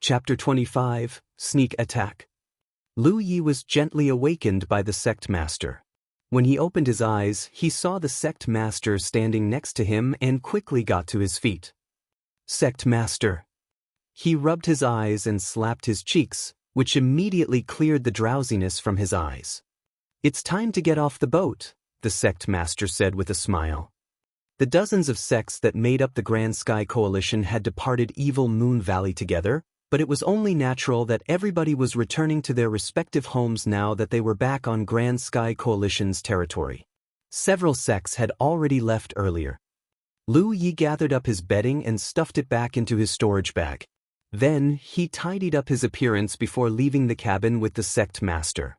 Chapter 25, Sneak Attack. Lu Yi was gently awakened by the sect master. When he opened his eyes, he saw the sect master standing next to him and quickly got to his feet. Sect master. He rubbed his eyes and slapped his cheeks, which immediately cleared the drowsiness from his eyes. It's time to get off the boat, the sect master said with a smile. The dozens of sects that made up the Grand Sky Coalition had departed Evil Moon Valley together, but it was only natural that everybody was returning to their respective homes now that they were back on Grand Sky Coalition's territory. Several sects had already left earlier. Lu Yi gathered up his bedding and stuffed it back into his storage bag. Then, he tidied up his appearance before leaving the cabin with the sect master.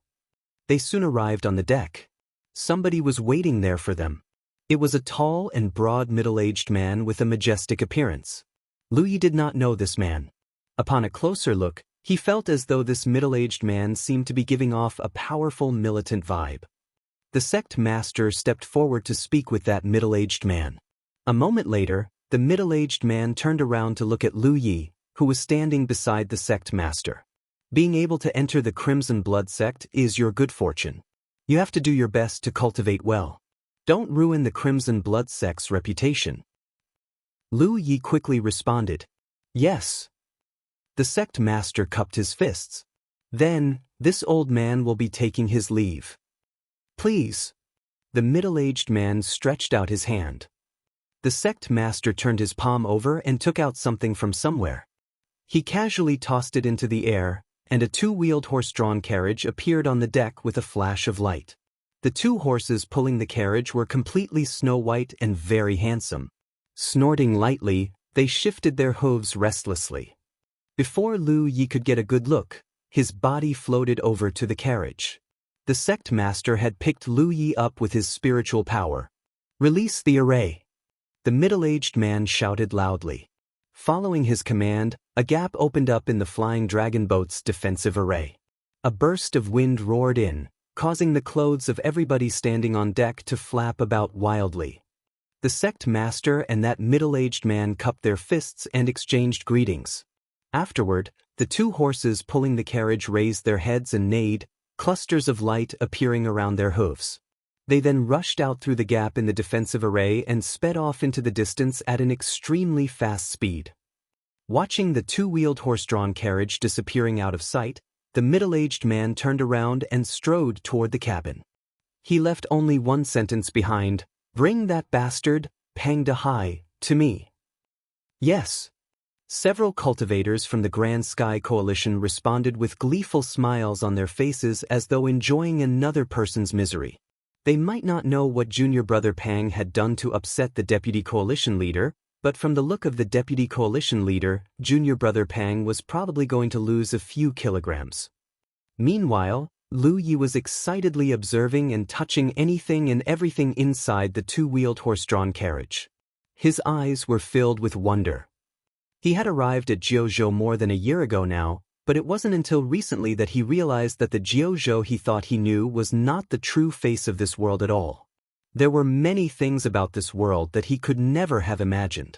They soon arrived on the deck. Somebody was waiting there for them. It was a tall and broad middle-aged man with a majestic appearance. Lu Yi did not know this man. Upon a closer look, he felt as though this middle-aged man seemed to be giving off a powerful militant vibe. The sect master stepped forward to speak with that middle-aged man. A moment later, the middle-aged man turned around to look at Lu Yi, who was standing beside the sect master. Being able to enter the Crimson Blood sect is your good fortune. You have to do your best to cultivate well. Don't ruin the Crimson Blood sect's reputation. Lu Yi quickly responded, "Yes." The sect master cupped his fists. "Then, this old man will be taking his leave. Please." The middle-aged man stretched out his hand. The sect master turned his palm over and took out something from somewhere. He casually tossed it into the air, and a two-wheeled horse-drawn carriage appeared on the deck with a flash of light. The two horses pulling the carriage were completely snow-white and very handsome. Snorting lightly, they shifted their hooves restlessly. Before Lu Yi could get a good look, his body floated over to the carriage. The sect master had picked Lu Yi up with his spiritual power. "Release the array." The middle-aged man shouted loudly. Following his command, a gap opened up in the flying dragon boat's defensive array. A burst of wind roared in, causing the clothes of everybody standing on deck to flap about wildly. The sect master and that middle-aged man cupped their fists and exchanged greetings. Afterward, the two horses pulling the carriage raised their heads and neighed, clusters of light appearing around their hooves. They then rushed out through the gap in the defensive array and sped off into the distance at an extremely fast speed. Watching the two-wheeled horse-drawn carriage disappearing out of sight, the middle-aged man turned around and strode toward the cabin. He left only one sentence behind: "Bring that bastard, Pang Dehai, to me." Yes. Several cultivators from the Grand Sky Coalition responded with gleeful smiles on their faces as though enjoying another person's misery. They might not know what Junior Brother Pang had done to upset the Deputy Coalition leader, but from the look of the Deputy Coalition leader, Junior Brother Pang was probably going to lose a few kilograms. Meanwhile, Lu Yi was excitedly observing and touching anything and everything inside the two-wheeled horse-drawn carriage. His eyes were filled with wonder. He had arrived at Jianghu more than a year ago now, but it wasn't until recently that he realized that the Jianghu he thought he knew was not the true face of this world at all. There were many things about this world that he could never have imagined.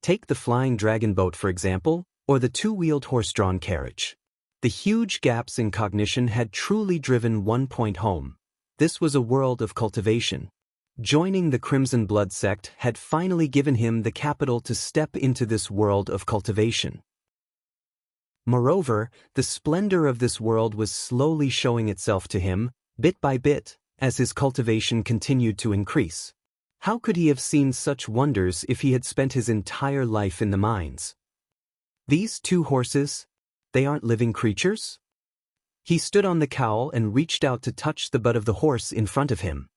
Take the flying dragon boat, for example, or the two-wheeled horse-drawn carriage. The huge gaps in cognition had truly driven one point home. This was a world of cultivation. Joining the Crimson Blood sect had finally given him the capital to step into this world of cultivation. Moreover, the splendor of this world was slowly showing itself to him, bit by bit, as his cultivation continued to increase. How could he have seen such wonders if he had spent his entire life in the mines? These two horses, they aren't living creatures? He stood on the cowl and reached out to touch the butt of the horse in front of him.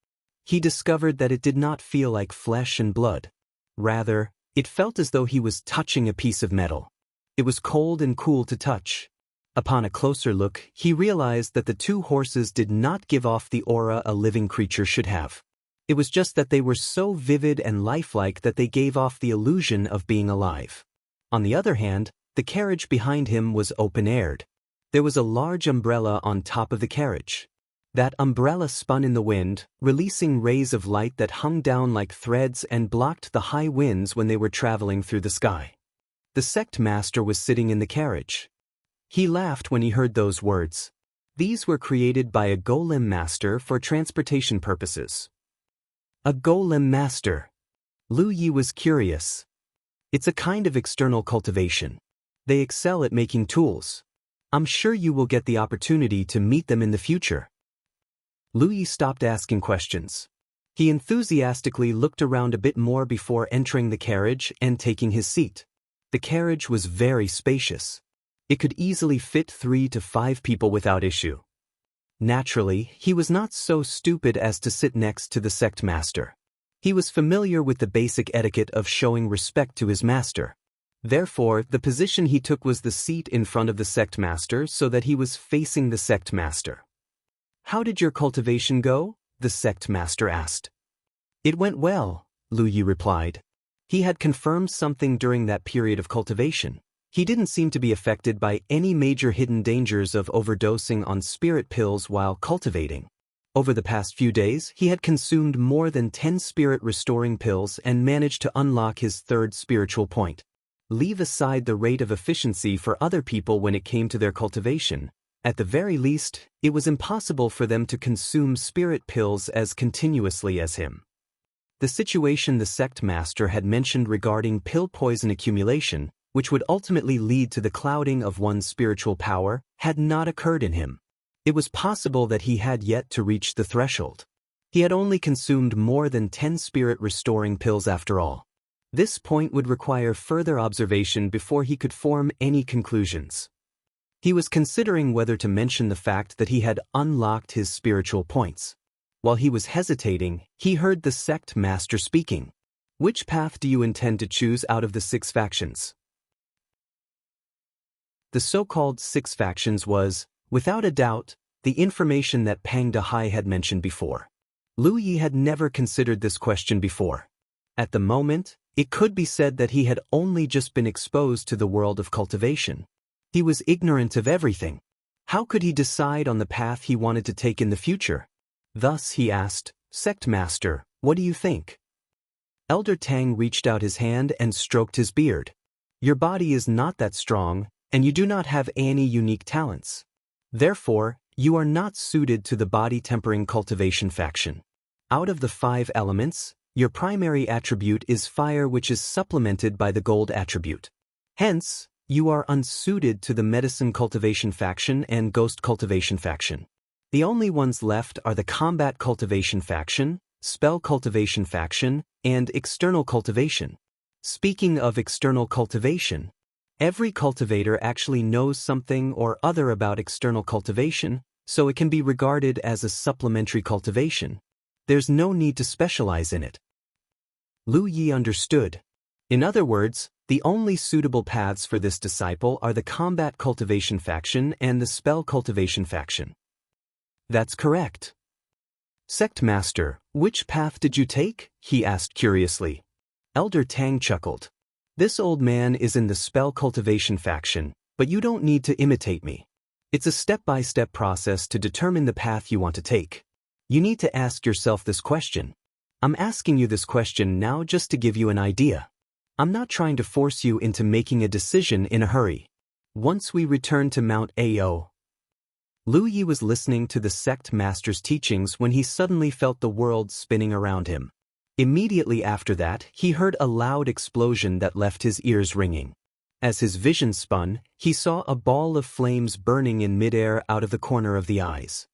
He discovered that it did not feel like flesh and blood. Rather, it felt as though he was touching a piece of metal. It was cold and cool to touch. Upon a closer look, he realized that the two horses did not give off the aura a living creature should have. It was just that they were so vivid and lifelike that they gave off the illusion of being alive. On the other hand, the carriage behind him was open-aired. There was a large umbrella on top of the carriage. That umbrella spun in the wind, releasing rays of light that hung down like threads and blocked the high winds when they were traveling through the sky. The sect master was sitting in the carriage. He laughed when he heard those words. These were created by a golem master for transportation purposes. A golem master. Lu Yi was curious. It's a kind of external cultivation. They excel at making tools. I'm sure you will get the opportunity to meet them in the future. Lu Yi stopped asking questions. He enthusiastically looked around a bit more before entering the carriage and taking his seat. The carriage was very spacious. It could easily fit 3 to 5 people without issue. Naturally, he was not so stupid as to sit next to the sect master. He was familiar with the basic etiquette of showing respect to his master. Therefore, the position he took was the seat in front of the sect master so that he was facing the sect master. How did your cultivation go? The sect master asked. It went well, Lu Yi replied. He had confirmed something during that period of cultivation. He didn't seem to be affected by any major hidden dangers of overdosing on spirit pills while cultivating. Over the past few days, he had consumed more than 10 spirit-restoring pills and managed to unlock his 3rd spiritual point. Leave aside the rate of efficiency for other people when it came to their cultivation. At the very least, it was impossible for them to consume spirit pills as continuously as him. The situation the sect master had mentioned regarding pill poison accumulation, which would ultimately lead to the clouding of one's spiritual power, had not occurred in him. It was possible that he had yet to reach the threshold. He had only consumed more than 10 spirit-restoring pills after all. This point would require further observation before he could form any conclusions. He was considering whether to mention the fact that he had unlocked his spiritual points. While he was hesitating, he heard the sect master speaking. Which path do you intend to choose out of the 6 factions? The so-called 6 factions was, without a doubt, the information that Pang Dehai had mentioned before. Lu Yi had never considered this question before. At the moment, it could be said that he had only just been exposed to the world of cultivation. He was ignorant of everything. How could he decide on the path he wanted to take in the future? Thus he asked, Sect Master, what do you think? Elder Tang reached out his hand and stroked his beard. Your body is not that strong, and you do not have any unique talents. Therefore, you are not suited to the body-tempering cultivation faction. Out of the 5 elements, your primary attribute is fire, which is supplemented by the gold attribute. Hence, you are unsuited to the medicine cultivation faction and ghost cultivation faction. The only ones left are the combat cultivation faction, spell cultivation faction, and external cultivation. Speaking of external cultivation, every cultivator actually knows something or other about external cultivation, so it can be regarded as a supplementary cultivation. There's no need to specialize in it. Lu Yi understood. In other words, the only suitable paths for this disciple are the combat cultivation faction and the spell cultivation faction. That's correct. Sect Master, which path did you take? He asked curiously. Elder Tang chuckled. This old man is in the spell cultivation faction, but you don't need to imitate me. It's a step-by-step process to determine the path you want to take. You need to ask yourself this question. I'm asking you this question now just to give you an idea. I'm not trying to force you into making a decision in a hurry. Once we return to Mount Ao, Lu Yi was listening to the sect master's teachings when he suddenly felt the world spinning around him. Immediately after that, he heard a loud explosion that left his ears ringing. As his vision spun, he saw a ball of flames burning in midair out of the corner of the eyes.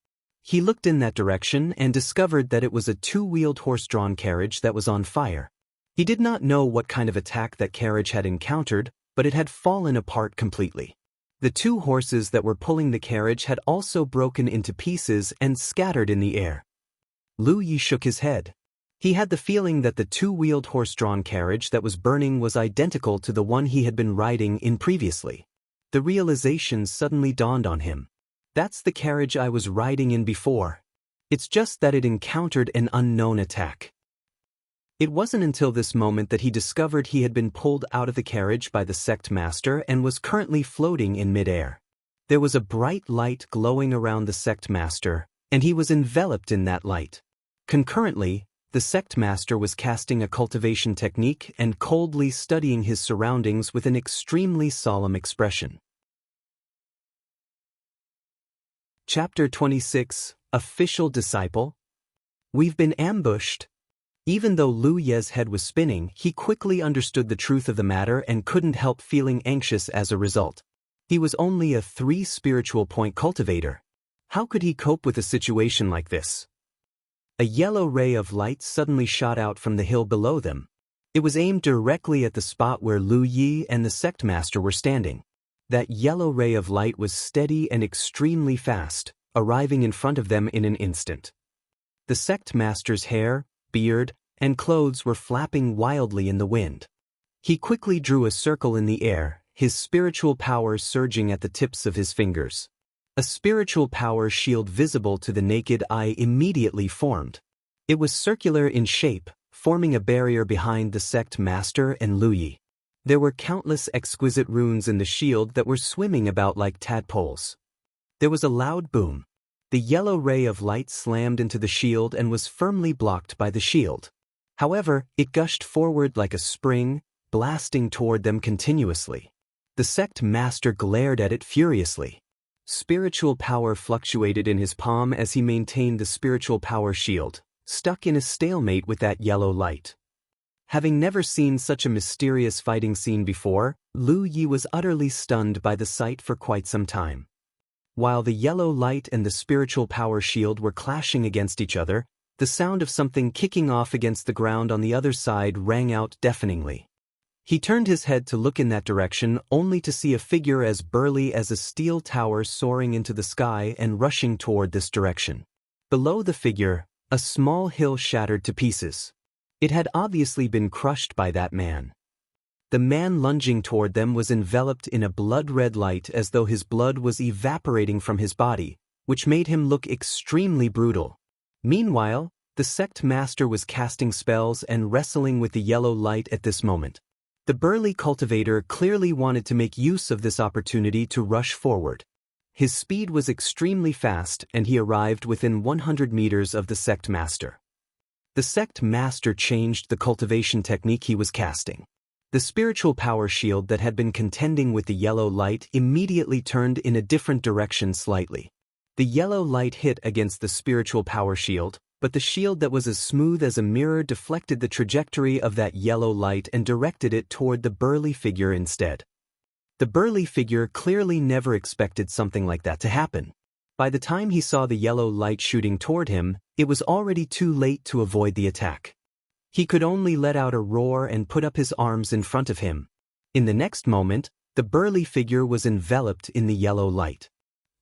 He looked in that direction and discovered that it was a 2-wheeled horse-drawn carriage that was on fire. He did not know what kind of attack that carriage had encountered, but it had fallen apart completely. The 2 horses that were pulling the carriage had also broken into pieces and scattered in the air. Lu Yi shook his head. He had the feeling that the 2-wheeled horse-drawn carriage that was burning was identical to the one he had been riding in previously. The realization suddenly dawned on him. That's the carriage I was riding in before. It's just that it encountered an unknown attack. It wasn't until this moment that he discovered he had been pulled out of the carriage by the sect master and was currently floating in midair. There was a bright light glowing around the sect master, and he was enveloped in that light. Concurrently, the sect master was casting a cultivation technique and coldly studying his surroundings with an extremely solemn expression. Chapter 26, Official Disciple. We've been ambushed. Even though Lu Ye's head was spinning, he quickly understood the truth of the matter and couldn't help feeling anxious as a result. He was only a 3 spiritual point cultivator. How could he cope with a situation like this? A yellow ray of light suddenly shot out from the hill below them. It was aimed directly at the spot where Lu Yi and the sect master were standing. That yellow ray of light was steady and extremely fast, arriving in front of them in an instant. The sect master's hair, beard, and clothes were flapping wildly in the wind. He quickly drew a circle in the air, his spiritual power surging at the tips of his fingers. A spiritual power shield visible to the naked eye immediately formed. It was circular in shape, forming a barrier behind the sect master and Lu Yi. There were countless exquisite runes in the shield that were swimming about like tadpoles. There was a loud boom. The yellow ray of light slammed into the shield and was firmly blocked by the shield. However, it gushed forward like a spring, blasting toward them continuously. The sect master glared at it furiously. Spiritual power fluctuated in his palm as he maintained the spiritual power shield, stuck in a stalemate with that yellow light. Having never seen such a mysterious fighting scene before, Lu Yi was utterly stunned by the sight for quite some time. While the yellow light and the spiritual power shield were clashing against each other, the sound of something kicking off against the ground on the other side rang out deafeningly. He turned his head to look in that direction only to see a figure as burly as a steel tower soaring into the sky and rushing toward this direction. Below the figure, a small hill shattered to pieces. It had obviously been crushed by that man. The man lunging toward them was enveloped in a blood-red light as though his blood was evaporating from his body, which made him look extremely brutal. Meanwhile, the sect master was casting spells and wrestling with the yellow light at this moment. The burly cultivator clearly wanted to make use of this opportunity to rush forward. His speed was extremely fast and he arrived within 100 meters of the sect master. The sect master changed the cultivation technique he was casting. The spiritual power shield that had been contending with the yellow light immediately turned in a different direction slightly. The yellow light hit against the spiritual power shield, but the shield that was as smooth as a mirror deflected the trajectory of that yellow light and directed it toward the burly figure instead. The burly figure clearly never expected something like that to happen. By the time he saw the yellow light shooting toward him, it was already too late to avoid the attack. He could only let out a roar and put up his arms in front of him. In the next moment, the burly figure was enveloped in the yellow light.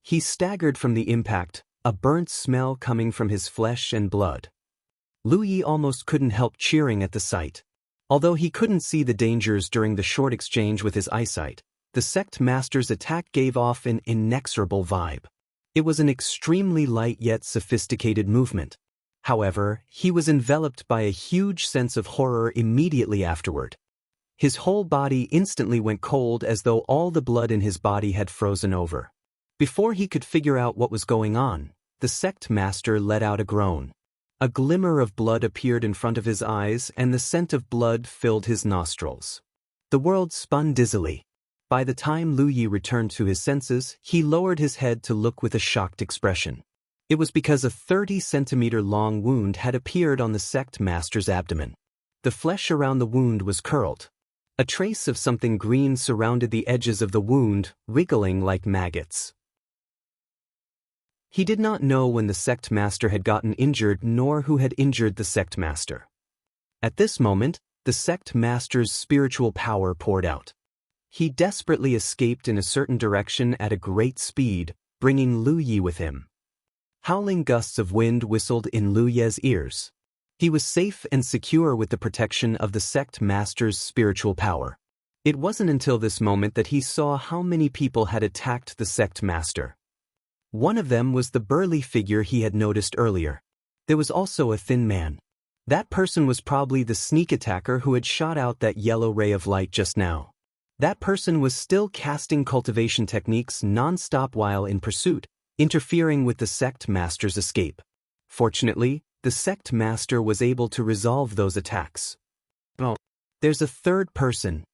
He staggered from the impact, a burnt smell coming from his flesh and blood. Lu Yi almost couldn't help cheering at the sight. Although he couldn't see the dangers during the short exchange with his eyesight, the sect master's attack gave off an inexorable vibe. It was an extremely light yet sophisticated movement. However, he was enveloped by a huge sense of horror immediately afterward. His whole body instantly went cold as though all the blood in his body had frozen over. Before he could figure out what was going on, the sect master let out a groan. A glimmer of blood appeared in front of his eyes and the scent of blood filled his nostrils. The world spun dizzily. By the time Lu Yi returned to his senses, he lowered his head to look with a shocked expression. It was because a 30-centimeter-long wound had appeared on the sect master's abdomen. The flesh around the wound was curled. A trace of something green surrounded the edges of the wound, wriggling like maggots. He did not know when the sect master had gotten injured nor who had injured the sect master. At this moment, the sect master's spiritual power poured out. He desperately escaped in a certain direction at a great speed, bringing Lu Yi with him. Howling gusts of wind whistled in Lu Ye's ears. He was safe and secure with the protection of the sect master's spiritual power. It wasn't until this moment that he saw how many people had attacked the sect master. One of them was the burly figure he had noticed earlier. There was also a thin man. That person was probably the sneak attacker who had shot out that yellow ray of light just now. That person was still casting cultivation techniques non-stop while in pursuit, interfering with the sect master's escape. Fortunately, the sect master was able to resolve those attacks. Oh, there's a third person.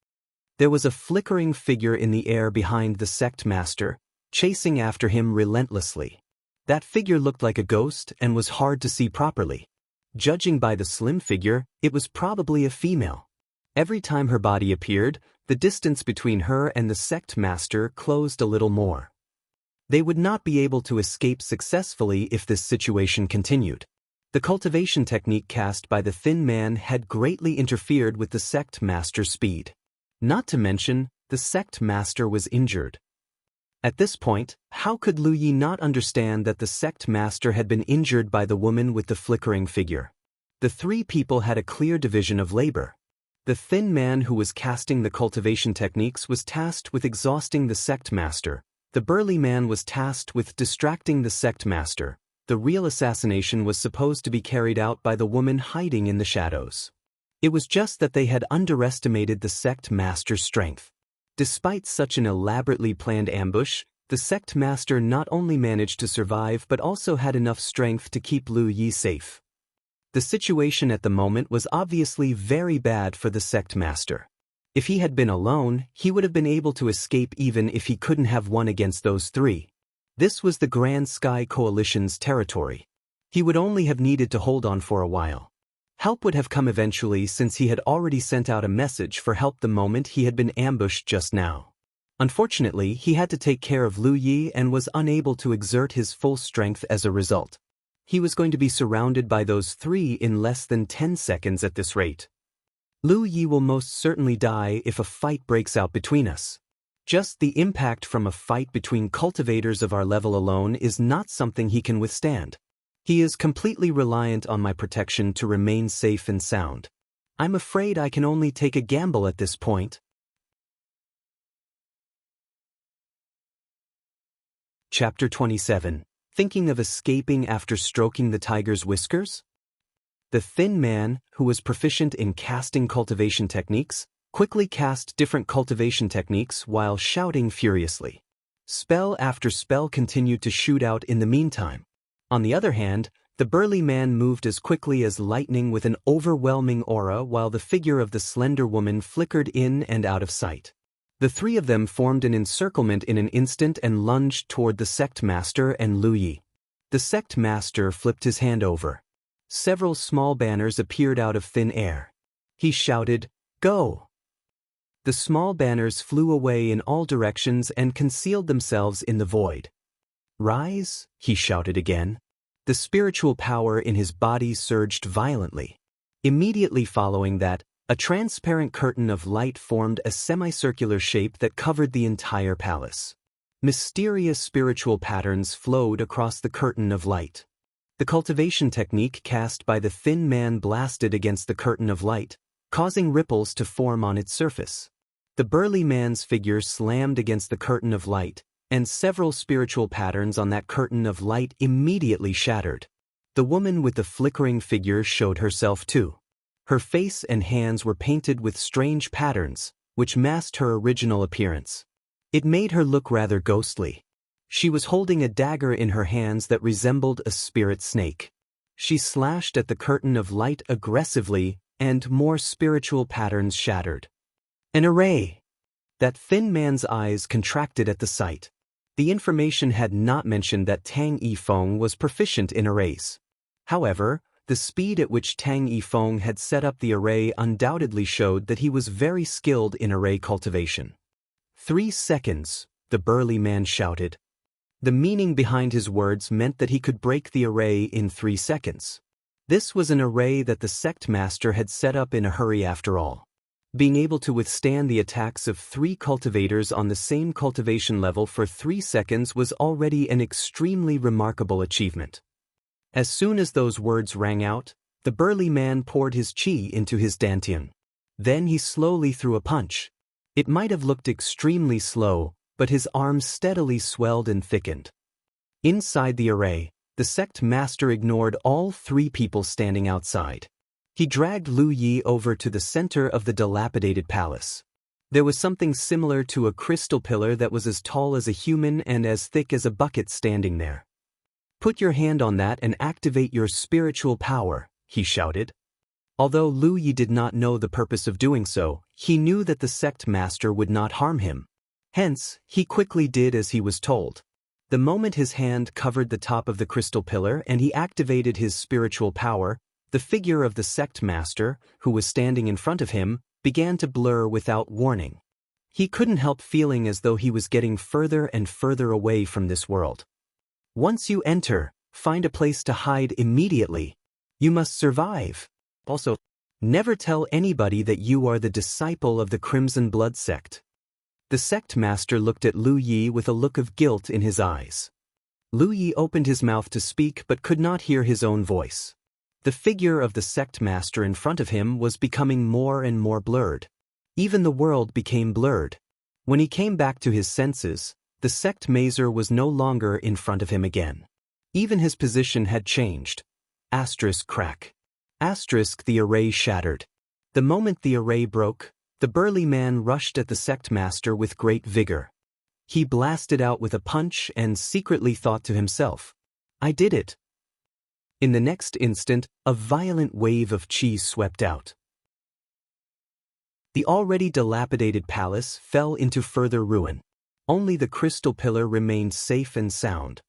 There was a flickering figure in the air behind the sect master, chasing after him relentlessly. That figure looked like a ghost and was hard to see properly. Judging by the slim figure, it was probably a female. Every time her body appeared, the distance between her and the sect master closed a little more. They would not be able to escape successfully if this situation continued. The cultivation technique cast by the thin man had greatly interfered with the sect master's speed. Not to mention, the sect master was injured. At this point, how could Lu Yi not understand that the sect master had been injured by the woman with the flickering figure? The three people had a clear division of labor. The thin man who was casting the cultivation techniques was tasked with exhausting the sect master. The burly man was tasked with distracting the sect master. The real assassination was supposed to be carried out by the woman hiding in the shadows. It was just that they had underestimated the sect master's strength. Despite such an elaborately planned ambush, the sect master not only managed to survive but also had enough strength to keep Lu Yi safe. The situation at the moment was obviously very bad for the sect master. If he had been alone, he would have been able to escape even if he couldn't have won against those three. This was the Grand Sky Coalition's territory. He would only have needed to hold on for a while. Help would have come eventually since he had already sent out a message for help the moment he had been ambushed just now. Unfortunately, he had to take care of Lu Yi and was unable to exert his full strength as a result. He was going to be surrounded by those three in less than 10 seconds at this rate. Lu Yi will most certainly die if a fight breaks out between us. Just the impact from a fight between cultivators of our level alone is not something he can withstand. He is completely reliant on my protection to remain safe and sound. I'm afraid I can only take a gamble at this point. Chapter 27. Thinking of escaping after stroking the tiger's whiskers? The thin man, who was proficient in casting cultivation techniques, quickly cast different cultivation techniques while shouting furiously. Spell after spell continued to shoot out in the meantime. On the other hand, the burly man moved as quickly as lightning with an overwhelming aura while the figure of the slender woman flickered in and out of sight. The three of them formed an encirclement in an instant and lunged toward the sect master and Lu Yi. The sect master flipped his hand over. Several small banners appeared out of thin air. He shouted, "Go!" The small banners flew away in all directions and concealed themselves in the void. "Rise," he shouted again. The spiritual power in his body surged violently. Immediately following that, a transparent curtain of light formed a semicircular shape that covered the entire palace. Mysterious spiritual patterns flowed across the curtain of light. The cultivation technique cast by the thin man blasted against the curtain of light, causing ripples to form on its surface. The burly man's figure slammed against the curtain of light, and several spiritual patterns on that curtain of light immediately shattered. The woman with the flickering figure showed herself too. Her face and hands were painted with strange patterns, which masked her original appearance. It made her look rather ghostly. She was holding a dagger in her hands that resembled a spirit snake. She slashed at the curtain of light aggressively, and more spiritual patterns shattered. An array! That thin man's eyes contracted at the sight. The information had not mentioned that Tang Yifeng was proficient in arrays. However, the speed at which Tang Yifeng had set up the array undoubtedly showed that he was very skilled in array cultivation. 3 seconds, the burly man shouted. The meaning behind his words meant that he could break the array in 3 seconds. This was an array that the sect master had set up in a hurry after all. Being able to withstand the attacks of 3 cultivators on the same cultivation level for 3 seconds was already an extremely remarkable achievement. As soon as those words rang out, the burly man poured his qi into his dantian. Then he slowly threw a punch. It might have looked extremely slow, but his arms steadily swelled and thickened. Inside the array, the sect master ignored all 3 people standing outside. He dragged Lu Yi over to the center of the dilapidated palace. There was something similar to a crystal pillar that was as tall as a human and as thick as a bucket standing there. "Put your hand on that and activate your spiritual power," he shouted. Although Lu Yi did not know the purpose of doing so, he knew that the sect master would not harm him. Hence, he quickly did as he was told. The moment his hand covered the top of the crystal pillar and he activated his spiritual power, the figure of the sect master, who was standing in front of him, began to blur without warning. He couldn't help feeling as though he was getting further and further away from this world. Once you enter, find a place to hide immediately. You must survive. Also, never tell anybody that you are the disciple of the Crimson Blood sect. The sect master looked at Lu Yi with a look of guilt in his eyes. Lu Yi opened his mouth to speak but could not hear his own voice. The figure of the sect master in front of him was becoming more and more blurred. Even the world became blurred. When he came back to his senses, the sect master was no longer in front of him again. Even his position had changed. Asterisk crack. Asterisk the array shattered. The moment the array broke, the burly man rushed at the sect master with great vigor. He blasted out with a punch and secretly thought to himself, "I did it." In the next instant, a violent wave of chi swept out. The already dilapidated palace fell into further ruin. Only the crystal pillar remained safe and sound.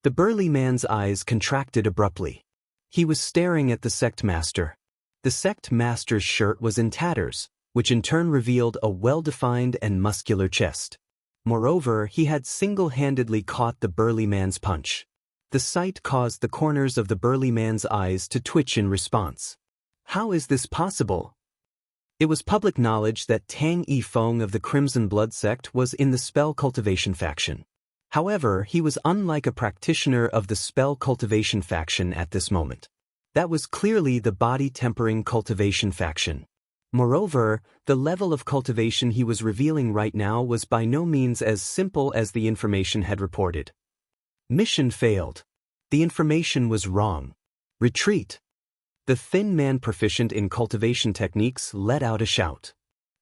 The burly man's eyes contracted abruptly. He was staring at the sect master. The sect master's shirt was in tatters, which in turn revealed a well-defined and muscular chest. Moreover, he had single-handedly caught the burly man's punch. The sight caused the corners of the burly man's eyes to twitch in response. How is this possible? It was public knowledge that Tang Yifeng of the Crimson Blood sect was in the spell cultivation faction. However, he was unlike a practitioner of the spell cultivation faction at this moment. That was clearly the body-tempering cultivation faction. Moreover, the level of cultivation he was revealing right now was by no means as simple as the information had reported. Mission failed. The information was wrong. Retreat. The thin man proficient in cultivation techniques let out a shout.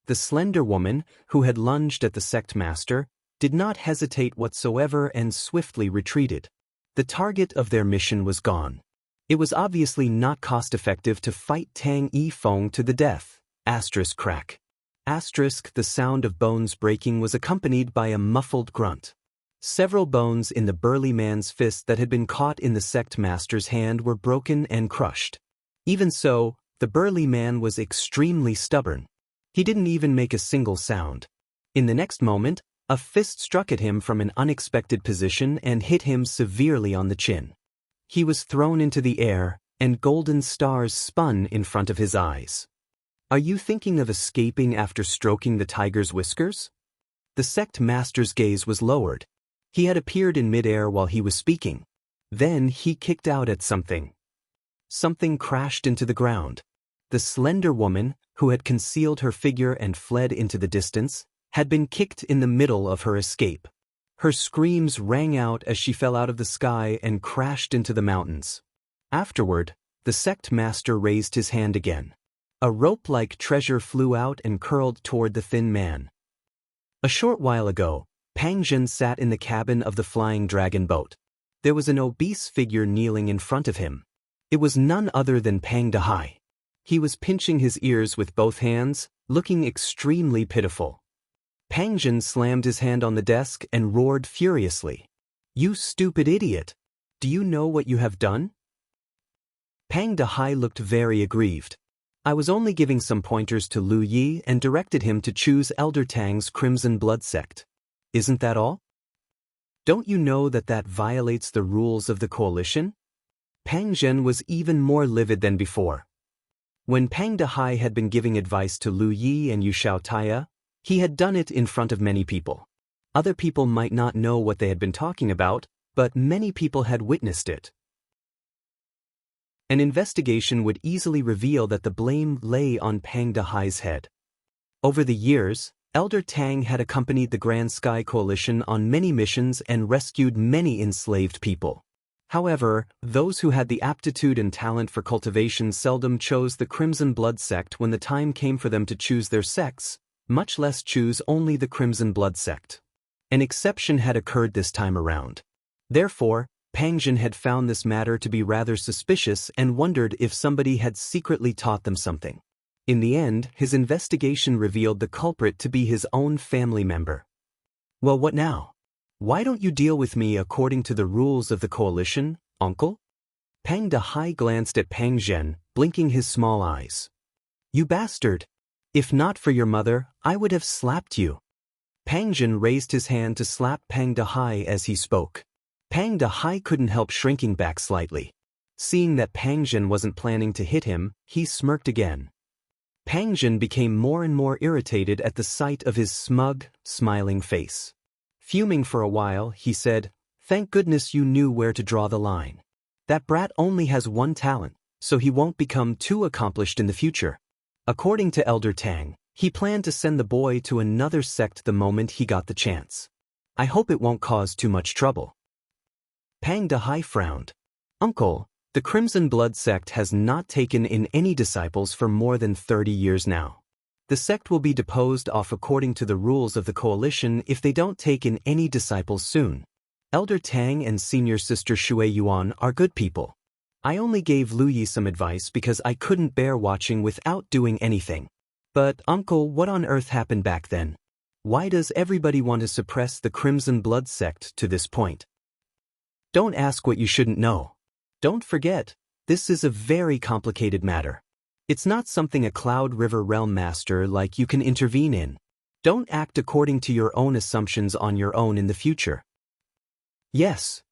The slender woman, who had lunged at the sect master, did not hesitate whatsoever and swiftly retreated. The target of their mission was gone. It was obviously not cost-effective to fight Tang Yifeng to the death. Asterisk crack. Asterisk the sound of bones breaking was accompanied by a muffled grunt. Several bones in the burly man's fist that had been caught in the sect master's hand were broken and crushed. Even so, the burly man was extremely stubborn. He didn't even make a single sound. In the next moment, a fist struck at him from an unexpected position and hit him severely on the chin. He was thrown into the air, and golden stars spun in front of his eyes. Are you thinking of escaping after stroking the tiger's whiskers? The sect master's gaze was lowered. He had appeared in midair while he was speaking. Then he kicked out at something. Something crashed into the ground. The slender woman, who had concealed her figure and fled into the distance, had been kicked in the middle of her escape. Her screams rang out as she fell out of the sky and crashed into the mountains. Afterward, the sect master raised his hand again. A rope-like treasure flew out and curled toward the thin man. A short while ago, Pang Zhen sat in the cabin of the flying dragon boat. There was an obese figure kneeling in front of him. It was none other than Pang Dehai. He was pinching his ears with both hands, looking extremely pitiful. Pang Zhen slammed his hand on the desk and roared furiously. "You stupid idiot! Do you know what you have done?" Pang Dehai looked very aggrieved. I was only giving some pointers to Lu Yi and directed him to choose Elder Tang's Crimson Blood sect. Isn't that all? Don't you know that that violates the rules of the coalition? Pang Zhen was even more livid than before. When Pang Dehai had been giving advice to Lu Yi and Yu Xiaotaya, he had done it in front of many people. Other people might not know what they had been talking about, but many people had witnessed it. An investigation would easily reveal that the blame lay on Pang Dehai's head. Over the years, Elder Tang had accompanied the Grand Sky Coalition on many missions and rescued many enslaved people. However, those who had the aptitude and talent for cultivation seldom chose the Crimson Blood sect when the time came for them to choose their sects, much less choose only the Crimson Blood sect. An exception had occurred this time around. Therefore, Pang Zhen had found this matter to be rather suspicious and wondered if somebody had secretly taught them something. In the end, his investigation revealed the culprit to be his own family member. Well, what now? Why don't you deal with me according to the rules of the coalition, uncle? Pang Dehai glanced at Pang Zhen, blinking his small eyes. You bastard! If not for your mother, I would have slapped you. Pang Zhen raised his hand to slap Pang Dehai as he spoke. Pang Dehai couldn't help shrinking back slightly. Seeing that Pang Zhen wasn't planning to hit him, he smirked again. Pang Zhen became more and more irritated at the sight of his smug, smiling face. Fuming for a while, he said, "Thank goodness you knew where to draw the line. That brat only has one talent, so he won't become too accomplished in the future." According to Elder Tang, he planned to send the boy to another sect the moment he got the chance. I hope it won't cause too much trouble. Pang Dehai frowned. Uncle, the Crimson Blood sect has not taken in any disciples for more than 30 years now. The sect will be deposed off according to the rules of the coalition if they don't take in any disciples soon. Elder Tang and Senior Sister Shui Yuan are good people. I only gave Lu Yi some advice because I couldn't bear watching without doing anything. But, Uncle, what on earth happened back then? Why does everybody want to suppress the Crimson Blood sect to this point? Don't ask what you shouldn't know. Don't forget, this is a very complicated matter. It's not something a Cloud River Realm Master like you can intervene in. Don't act according to your own assumptions on your own in the future. Yes.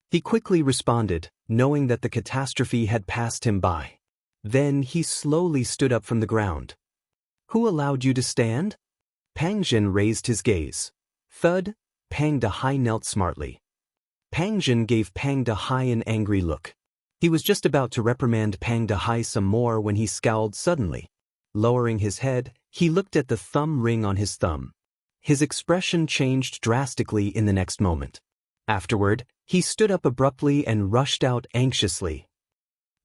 He quickly responded, knowing that the catastrophe had passed him by. Then he slowly stood up from the ground. Who allowed you to stand? Pang Zhen raised his gaze. Thud, Pang Dehai knelt smartly. Pang Zhen gave Pang Dehai an angry look. He was just about to reprimand Pang Dehai some more when he scowled suddenly. Lowering his head, he looked at the thumb ring on his thumb. His expression changed drastically in the next moment. Afterward, he stood up abruptly and rushed out anxiously.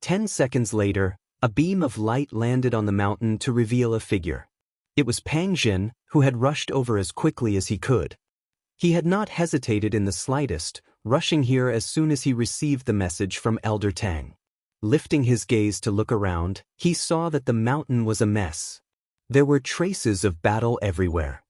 10 seconds later, a beam of light landed on the mountain to reveal a figure. It was Pang Zhen, who had rushed over as quickly as he could. He had not hesitated in the slightest, rushing here as soon as he received the message from Elder Tang. Lifting his gaze to look around, he saw that the mountain was a mess. There were traces of battle everywhere.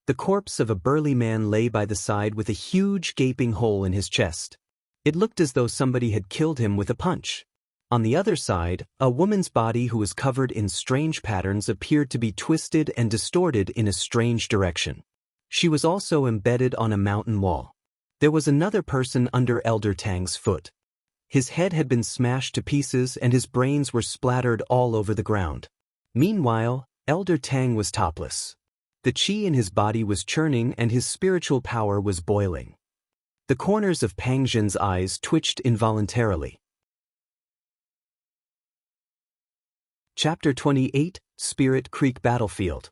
The corpse of a burly man lay by the side with a huge gaping hole in his chest. It looked as though somebody had killed him with a punch. On the other side, a woman's body who was covered in strange patterns appeared to be twisted and distorted in a strange direction. She was also embedded on a mountain wall. There was another person under Elder Tang's foot. His head had been smashed to pieces and his brains were splattered all over the ground. Meanwhile, Elder Tang was topless. The qi in his body was churning and his spiritual power was boiling. The corners of Pang Zhen's eyes twitched involuntarily. Chapter 28, Spirit Creek Battlefield.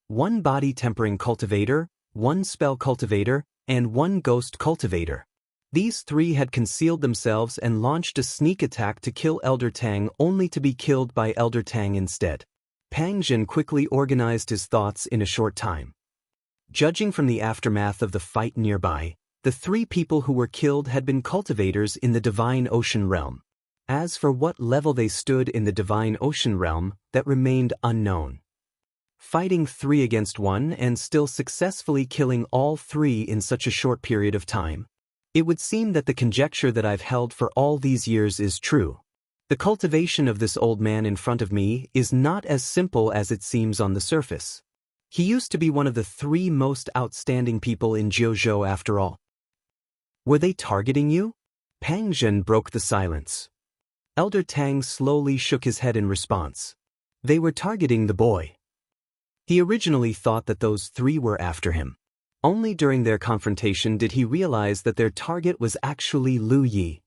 1 body tempering cultivator, 1 spell cultivator, and 1 ghost cultivator. These 3 had concealed themselves and launched a sneak attack to kill Elder Tang only to be killed by Elder Tang instead. Pang Zhen quickly organized his thoughts in a short time. Judging from the aftermath of the fight nearby, the 3 people who were killed had been cultivators in the Divine Ocean Realm. As for what level they stood in the Divine Ocean Realm, that remained unknown. Fighting 3 against 1 and still successfully killing all 3 in such a short period of time. It would seem that the conjecture that I've held for all these years is true. The cultivation of this old man in front of me is not as simple as it seems on the surface. He used to be one of the 3 most outstanding people in Jianghu after all. Were they targeting you? Pang Zhen broke the silence. Elder Tang slowly shook his head in response. They were targeting the boy. He originally thought that those 3 were after him. Only during their confrontation did he realize that their target was actually Lu Yi.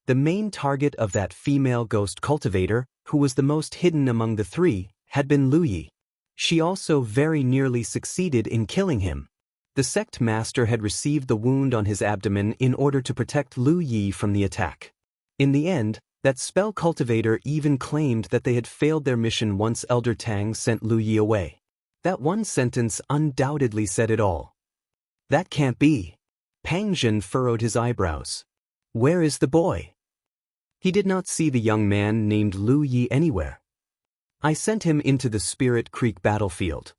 The main target of that female ghost cultivator, who was the most hidden among the 3, had been Lu Yi. She also very nearly succeeded in killing him. The sect master had received the wound on his abdomen in order to protect Lu Yi from the attack. In the end, that spell cultivator even claimed that they had failed their mission once Elder Tang sent Lu Yi away. That one sentence undoubtedly said it all. That can't be. Pang Zhen furrowed his eyebrows. Where is the boy? He did not see the young man named Lu Yi anywhere. I sent him into the Spirit Creek battlefield.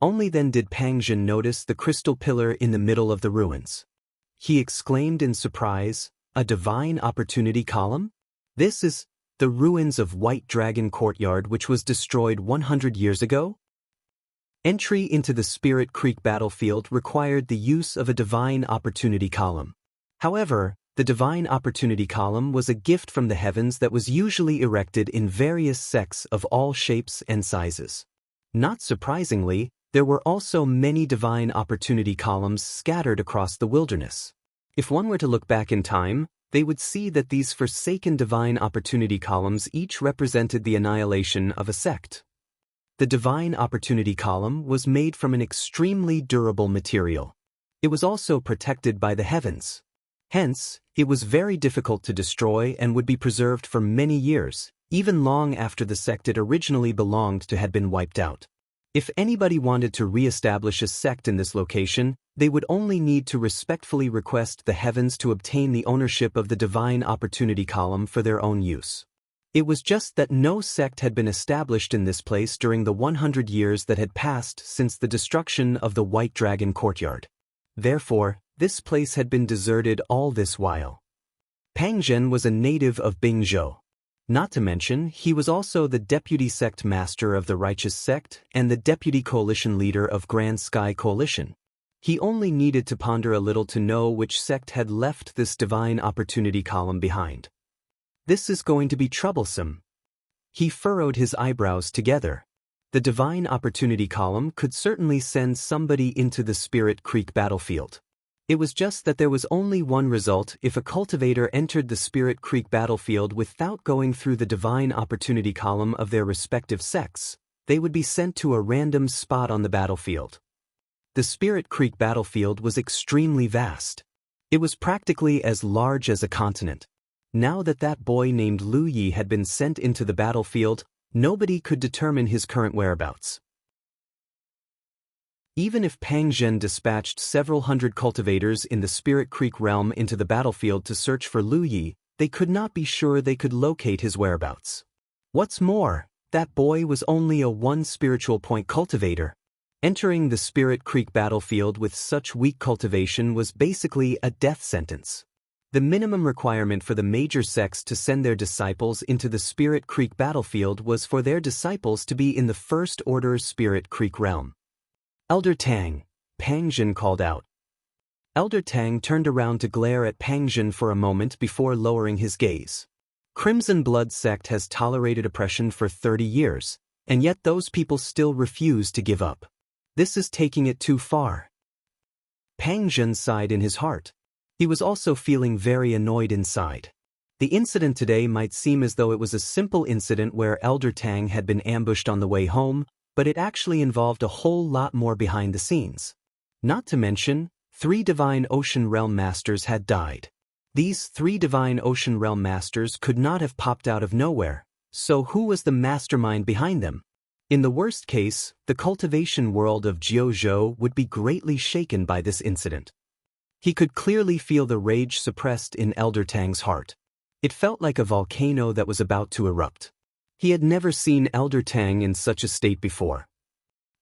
Only then did Pang Zhen notice the crystal pillar in the middle of the ruins. He exclaimed in surprise, "A divine opportunity column? This is the ruins of White Dragon Courtyard, which was destroyed 100 years ago?" Entry into the Spirit Creek battlefield required the use of a divine opportunity column. However, the divine opportunity column was a gift from the heavens that was usually erected in various sects of all shapes and sizes. Not surprisingly, there were also many divine opportunity columns scattered across the wilderness. If one were to look back in time, they would see that these forsaken divine opportunity columns each represented the annihilation of a sect. The divine opportunity column was made from an extremely durable material. It was also protected by the heavens. Hence, it was very difficult to destroy and would be preserved for many years, even long after the sect it originally belonged to had been wiped out. If anybody wanted to re-establish a sect in this location, they would only need to respectfully request the heavens to obtain the ownership of the divine opportunity column for their own use. It was just that no sect had been established in this place during the 100 years that had passed since the destruction of the White Dragon Courtyard. Therefore, this place had been deserted all this while. Pang Zhen was a native of Bingzhou. Not to mention, he was also the deputy sect master of the Righteous Sect and the deputy coalition leader of Grand Sky Coalition. He only needed to ponder a little to know which sect had left this divine opportunity column behind. This is going to be troublesome. He furrowed his eyebrows together. The divine opportunity column could certainly send somebody into the Spirit Creek battlefield. It was just that there was only one result: if a cultivator entered the Spirit Creek battlefield without going through the divine opportunity column of their respective sects, they would be sent to a random spot on the battlefield. The Spirit Creek battlefield was extremely vast. It was practically as large as a continent. Now that that boy named Lu Yi had been sent into the battlefield, nobody could determine his current whereabouts. Even if Pang Zhen dispatched several hundred cultivators in the Spirit Creek realm into the battlefield to search for Lu Yi, they could not be sure they could locate his whereabouts. What's more, that boy was only a one spiritual point cultivator. Entering the Spirit Creek battlefield with such weak cultivation was basically a death sentence. The minimum requirement for the major sects to send their disciples into the Spirit Creek battlefield was for their disciples to be in the First Order Spirit Creek realm. "Elder Tang," Pang Zhen called out. Elder Tang turned around to glare at Pang Zhen for a moment before lowering his gaze. Crimson Blood sect has tolerated oppression for 30 years, and yet those people still refuse to give up. This is taking it too far. Pang Zhen sighed in his heart. He was also feeling very annoyed inside. The incident today might seem as though it was a simple incident where Elder Tang had been ambushed on the way home, but it actually involved a whole lot more behind the scenes. Not to mention, 3 Divine Ocean Realm Masters had died. These 3 Divine Ocean Realm Masters could not have popped out of nowhere, so who was the mastermind behind them? In the worst case, the cultivation world of Jianghu would be greatly shaken by this incident. He could clearly feel the rage suppressed in Elder Tang's heart. It felt like a volcano that was about to erupt. He had never seen Elder Tang in such a state before.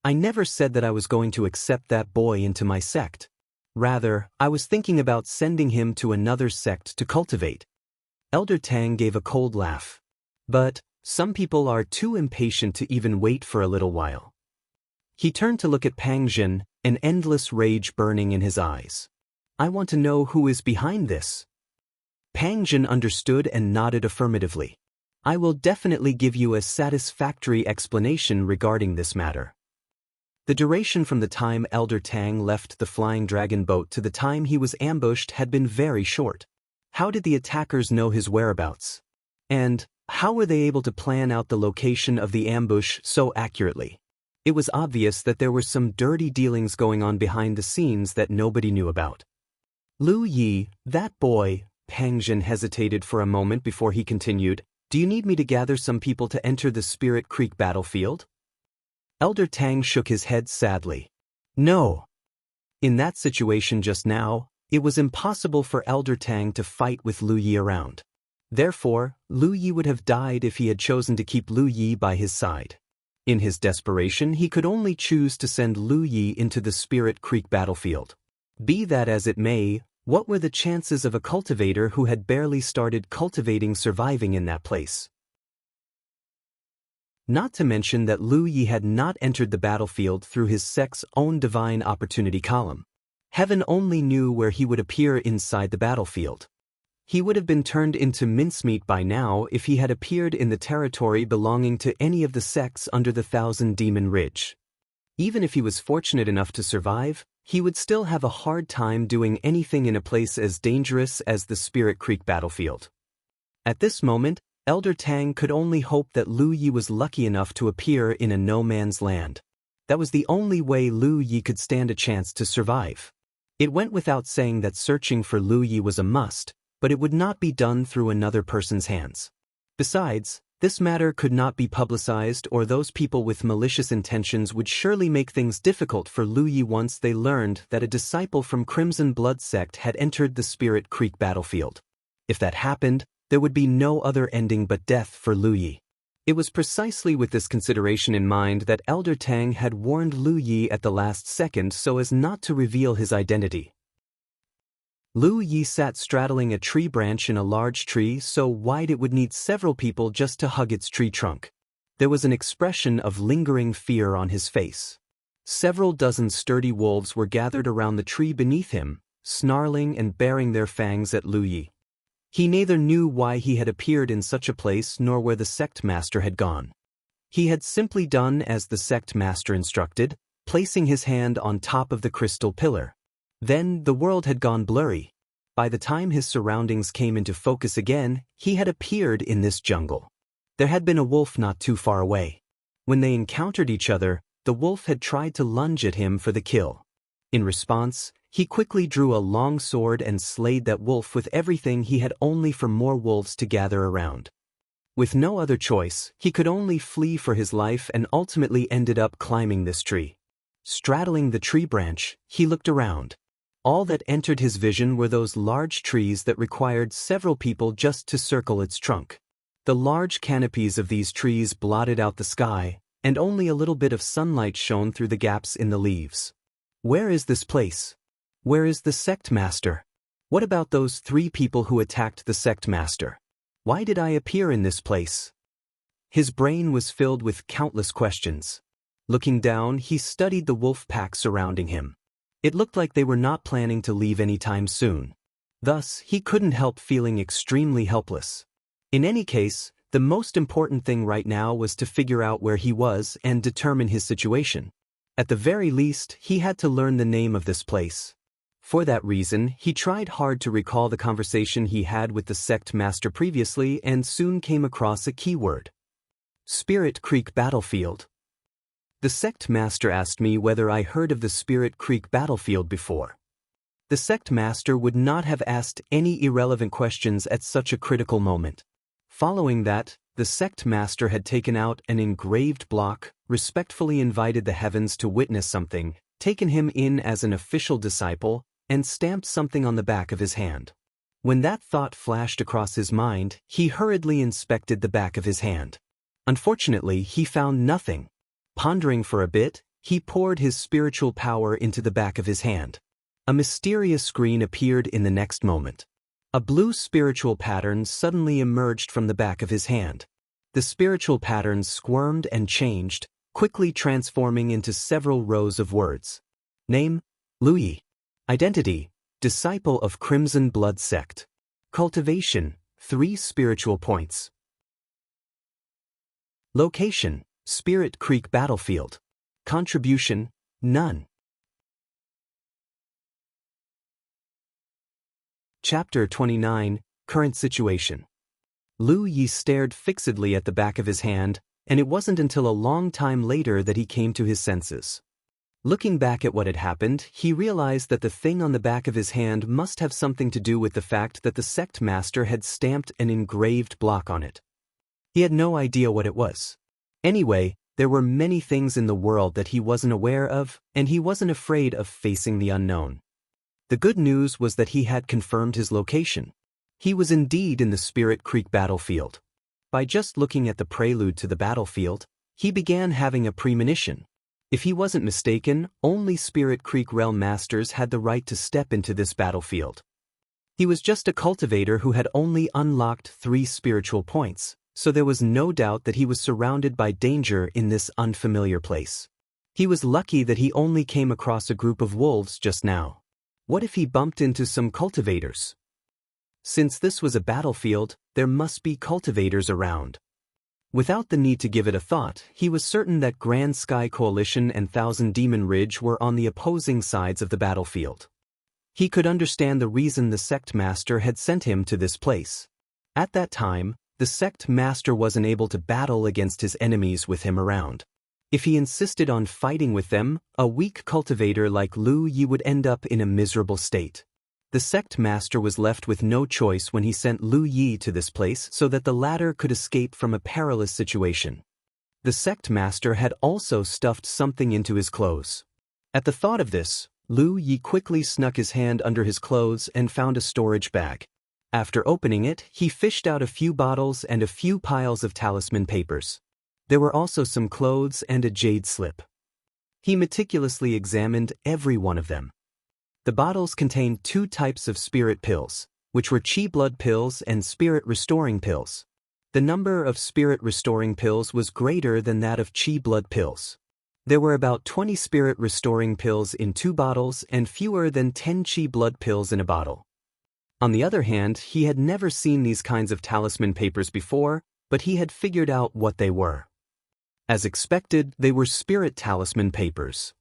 "I never said that I was going to accept that boy into my sect. Rather, I was thinking about sending him to another sect to cultivate." Elder Tang gave a cold laugh. "But some people are too impatient to even wait for a little while." He turned to look at Pang Zhen, an endless rage burning in his eyes. "I want to know who is behind this." Pang Zhen understood and nodded affirmatively. "I will definitely give you a satisfactory explanation regarding this matter." The duration from the time Elder Tang left the Flying Dragon boat to the time he was ambushed had been very short. How did the attackers know his whereabouts? And how were they able to plan out the location of the ambush so accurately? It was obvious that there were some dirty dealings going on behind the scenes that nobody knew about. "Lu Yi, that boy," Pang Zhen hesitated for a moment before he continued, "do you need me to gather some people to enter the Spirit Creek battlefield?" Elder Tang shook his head sadly. "No." In that situation just now, it was impossible for Elder Tang to fight with Lu Yi around. Therefore, Lu Yi would have died if he had chosen to keep Lu Yi by his side. In his desperation, he could only choose to send Lu Yi into the Spirit Creek battlefield. Be that as it may, what were the chances of a cultivator who had barely started cultivating surviving in that place? Not to mention that Lu Yi had not entered the battlefield through his sect's own divine opportunity column. Heaven only knew where he would appear inside the battlefield. He would have been turned into mincemeat by now if he had appeared in the territory belonging to any of the sects under the Thousand Demon Ridge. Even if he was fortunate enough to survive, he would still have a hard time doing anything in a place as dangerous as the Spirit Creek battlefield. At this moment, Elder Tang could only hope that Lu Yi was lucky enough to appear in a no-man's land. That was the only way Lu Yi could stand a chance to survive. It went without saying that searching for Lu Yi was a must, but it would not be done through another person's hands. Besides, this matter could not be publicized, or those people with malicious intentions would surely make things difficult for Lu Yi once they learned that a disciple from Crimson Blood sect had entered the Spirit Creek battlefield. If that happened, there would be no other ending but death for Lu Yi. It was precisely with this consideration in mind that Elder Tang had warned Lu Yi at the last second so as not to reveal his identity. Lu Yi sat straddling a tree branch in a large tree so wide it would need several people just to hug its tree trunk. There was an expression of lingering fear on his face. Several dozen sturdy wolves were gathered around the tree beneath him, snarling and baring their fangs at Lu Yi. He neither knew why he had appeared in such a place nor where the sect master had gone. He had simply done as the sect master instructed, placing his hand on top of the crystal pillar. Then the world had gone blurry. By the time his surroundings came into focus again, he had appeared in this jungle. There had been a wolf not too far away. When they encountered each other, the wolf had tried to lunge at him for the kill. In response, he quickly drew a long sword and slayed that wolf with everything he had, only for more wolves to gather around. With no other choice, he could only flee for his life and ultimately ended up climbing this tree. Straddling the tree branch, he looked around. All that entered his vision were those large trees that required several people just to circle its trunk. The large canopies of these trees blotted out the sky, and only a little bit of sunlight shone through the gaps in the leaves. Where is this place? Where is the sect master? What about those 3 people who attacked the sect master? Why did I appear in this place? His brain was filled with countless questions. Looking down, he studied the wolf pack surrounding him. It looked like they were not planning to leave anytime soon. Thus, he couldn't help feeling extremely helpless. In any case, the most important thing right now was to figure out where he was and determine his situation. At the very least, he had to learn the name of this place. For that reason, he tried hard to recall the conversation he had with the sect master previously and soon came across a keyword. Spirit Creek battlefield. The sect master asked me whether I heard of the Spirit Creek battlefield before. The sect master would not have asked any irrelevant questions at such a critical moment. Following that, the sect master had taken out an engraved block, respectfully invited the heavens to witness something, taken him in as an official disciple, and stamped something on the back of his hand. When that thought flashed across his mind, he hurriedly inspected the back of his hand. Unfortunately, he found nothing. Pondering for a bit, he poured his spiritual power into the back of his hand. A mysterious screen appeared in the next moment. A blue spiritual pattern suddenly emerged from the back of his hand. The spiritual pattern squirmed and changed, quickly transforming into several rows of words. Name, Lu Yi. Identity, disciple of Crimson Blood sect. Cultivation, 3 spiritual points. Location, Spirit Creek battlefield. Contribution, none. Chapter 29, Current Situation. Lu Yi stared fixedly at the back of his hand, and it wasn't until a long time later that he came to his senses. Looking back at what had happened, he realized that the thing on the back of his hand must have something to do with the fact that the sect master had stamped an engraved block on it. He had no idea what it was. Anyway, there were many things in the world that he wasn't aware of, and he wasn't afraid of facing the unknown. The good news was that he had confirmed his location. He was indeed in the Spirit Creek battlefield. By just looking at the prelude to the battlefield, He began having a premonition. If he wasn't mistaken, only Spirit Creek Realm Masters had the right to step into this battlefield. He was just a cultivator who had only unlocked 3 spiritual points, so there was no doubt that he was surrounded by danger in this unfamiliar place. He was lucky that he only came across a group of wolves just now. What if he bumped into some cultivators? Since this was a battlefield, there must be cultivators around. Without the need to give it a thought, he was certain that Grand Sky Coalition and Thousand Demon Ridge were on the opposing sides of the battlefield. He could understand the reason the Sect Master had sent him to this place. At that time, the Sect Master wasn't able to battle against his enemies with him around. If he insisted on fighting with them, a weak cultivator like Lu Yi would end up in a miserable state. The Sect Master was left with no choice when he sent Lu Yi to this place so that the latter could escape from a perilous situation. The Sect Master had also stuffed something into his clothes. At the thought of this, Lu Yi quickly snuck his hand under his clothes and found a storage bag. After opening it, he fished out a few bottles and a few piles of talisman papers. There were also some clothes and a jade slip. He meticulously examined every one of them. The bottles contained 2 types of spirit pills, which were Chi blood pills and spirit restoring pills. The number of spirit restoring pills was greater than that of Chi blood pills. There were about 20 spirit restoring pills in 2 bottles and fewer than 10 Chi blood pills in a bottle. On the other hand, he had never seen these kinds of talisman papers before, but he had figured out what they were. As expected, they were spirit talisman papers.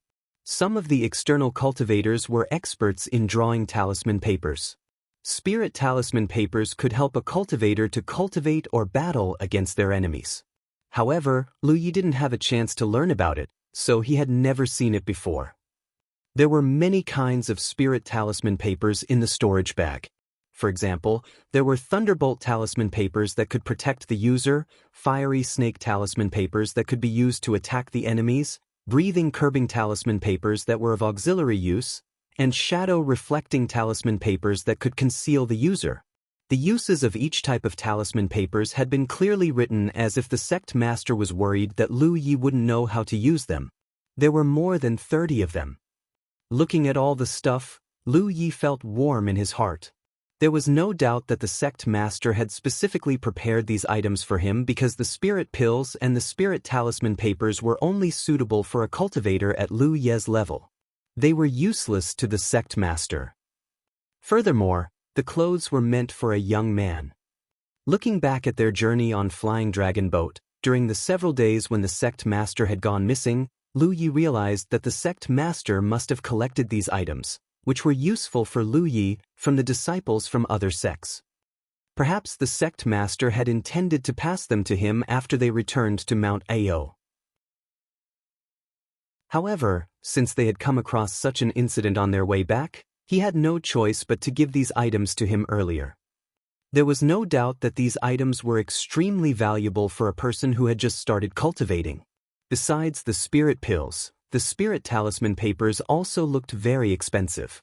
Some of the external cultivators were experts in drawing talisman papers. Spirit talisman papers could help a cultivator to cultivate or battle against their enemies. However, Lu Yi didn't have a chance to learn about it, so he had never seen it before. There were many kinds of spirit talisman papers in the storage bag. For example, there were Thunderbolt talisman papers that could protect the user, Fiery Snake talisman papers that could be used to attack the enemies, Breathing Curbing talisman papers that were of auxiliary use, and Shadow Reflecting talisman papers that could conceal the user. The uses of each type of talisman papers had been clearly written as if the Sect Master was worried that Lu Yi wouldn't know how to use them. There were more than 30 of them. Looking at all the stuff, Lu Yi felt warm in his heart. There was no doubt that the Sect Master had specifically prepared these items for him because the spirit pills and the spirit talisman papers were only suitable for a cultivator at Lu Ye's level. They were useless to the Sect Master. Furthermore, the clothes were meant for a young man. Looking back at their journey on Flying Dragon Boat, during the several days when the Sect Master had gone missing, Lu Yi realized that the Sect Master must have collected these items, which were useful for Lu Yi, from the disciples from other sects. Perhaps the Sect Master had intended to pass them to him after they returned to Mount Ao. However, since they had come across such an incident on their way back, he had no choice but to give these items to him earlier. There was no doubt that these items were extremely valuable for a person who had just started cultivating. Besides the spirit pills, the spirit talisman papers also looked very expensive.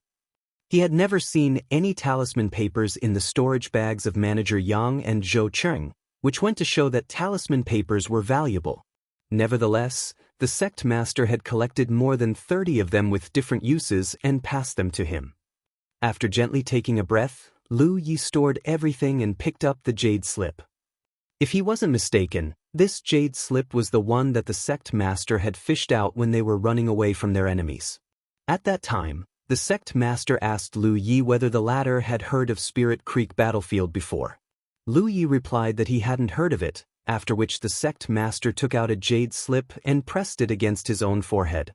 He had never seen any talisman papers in the storage bags of Manager Yang and Zhou Cheng, which went to show that talisman papers were valuable. Nevertheless, the Sect Master had collected more than 30 of them with different uses and passed them to him. After gently taking a breath, Lu Yi stored everything and picked up the jade slip. If he wasn't mistaken, this jade slip was the one that the Sect Master had fished out when they were running away from their enemies. At that time, the Sect Master asked Lu Yi whether the latter had heard of Spirit Creek Battlefield before. Lu Yi replied that he hadn't heard of it, after which the Sect Master took out a jade slip and pressed it against his own forehead.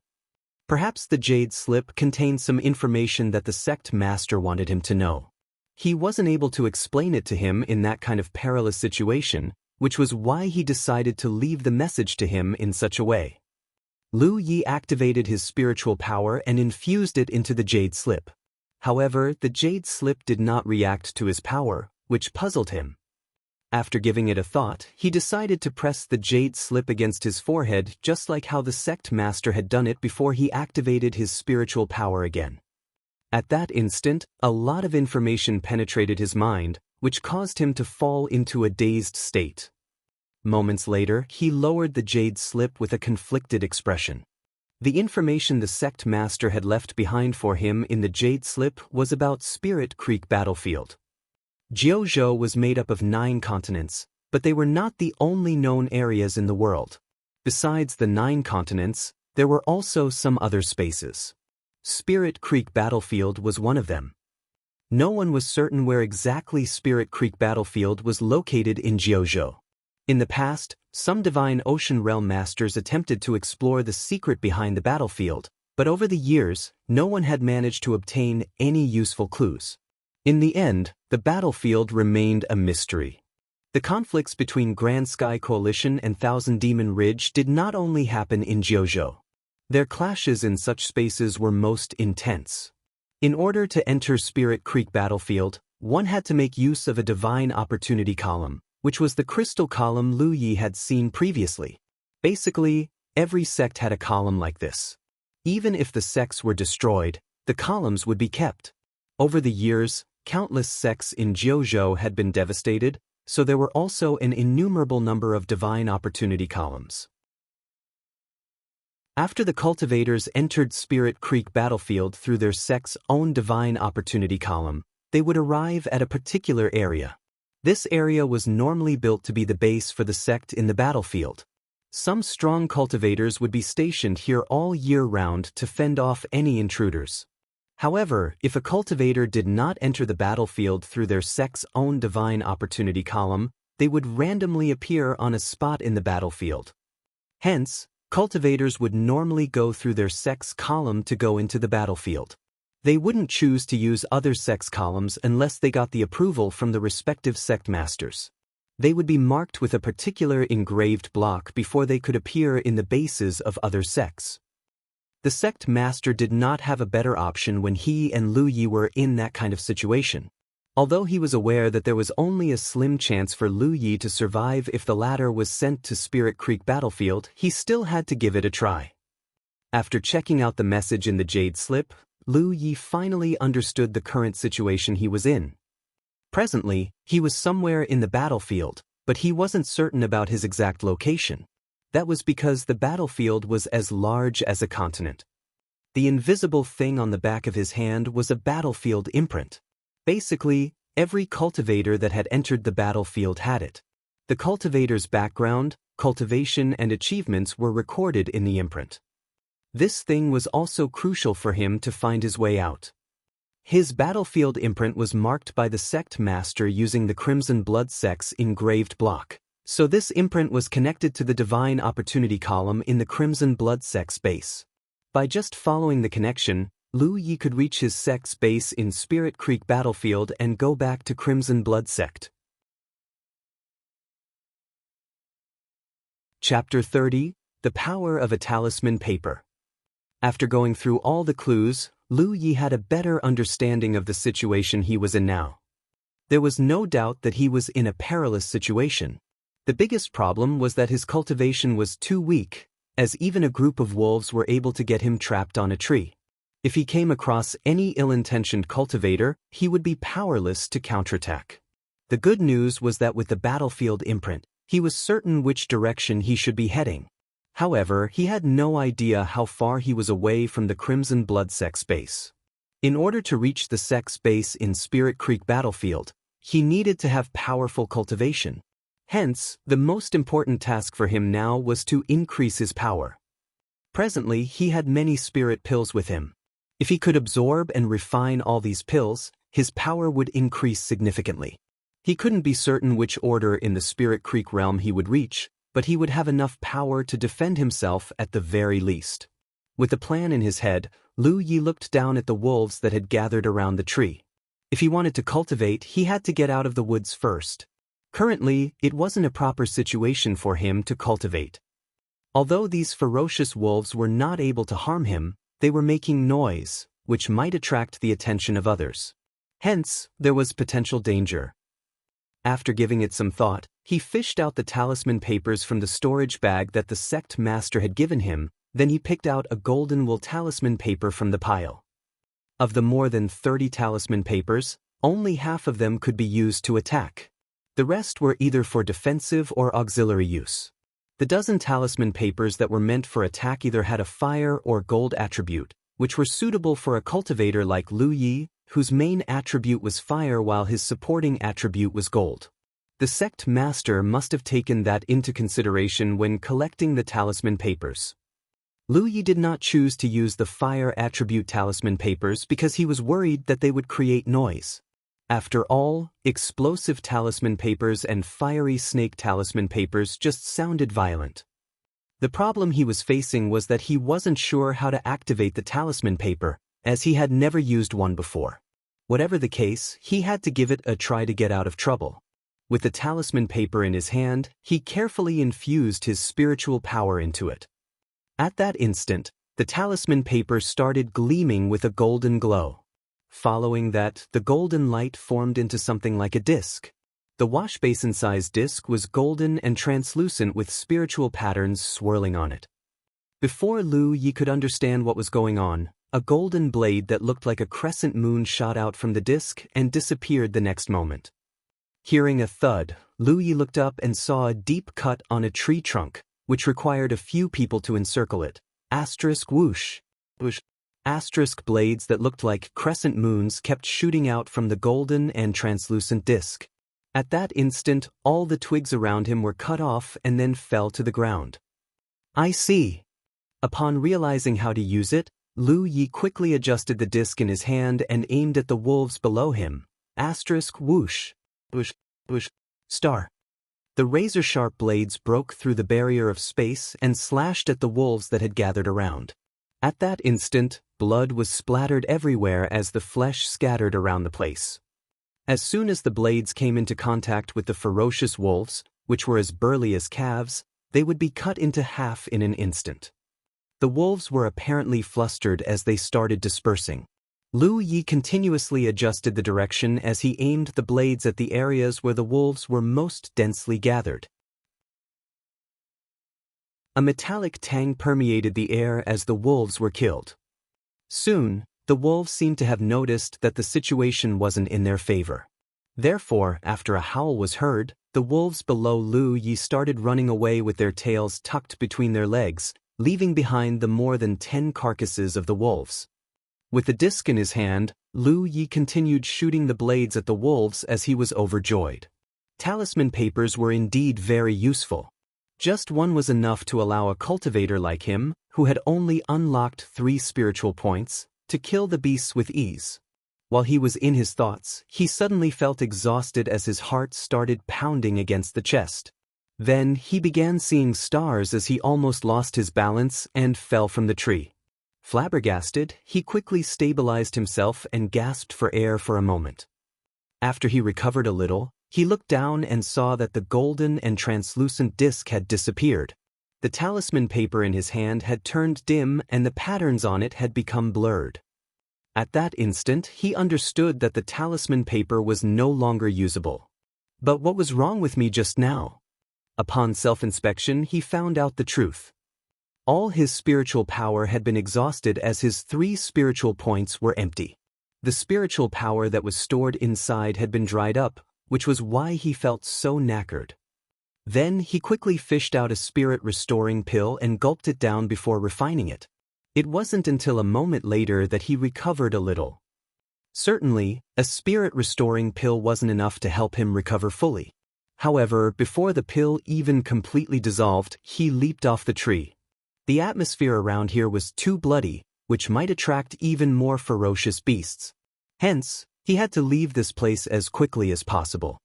Perhaps the jade slip contained some information that the Sect Master wanted him to know. He wasn't able to explain it to him in that kind of perilous situation, which was why he decided to leave the message to him in such a way. Lu Yi activated his spiritual power and infused it into the jade slip. However, the jade slip did not react to his power, which puzzled him. After giving it a thought, he decided to press the jade slip against his forehead just like how the Sect Master had done it before he activated his spiritual power again. At that instant, a lot of information penetrated his mind, which caused him to fall into a dazed state. Moments later, he lowered the jade slip with a conflicted expression. The information the sect master had left behind for him in the jade slip was about Spirit Creek Battlefield. Jianghu was made up of 9 continents, but they were not the only known areas in the world. Besides the 9 continents, there were also some other spaces. Spirit Creek Battlefield was one of them. No one was certain where exactly Spirit Creek Battlefield was located in Jianghu. In the past, some Divine Ocean Realm masters attempted to explore the secret behind the battlefield, but over the years, no one had managed to obtain any useful clues. In the end, the battlefield remained a mystery. The conflicts between Grand Sky Coalition and Thousand Demon Ridge did not only happen in Jianghu. Their clashes in such spaces were most intense. In order to enter Spirit Creek Battlefield, one had to make use of a Divine Opportunity Column, which was the crystal column Lu Yi had seen previously. Basically, every sect had a column like this. Even if the sects were destroyed, the columns would be kept. Over the years, countless sects in Jianghu had been devastated, so there were also an innumerable number of Divine Opportunity Columns. After the cultivators entered Spirit Creek Battlefield through their sect's own Divine Opportunity Column, they would arrive at a particular area. This area was normally built to be the base for the sect in the battlefield. Some strong cultivators would be stationed here all year round to fend off any intruders. However, if a cultivator did not enter the battlefield through their sect's own Divine Opportunity Column, they would randomly appear on a spot in the battlefield. Hence, cultivators would normally go through their sect's column to go into the battlefield. They wouldn't choose to use other sects' columns unless they got the approval from the respective sect masters. They would be marked with a particular engraved block before they could appear in the bases of other sects. The sect master did not have a better option when he and Lu Yi were in that kind of situation. Although he was aware that there was only a slim chance for Lu Yi to survive if the latter was sent to Spirit Creek Battlefield, he still had to give it a try. After checking out the message in the jade slip, Lu Yi finally understood the current situation he was in. Presently, he was somewhere in the battlefield, but he wasn't certain about his exact location. That was because the battlefield was as large as a continent. The invisible thing on the back of his hand was a battlefield imprint. Basically, every cultivator that had entered the battlefield had it. The cultivator's background, cultivation, and achievements were recorded in the imprint. This thing was also crucial for him to find his way out. His battlefield imprint was marked by the sect master using the Crimson Blood sect's engraved block, so this imprint was connected to the Divine Opportunity Column in the Crimson Blood sect's base. By just following the connection, Lu Yi could reach his sect's base in Spirit Creek Battlefield and go back to Crimson Blood sect. Chapter 30: The Power of a Talisman Paper. After going through all the clues, Lu Yi had a better understanding of the situation he was in now. There was no doubt that he was in a perilous situation. The biggest problem was that his cultivation was too weak, as even a group of wolves were able to get him trapped on a tree. If he came across any ill-intentioned cultivator, he would be powerless to counterattack. The good news was that with the battlefield imprint, he was certain which direction he should be heading. However, he had no idea how far he was away from the Crimson Blood sect's base. In order to reach the sect's base in Spirit Creek Battlefield, he needed to have powerful cultivation. Hence, the most important task for him now was to increase his power. Presently, he had many spirit pills with him. If he could absorb and refine all these pills, his power would increase significantly. He couldn't be certain which order in the Spirit Creek realm he would reach, but he would have enough power to defend himself at the very least. With a plan in his head, Lu Yi looked down at the wolves that had gathered around the tree. If he wanted to cultivate, he had to get out of the woods first. Currently, it wasn't a proper situation for him to cultivate. Although these ferocious wolves were not able to harm him, they were making noise, which might attract the attention of others. Hence, there was potential danger. After giving it some thought, he fished out the talisman papers from the storage bag that the sect master had given him, then he picked out a golden wool talisman paper from the pile. Of the more than 30 talisman papers, only half of them could be used to attack. The rest were either for defensive or auxiliary use. The dozen talisman papers that were meant for attack either had a fire or gold attribute, which were suitable for a cultivator like Lu Yi, whose main attribute was fire while his supporting attribute was gold. The sect master must have taken that into consideration when collecting the talisman papers. Lu Yi did not choose to use the fire attribute talisman papers because he was worried that they would create noise. After all, explosive talisman papers and fiery snake talisman papers just sounded violent. The problem he was facing was that he wasn't sure how to activate the talisman paper, as he had never used one before. Whatever the case, he had to give it a try to get out of trouble. With the talisman paper in his hand, he carefully infused his spiritual power into it. At that instant, the talisman paper started gleaming with a golden glow. Following that, the golden light formed into something like a disc. The washbasin-sized disc was golden and translucent with spiritual patterns swirling on it. Before Lu Yi could understand what was going on, a golden blade that looked like a crescent moon shot out from the disc and disappeared the next moment. Hearing a thud, Lu Yi looked up and saw a deep cut on a tree trunk, which required a few people to encircle it. Asterisk whoosh. Whoosh. Asterisk blades that looked like crescent moons kept shooting out from the golden and translucent disc. At that instant, all the twigs around him were cut off and then fell to the ground. I see. Upon realizing how to use it, Lu Yi quickly adjusted the disc in his hand and aimed at the wolves below him. Asterisk whoosh. Whoosh. Whoosh. Star. The razor-sharp blades broke through the barrier of space and slashed at the wolves that had gathered around. At that instant, blood was splattered everywhere as the flesh scattered around the place. As soon as the blades came into contact with the ferocious wolves, which were as burly as calves, they would be cut into half in an instant. The wolves were apparently flustered as they started dispersing. Lu Yi continuously adjusted the direction as he aimed the blades at the areas where the wolves were most densely gathered. A metallic tang permeated the air as the wolves were killed. Soon, the wolves seemed to have noticed that the situation wasn't in their favor. Therefore, after a howl was heard, the wolves below Lu Yi started running away with their tails tucked between their legs, leaving behind the more than 10 carcasses of the wolves. With the disc in his hand, Lu Yi continued shooting the blades at the wolves as he was overjoyed. Talisman papers were indeed very useful. Just one was enough to allow a cultivator like him, who had only unlocked 3 spiritual points, to kill the beasts with ease. While he was in his thoughts, he suddenly felt exhausted as his heart started pounding against the chest. Then he began seeing stars as he almost lost his balance and fell from the tree. Flabbergasted, he quickly stabilized himself and gasped for air for a moment. After he recovered a little, he looked down and saw that the golden and translucent disc had disappeared. The talisman paper in his hand had turned dim and the patterns on it had become blurred. At that instant, he understood that the talisman paper was no longer usable. But what was wrong with me just now? Upon self-inspection, he found out the truth. All his spiritual power had been exhausted as his 3 spiritual points were empty. The spiritual power that was stored inside had been dried up, which was why he felt so knackered. Then he quickly fished out a spirit-restoring pill and gulped it down before refining it. It wasn't until a moment later that he recovered a little. Certainly, a spirit-restoring pill wasn't enough to help him recover fully. However, before the pill even completely dissolved, he leaped off the tree. The atmosphere around here was too bloody, which might attract even more ferocious beasts. Hence, he had to leave this place as quickly as possible.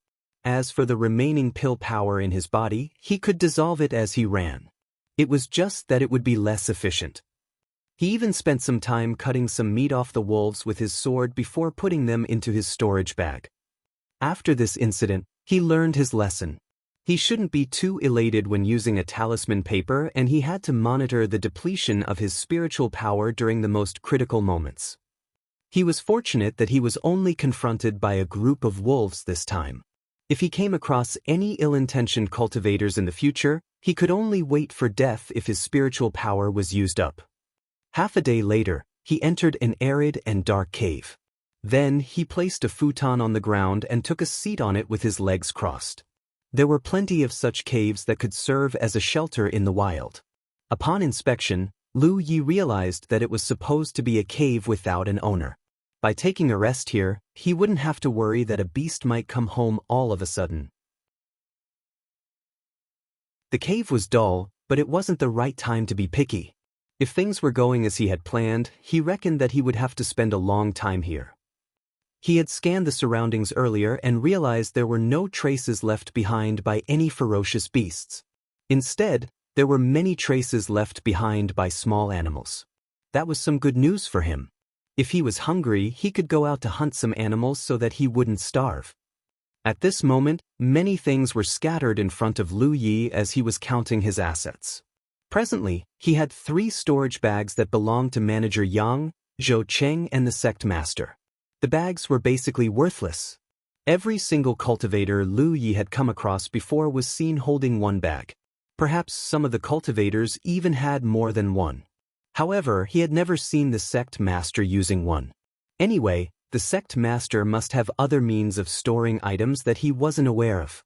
As for the remaining pill power in his body, he could dissolve it as he ran. It was just that it would be less efficient. He even spent some time cutting some meat off the wolves with his sword before putting them into his storage bag. After this incident, he learned his lesson. He shouldn't be too elated when using a talisman paper, and he had to monitor the depletion of his spiritual power during the most critical moments. He was fortunate that he was only confronted by a group of wolves this time. If he came across any ill-intentioned cultivators in the future, he could only wait for death if his spiritual power was used up. Half a day later, he entered an arid and dark cave. Then he placed a futon on the ground and took a seat on it with his legs crossed. There were plenty of such caves that could serve as a shelter in the wild. Upon inspection, Lu Yi realized that it was supposed to be a cave without an owner. By taking a rest here, he wouldn't have to worry that a beast might come home all of a sudden. The cave was dull, but it wasn't the right time to be picky. If things were going as he had planned, he reckoned that he would have to spend a long time here. He had scanned the surroundings earlier and realized there were no traces left behind by any ferocious beasts. Instead, there were many traces left behind by small animals. That was some good news for him. If he was hungry, he could go out to hunt some animals so that he wouldn't starve. At this moment, many things were scattered in front of Lu Yi as he was counting his assets. Presently, he had 3 storage bags that belonged to Manager Yang, Zhou Cheng, and the Sect Master. The bags were basically worthless. Every single cultivator Lu Yi had come across before was seen holding one bag. Perhaps some of the cultivators even had more than one. However, he had never seen the Sect Master using one. Anyway, the Sect Master must have other means of storing items that he wasn't aware of.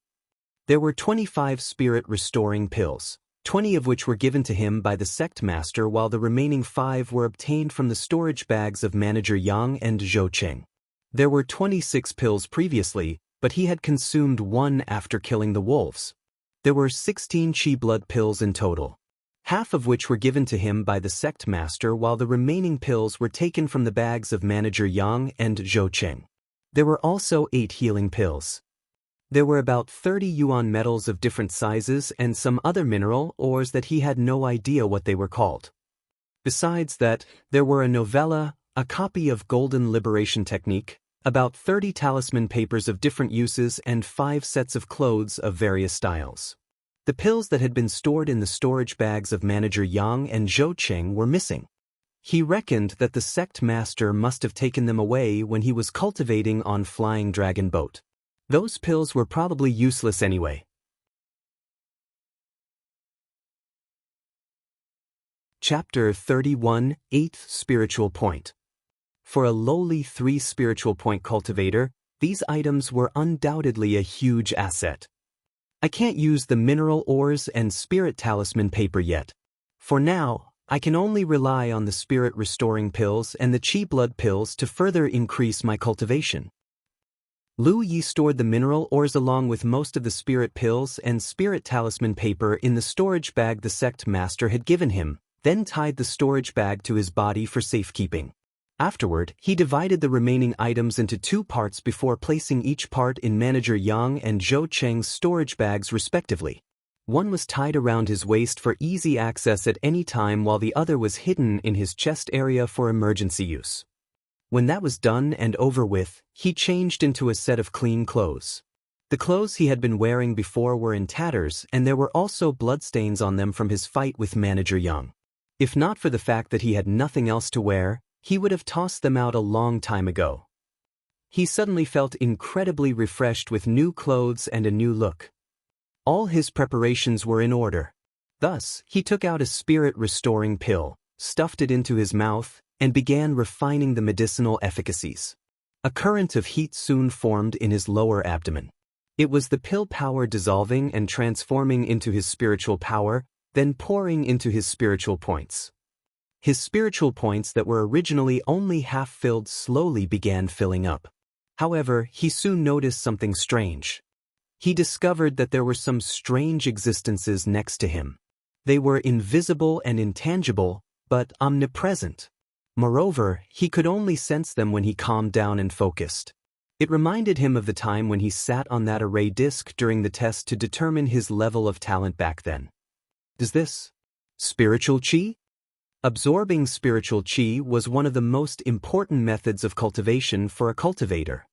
There were 25 spirit-restoring pills, 20 of which were given to him by the Sect Master while the remaining 5 were obtained from the storage bags of Manager Yang and Zhou Cheng. There were 26 pills previously, but he had consumed 1 after killing the wolves. There were 16 Qi blood pills in total, half of which were given to him by the Sect Master while the remaining pills were taken from the bags of Manager Yang and Zhou Cheng. There were also 8 healing pills. There were about 30 yuan metals of different sizes and some other mineral ores that he had no idea what they were called. Besides that, there were a novella, a copy of Golden Liberation Technique, about 30 talisman papers of different uses and 5 sets of clothes of various styles. The pills that had been stored in the storage bags of Manager Yang and Zhou Cheng were missing. He reckoned that the Sect Master must have taken them away when he was cultivating on Flying Dragon Boat. Those pills were probably useless anyway. Chapter 31, 8th Spiritual Point. For a lowly 3 spiritual point cultivator, these items were undoubtedly a huge asset. I can't use the mineral ores and spirit talisman paper yet. For now, I can only rely on the spirit restoring pills and the Qi blood pills to further increase my cultivation. Lu Yi stored the mineral ores along with most of the spirit pills and spirit talisman paper in the storage bag the Sect Master had given him, then tied the storage bag to his body for safekeeping. Afterward, he divided the remaining items into 2 parts before placing each part in Manager Yang and Zhou Cheng's storage bags respectively. One was tied around his waist for easy access at any time while the other was hidden in his chest area for emergency use. When that was done and over with, he changed into a set of clean clothes. The clothes he had been wearing before were in tatters and there were also bloodstains on them from his fight with Manager Yang. If not for the fact that he had nothing else to wear, he would have tossed them out a long time ago. He suddenly felt incredibly refreshed with new clothes and a new look. All his preparations were in order. Thus, he took out a spirit-restoring pill, stuffed it into his mouth, and began refining the medicinal efficacies. A current of heat soon formed in his lower abdomen. It was the pill power dissolving and transforming into his spiritual power, then pouring into his spiritual points. His spiritual points that were originally only half-filled slowly began filling up. However, he soon noticed something strange. He discovered that there were some strange existences next to him. They were invisible and intangible, but omnipresent. Moreover, he could only sense them when he calmed down and focused. It reminded him of the time when he sat on that array disc during the test to determine his level of talent back then. Is this spiritual qi? Absorbing spiritual qi was one of the most important methods of cultivation for a cultivator.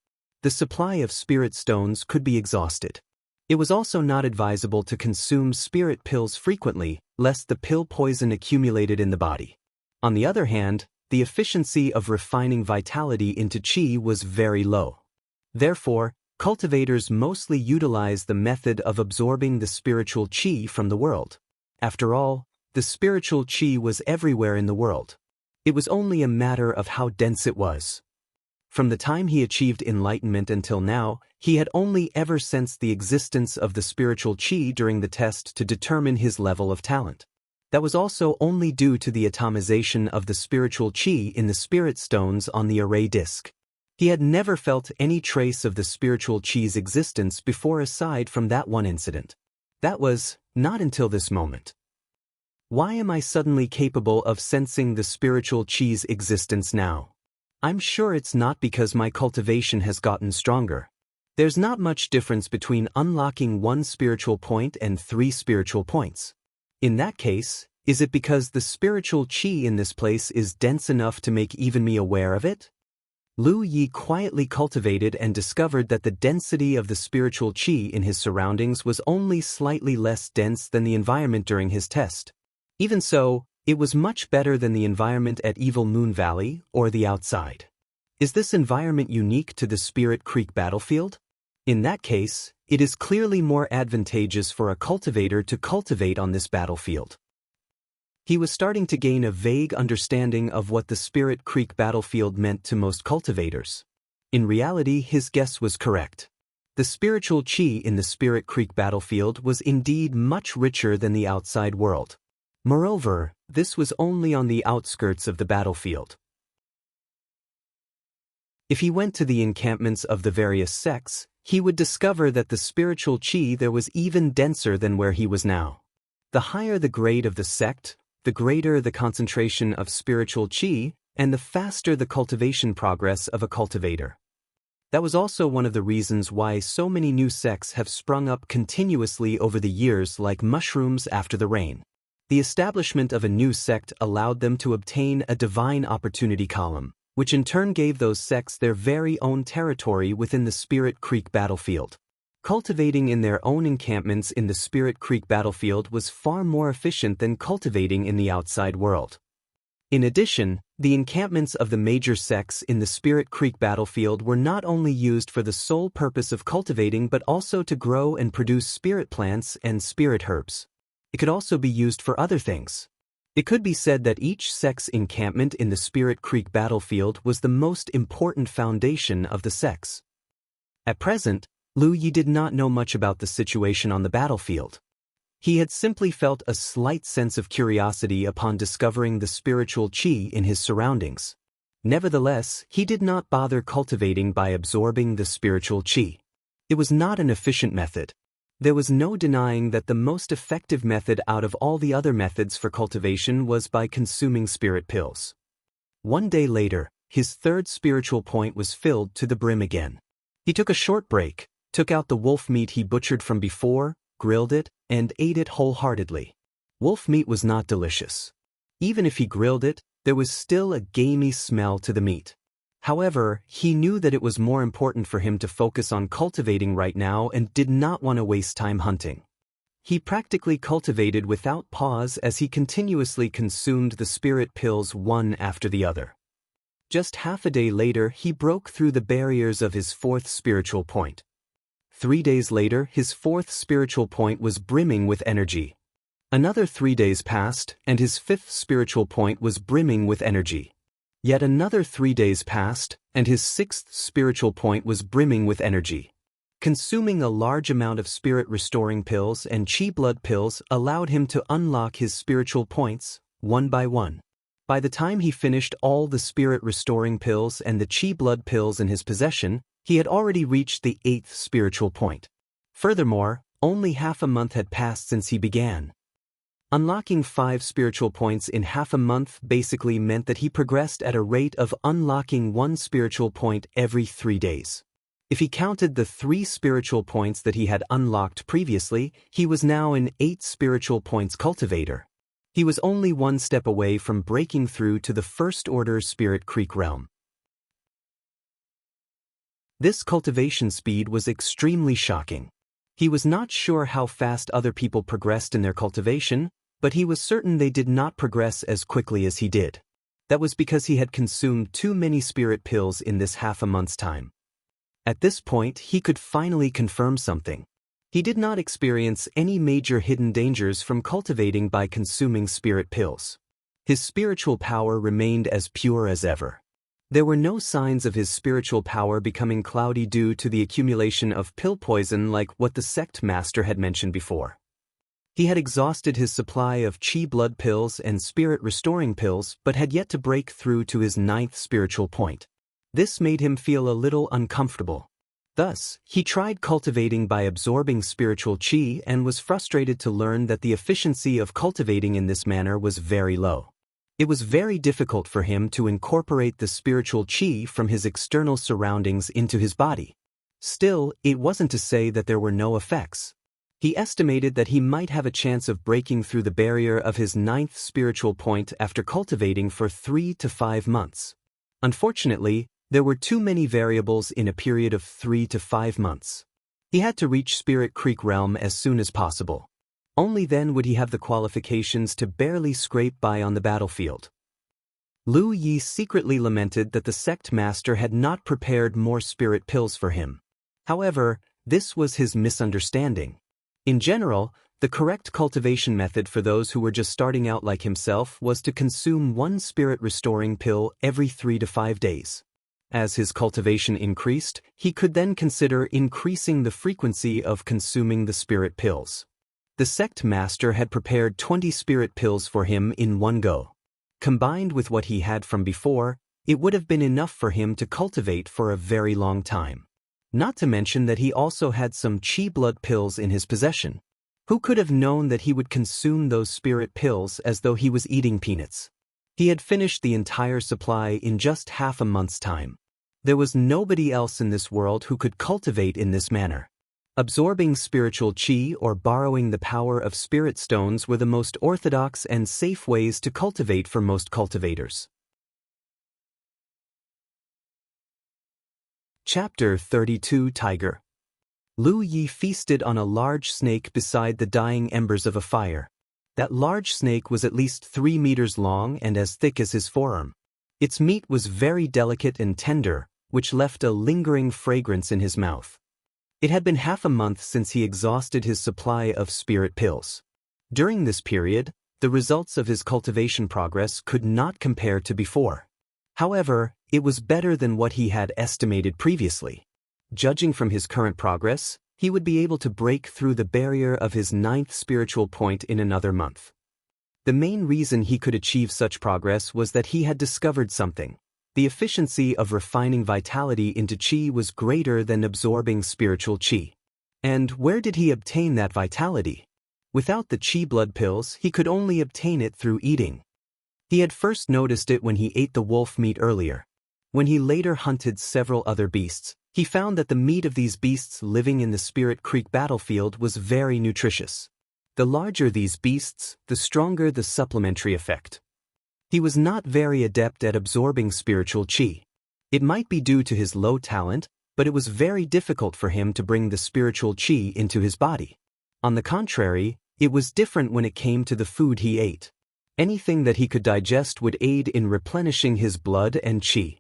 The supply of spirit stones could be exhausted. It was also not advisable to consume spirit pills frequently, lest the pill poison accumulated in the body. On the other hand, the efficiency of refining vitality into qi was very low. Therefore, cultivators mostly utilize the method of absorbing the spiritual qi from the world. After all, the spiritual qi was everywhere in the world. It was only a matter of how dense it was. From the time he achieved enlightenment until now, he had only ever sensed the existence of the spiritual qi during the test to determine his level of talent. That was also only due to the atomization of the spiritual qi in the spirit stones on the array disk. He had never felt any trace of the spiritual qi's existence before aside from that one incident. That was, not until this moment. Why am I suddenly capable of sensing the spiritual qi's existence now? I'm sure it's not because my cultivation has gotten stronger. There's not much difference between unlocking 1 spiritual point and 3 spiritual points. In that case, is it because the spiritual qi in this place is dense enough to make even me aware of it? Lu Yi quietly cultivated and discovered that the density of the spiritual qi in his surroundings was only slightly less dense than the environment during his test. Even so, it was much better than the environment at Evil Moon Valley or the outside. Is this environment unique to the Spirit Creek battlefield? In that case, it is clearly more advantageous for a cultivator to cultivate on this battlefield. He was starting to gain a vague understanding of what the Spirit Creek battlefield meant to most cultivators. In reality, his guess was correct. The spiritual qi in the Spirit Creek battlefield was indeed much richer than the outside world. Moreover, this was only on the outskirts of the battlefield. If he went to the encampments of the various sects, he would discover that the spiritual qi there was even denser than where he was now. The higher the grade of the sect, the greater the concentration of spiritual qi, and the faster the cultivation progress of a cultivator. That was also one of the reasons why so many new sects have sprung up continuously over the years like mushrooms after the rain. The establishment of a new sect allowed them to obtain a divine opportunity column, which in turn gave those sects their very own territory within the Spirit Creek battlefield. Cultivating in their own encampments in the Spirit Creek battlefield was far more efficient than cultivating in the outside world. In addition, the encampments of the major sects in the Spirit Creek battlefield were not only used for the sole purpose of cultivating but also to grow and produce spirit plants and spirit herbs. It could also be used for other things. It could be said that each sect's encampment in the Spirit Creek battlefield was the most important foundation of the sects. At present, Lu Yi did not know much about the situation on the battlefield. He had simply felt a slight sense of curiosity upon discovering the spiritual qi in his surroundings. Nevertheless, he did not bother cultivating by absorbing the spiritual qi. It was not an efficient method. There was no denying that the most effective method out of all the other methods for cultivation was by consuming spirit pills. One day later, his 3rd spiritual point was filled to the brim again. He took a short break, took out the wolf meat he butchered from before, grilled it, and ate it wholeheartedly. Wolf meat was not delicious. Even if he grilled it, there was still a gamey smell to the meat. However, he knew that it was more important for him to focus on cultivating right now and did not want to waste time hunting. He practically cultivated without pause as he continuously consumed the spirit pills one after the other. Just half a day later, he broke through the barriers of his 4th spiritual point. 3 days later, his 4th spiritual point was brimming with energy. Another 3 days passed, and his 5th spiritual point was brimming with energy. Yet another 3 days passed, and his 6th spiritual point was brimming with energy. Consuming a large amount of spirit-restoring pills and chi blood pills allowed him to unlock his spiritual points, one by one. By the time he finished all the spirit-restoring pills and the chi blood pills in his possession, he had already reached the 8th spiritual point. Furthermore, only half a month had passed since he began. Unlocking 5 spiritual points in half a month basically meant that he progressed at a rate of unlocking 1 spiritual point every 3 days. If he counted the 3 spiritual points that he had unlocked previously, he was now an 8 spiritual points cultivator. He was only 1 step away from breaking through to the 1st order Spirit Creek realm. This cultivation speed was extremely shocking. He was not sure how fast other people progressed in their cultivation, but he was certain they did not progress as quickly as he did. That was because he had consumed too many spirit pills in this half a month's time. At this point, he could finally confirm something. He did not experience any major hidden dangers from cultivating by consuming spirit pills. His spiritual power remained as pure as ever. There were no signs of his spiritual power becoming cloudy due to the accumulation of pill poison like what the sect master had mentioned before. He had exhausted his supply of chi blood pills and spirit-restoring pills but had yet to break through to his 9th spiritual point. This made him feel a little uncomfortable. Thus, he tried cultivating by absorbing spiritual chi and was frustrated to learn that the efficiency of cultivating in this manner was very low. It was very difficult for him to incorporate the spiritual chi from his external surroundings into his body. Still, it wasn't to say that there were no effects. He estimated that he might have a chance of breaking through the barrier of his 9th spiritual point after cultivating for 3 to 5 months. Unfortunately, there were too many variables in a period of 3 to 5 months. He had to reach Spirit Creek Realm as soon as possible. Only then would he have the qualifications to barely scrape by on the battlefield. Lu Yi secretly lamented that the sect master had not prepared more spirit pills for him. However, this was his misunderstanding. In general, the correct cultivation method for those who were just starting out like himself was to consume 1 spirit-restoring pill every 3 to 5 days. As his cultivation increased, he could then consider increasing the frequency of consuming the spirit pills. The sect master had prepared 20 spirit pills for him in one go. Combined with what he had from before, it would have been enough for him to cultivate for a very long time. Not to mention that he also had some chi blood pills in his possession. Who could have known that he would consume those spirit pills as though he was eating peanuts? He had finished the entire supply in just half a month's time. There was nobody else in this world who could cultivate in this manner. Absorbing spiritual chi or borrowing the power of spirit stones were the most orthodox and safe ways to cultivate for most cultivators. Chapter 32 Tiger. Lu Yi feasted on a large snake beside the dying embers of a fire. That large snake was at least 3 meters long and as thick as his forearm. Its meat was very delicate and tender, which left a lingering fragrance in his mouth. It had been half a month since he exhausted his supply of spirit pills. During this period, the results of his cultivation progress could not compare to before. However, it was better than what he had estimated previously. Judging from his current progress, he would be able to break through the barrier of his 9th spiritual point in another month. The main reason he could achieve such progress was that he had discovered something. The efficiency of refining vitality into chi was greater than absorbing spiritual chi. And where did he obtain that vitality? Without the chi blood pills, he could only obtain it through eating. He had first noticed it when he ate the wolf meat earlier. When he later hunted several other beasts, he found that the meat of these beasts living in the Spirit Creek battlefield was very nutritious. The larger these beasts, the stronger the supplementary effect. He was not very adept at absorbing spiritual chi. It might be due to his low talent, but it was very difficult for him to bring the spiritual chi into his body. On the contrary, it was different when it came to the food he ate. Anything that he could digest would aid in replenishing his blood and chi.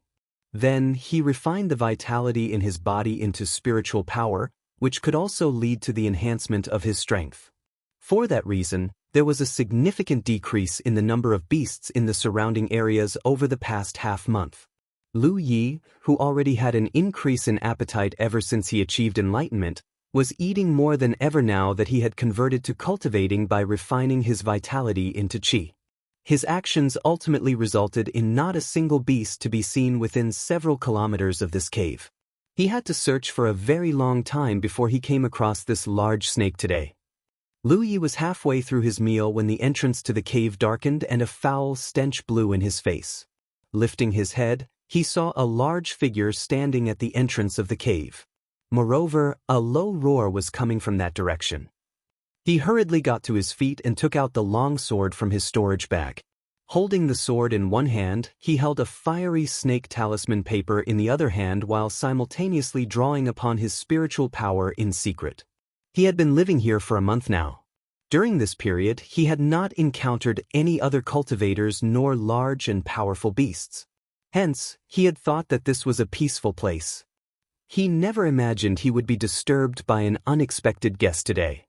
Then, he refined the vitality in his body into spiritual power, which could also lead to the enhancement of his strength. For that reason, there was a significant decrease in the number of beasts in the surrounding areas over the past half-month. Lu Yi, who already had an increase in appetite ever since he achieved enlightenment, was eating more than ever now that he had converted to cultivating by refining his vitality into chi. His actions ultimately resulted in not a single beast to be seen within several kilometers of this cave. He had to search for a very long time before he came across this large snake today. Lu Yi was halfway through his meal when the entrance to the cave darkened and a foul stench blew in his face. Lifting his head, he saw a large figure standing at the entrance of the cave. Moreover, a low roar was coming from that direction. He hurriedly got to his feet and took out the long sword from his storage bag. Holding the sword in one hand, he held a fiery snake talisman paper in the other hand while simultaneously drawing upon his spiritual power in secret. He had been living here for a month now. During this period, he had not encountered any other cultivators nor large and powerful beasts. Hence, he had thought that this was a peaceful place. He never imagined he would be disturbed by an unexpected guest today.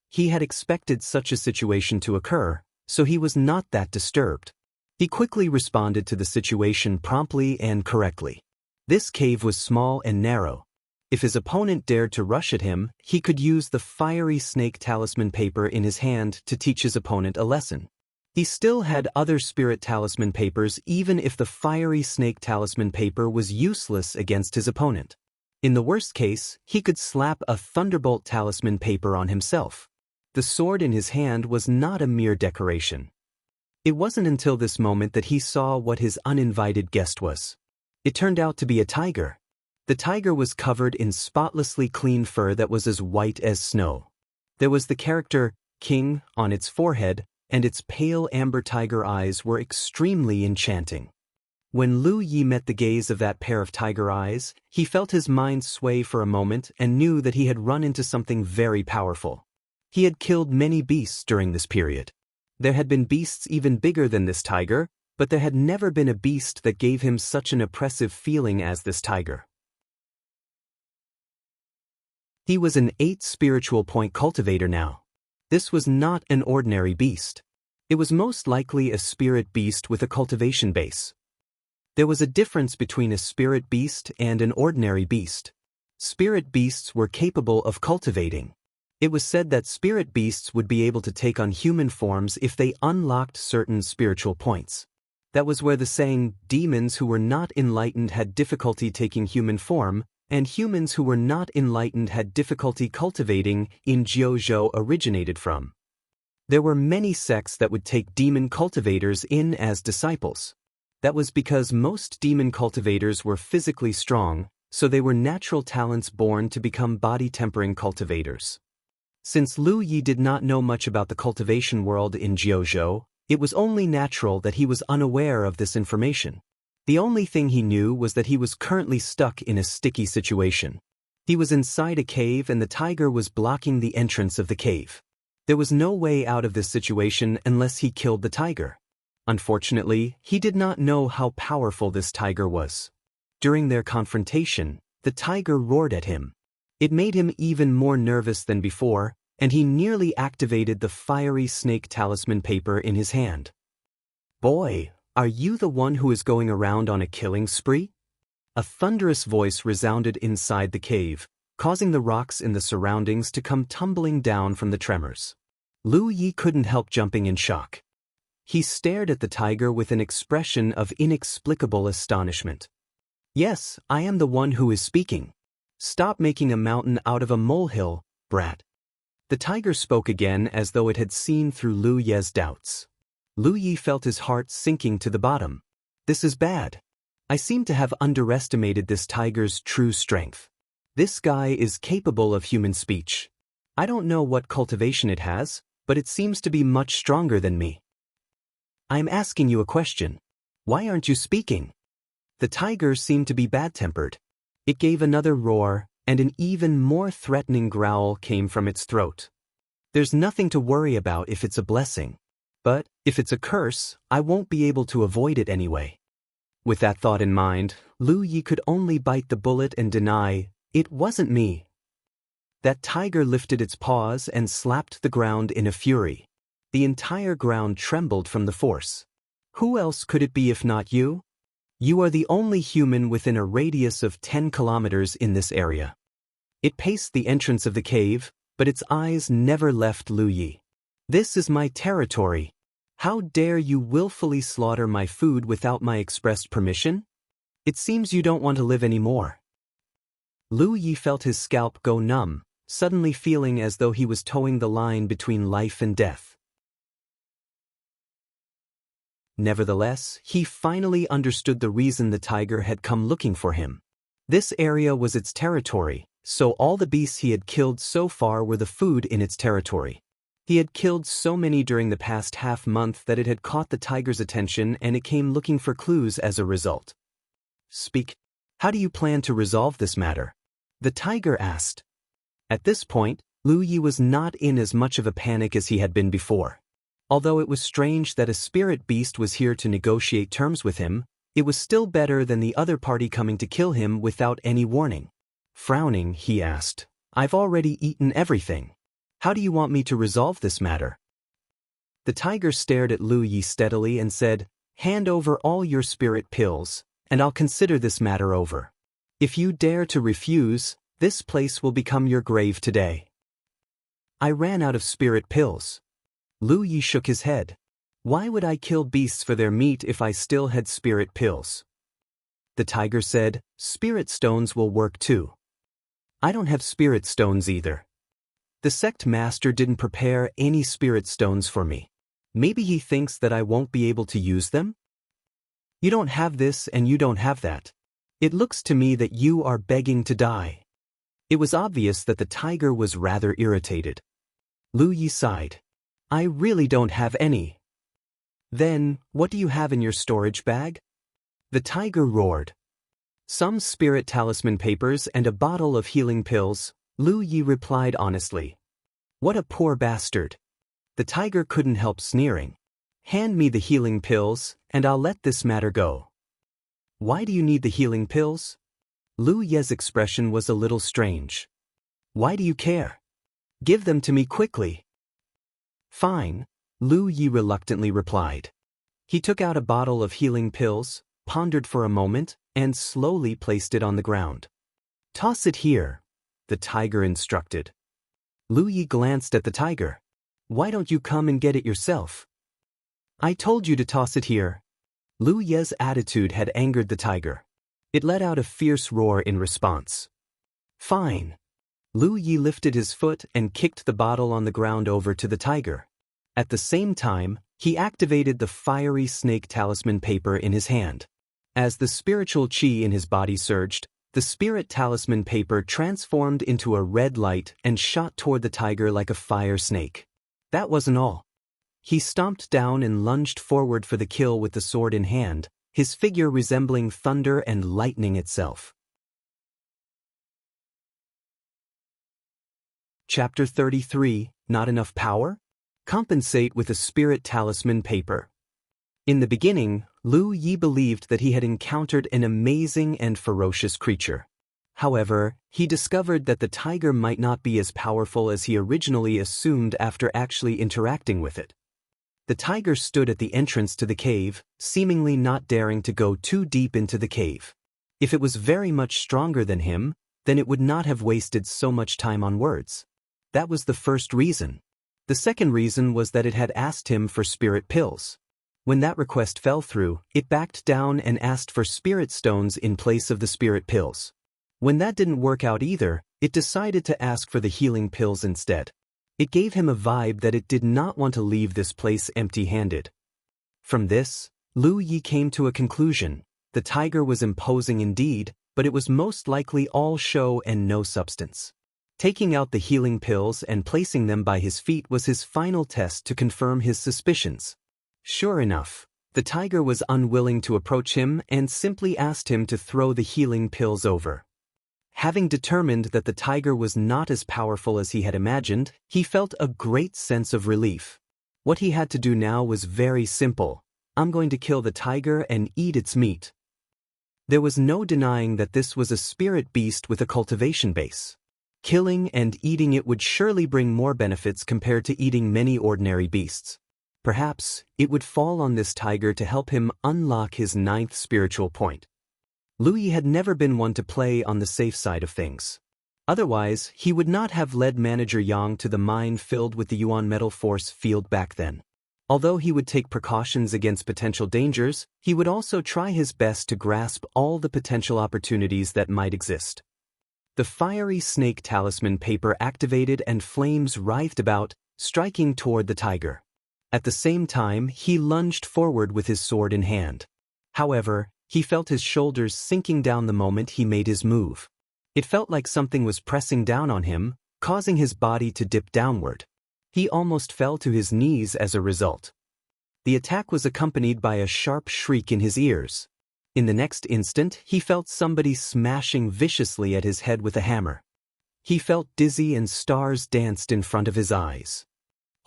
He had expected such a situation to occur, so he was not that disturbed. He quickly responded to the situation promptly and correctly. This cave was small and narrow. If his opponent dared to rush at him, he could use the fiery snake talisman paper in his hand to teach his opponent a lesson. He still had other spirit talisman papers even if the fiery snake talisman paper was useless against his opponent. In the worst case, he could slap a thunderbolt talisman paper on himself. The sword in his hand was not a mere decoration. It wasn't until this moment that he saw what his uninvited guest was. It turned out to be a tiger. The tiger was covered in spotlessly clean fur that was as white as snow. There was the character, King, on its forehead, and its pale amber tiger eyes were extremely enchanting. When Lu Yi met the gaze of that pair of tiger eyes, he felt his mind sway for a moment and knew that he had run into something very powerful. He had killed many beasts during this period. There had been beasts even bigger than this tiger, but there had never been a beast that gave him such an oppressive feeling as this tiger. He was an 8 spiritual point cultivator now. This was not an ordinary beast. It was most likely a spirit beast with a cultivation base. There was a difference between a spirit beast and an ordinary beast. Spirit beasts were capable of cultivating. It was said that spirit beasts would be able to take on human forms if they unlocked certain spiritual points. That was where the saying, demons who were not enlightened had difficulty taking human form, and humans who were not enlightened had difficulty cultivating, in Jianghu originated from. There were many sects that would take demon cultivators in as disciples. That was because most demon cultivators were physically strong, so they were natural talents born to become body-tempering cultivators. Since Lu Yi did not know much about the cultivation world in Jianghu, it was only natural that he was unaware of this information. The only thing he knew was that he was currently stuck in a sticky situation. He was inside a cave and the tiger was blocking the entrance of the cave. There was no way out of this situation unless he killed the tiger. Unfortunately, he did not know how powerful this tiger was. During their confrontation, the tiger roared at him. It made him even more nervous than before, and he nearly activated the fiery snake talisman paper in his hand. "Boy, are you the one who is going around on a killing spree?" A thunderous voice resounded inside the cave, causing the rocks in the surroundings to come tumbling down from the tremors. Lu Yi couldn't help jumping in shock. He stared at the tiger with an expression of inexplicable astonishment. "Yes, I am the one who is speaking. Stop making a mountain out of a molehill, brat." The tiger spoke again as though it had seen through Lu Yi's doubts. Lu Yi felt his heart sinking to the bottom. This is bad. I seem to have underestimated this tiger's true strength. This guy is capable of human speech. I don't know what cultivation it has, but it seems to be much stronger than me. I'm asking you a question. Why aren't you speaking? The tiger seemed to be bad-tempered. It gave another roar, and an even more threatening growl came from its throat. There's nothing to worry about if it's a blessing. But if it's a curse, I won't be able to avoid it anyway. With that thought in mind, Lu Yi could only bite the bullet and deny, "It wasn't me." That tiger lifted its paws and slapped the ground in a fury. The entire ground trembled from the force. Who else could it be if not you? You are the only human within a radius of 10 kilometers in this area. It paced the entrance of the cave, but its eyes never left Lu Yi. "This is my territory. How dare you willfully slaughter my food without my expressed permission? It seems you don't want to live anymore." Lu Yi felt his scalp go numb, suddenly feeling as though he was towing the line between life and death. Nevertheless, he finally understood the reason the tiger had come looking for him. This area was its territory, so all the beasts he had killed so far were the food in its territory. He had killed so many during the past half-month that it had caught the tiger's attention and it came looking for clues as a result. "Speak. How do you plan to resolve this matter?" the tiger asked. At this point, Lu Yi was not in as much of a panic as he had been before. Although it was strange that a spirit beast was here to negotiate terms with him, it was still better than the other party coming to kill him without any warning. Frowning, he asked, "I've already eaten everything. How do you want me to resolve this matter?" The tiger stared at Lu Yi steadily and said, Hand over all your spirit pills, and I'll consider this matter over. If you dare to refuse, this place will become your grave today. I ran out of spirit pills. Lu Yi shook his head. Why would I kill beasts for their meat if I still had spirit pills? The tiger said, spirit stones will work too. I don't have spirit stones either. The sect master didn't prepare any spirit stones for me. Maybe he thinks that I won't be able to use them? You don't have this and you don't have that. It looks to me that you are begging to die. It was obvious that the tiger was rather irritated. Lu Yi sighed. I really don't have any. Then, what do you have in your storage bag? The tiger roared. Some spirit talisman papers and a bottle of healing pills, Lu Yi replied honestly. What a poor bastard. The tiger couldn't help sneering. Hand me the healing pills, and I'll let this matter go. Why do you need the healing pills? Lu Ye's expression was a little strange. Why do you care? Give them to me quickly. Fine, Lu Yi reluctantly replied. He took out a bottle of healing pills, pondered for a moment, and slowly placed it on the ground. Toss it here, the tiger instructed. Lu Yi glanced at the tiger. Why don't you come and get it yourself? I told you to toss it here. Lu Ye's attitude had angered the tiger. It let out a fierce roar in response. Fine. Lu Yi lifted his foot and kicked the bottle on the ground over to the tiger. At the same time, he activated the fiery snake talisman paper in his hand. As the spiritual chi in his body surged, the spirit talisman paper transformed into a red light and shot toward the tiger like a fire snake. That wasn't all. He stomped down and lunged forward for the kill with the sword in hand, his figure resembling thunder and lightning itself. Chapter 33, Not Enough Power? Compensate with a spirit talisman paper. In the beginning, Lu Yi believed that he had encountered an amazing and ferocious creature. However, he discovered that the tiger might not be as powerful as he originally assumed after actually interacting with it. The tiger stood at the entrance to the cave, seemingly not daring to go too deep into the cave. If it was very much stronger than him, then it would not have wasted so much time on words. That was the first reason. The second reason was that it had asked him for spirit pills. When that request fell through, it backed down and asked for spirit stones in place of the spirit pills. When that didn't work out either, it decided to ask for the healing pills instead. It gave him a vibe that it did not want to leave this place empty-handed. From this, Lu Yi came to a conclusion. The tiger was imposing indeed, but it was most likely all show and no substance. Taking out the healing pills and placing them by his feet was his final test to confirm his suspicions. Sure enough, the tiger was unwilling to approach him and simply asked him to throw the healing pills over. Having determined that the tiger was not as powerful as he had imagined, he felt a great sense of relief. What he had to do now was very simple. I'm going to kill the tiger and eat its meat. There was no denying that this was a spirit beast with a cultivation base. Killing and eating it would surely bring more benefits compared to eating many ordinary beasts. Perhaps it would fall on this tiger to help him unlock his 9th spiritual point. Lu Yi had never been one to play on the safe side of things. Otherwise, he would not have led Manager Yang to the mine filled with the Yuan metal force field back then. Although he would take precautions against potential dangers, he would also try his best to grasp all the potential opportunities that might exist. The fiery snake talisman paper activated and flames writhed about, striking toward the tiger. At the same time, he lunged forward with his sword in hand. However, he felt his shoulders sinking down the moment he made his move. It felt like something was pressing down on him, causing his body to dip downward. He almost fell to his knees as a result. The attack was accompanied by a sharp shriek in his ears. In the next instant, he felt somebody smashing viciously at his head with a hammer. He felt dizzy and stars danced in front of his eyes.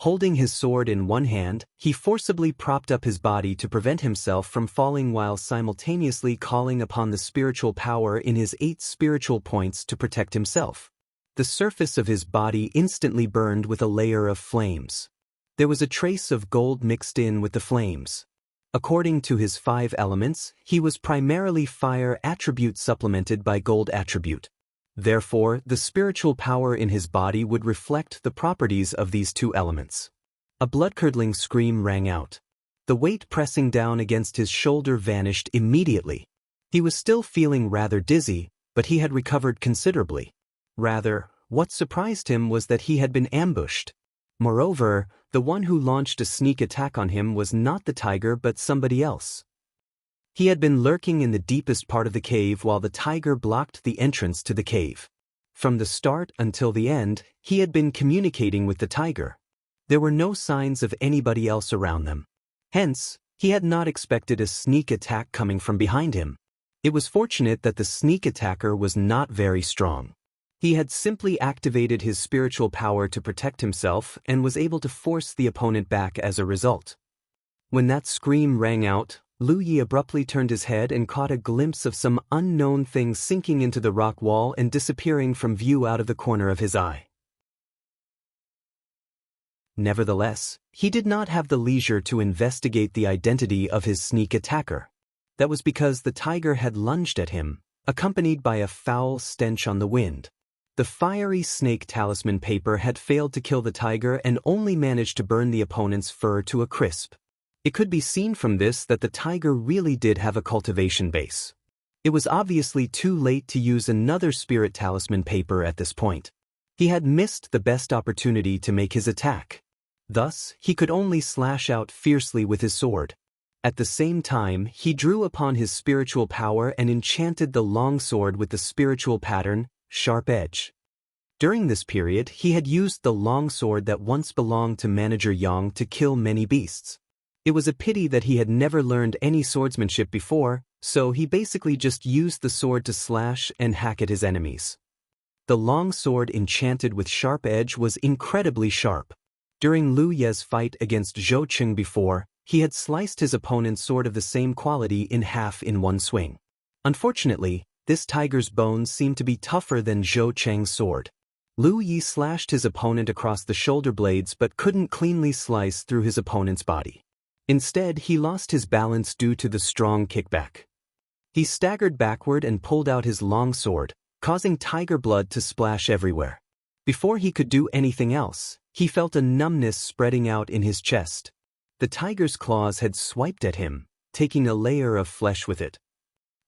Holding his sword in one hand, he forcibly propped up his body to prevent himself from falling while simultaneously calling upon the spiritual power in his 8 spiritual points to protect himself. The surface of his body instantly burned with a layer of flames. There was a trace of gold mixed in with the flames. According to his 5 elements, he was primarily fire attribute supplemented by gold attribute. Therefore, the spiritual power in his body would reflect the properties of these 2 elements. A blood-curdling scream rang out. The weight pressing down against his shoulder vanished immediately. He was still feeling rather dizzy, but he had recovered considerably. Rather, what surprised him was that he had been ambushed. Moreover, the one who launched a sneak attack on him was not the tiger but somebody else. He had been lurking in the deepest part of the cave while the tiger blocked the entrance to the cave. From the start until the end, he had been communicating with the tiger. There were no signs of anybody else around them. Hence, he had not expected a sneak attack coming from behind him. It was fortunate that the sneak attacker was not very strong. He had simply activated his spiritual power to protect himself and was able to force the opponent back as a result. When that scream rang out, Lu Yi abruptly turned his head and caught a glimpse of some unknown thing sinking into the rock wall and disappearing from view out of the corner of his eye. Nevertheless, he did not have the leisure to investigate the identity of his sneak attacker. That was because the tiger had lunged at him, accompanied by a foul stench on the wind. The fiery snake talisman paper had failed to kill the tiger and only managed to burn the opponent's fur to a crisp. It could be seen from this that the tiger really did have a cultivation base. It was obviously too late to use another spirit talisman paper at this point. He had missed the best opportunity to make his attack. Thus, he could only slash out fiercely with his sword. At the same time, he drew upon his spiritual power and enchanted the longsword with the spiritual pattern, Sharp Edge. During this period, he had used the longsword that once belonged to Manager Yang to kill many beasts. It was a pity that he had never learned any swordsmanship before, so he basically just used the sword to slash and hack at his enemies. The longsword enchanted with Sharp Edge was incredibly sharp. During Lu Ye's fight against Zhou Cheng before, he had sliced his opponent's sword of the same quality in half in one swing. Unfortunately, this tiger's bones seemed to be tougher than Zhou Cheng's sword. Lu Yi slashed his opponent across the shoulder blades but couldn't cleanly slice through his opponent's body. Instead, he lost his balance due to the strong kickback. He staggered backward and pulled out his long sword, causing tiger blood to splash everywhere. Before he could do anything else, he felt a numbness spreading out in his chest. The tiger's claws had swiped at him, taking a layer of flesh with it.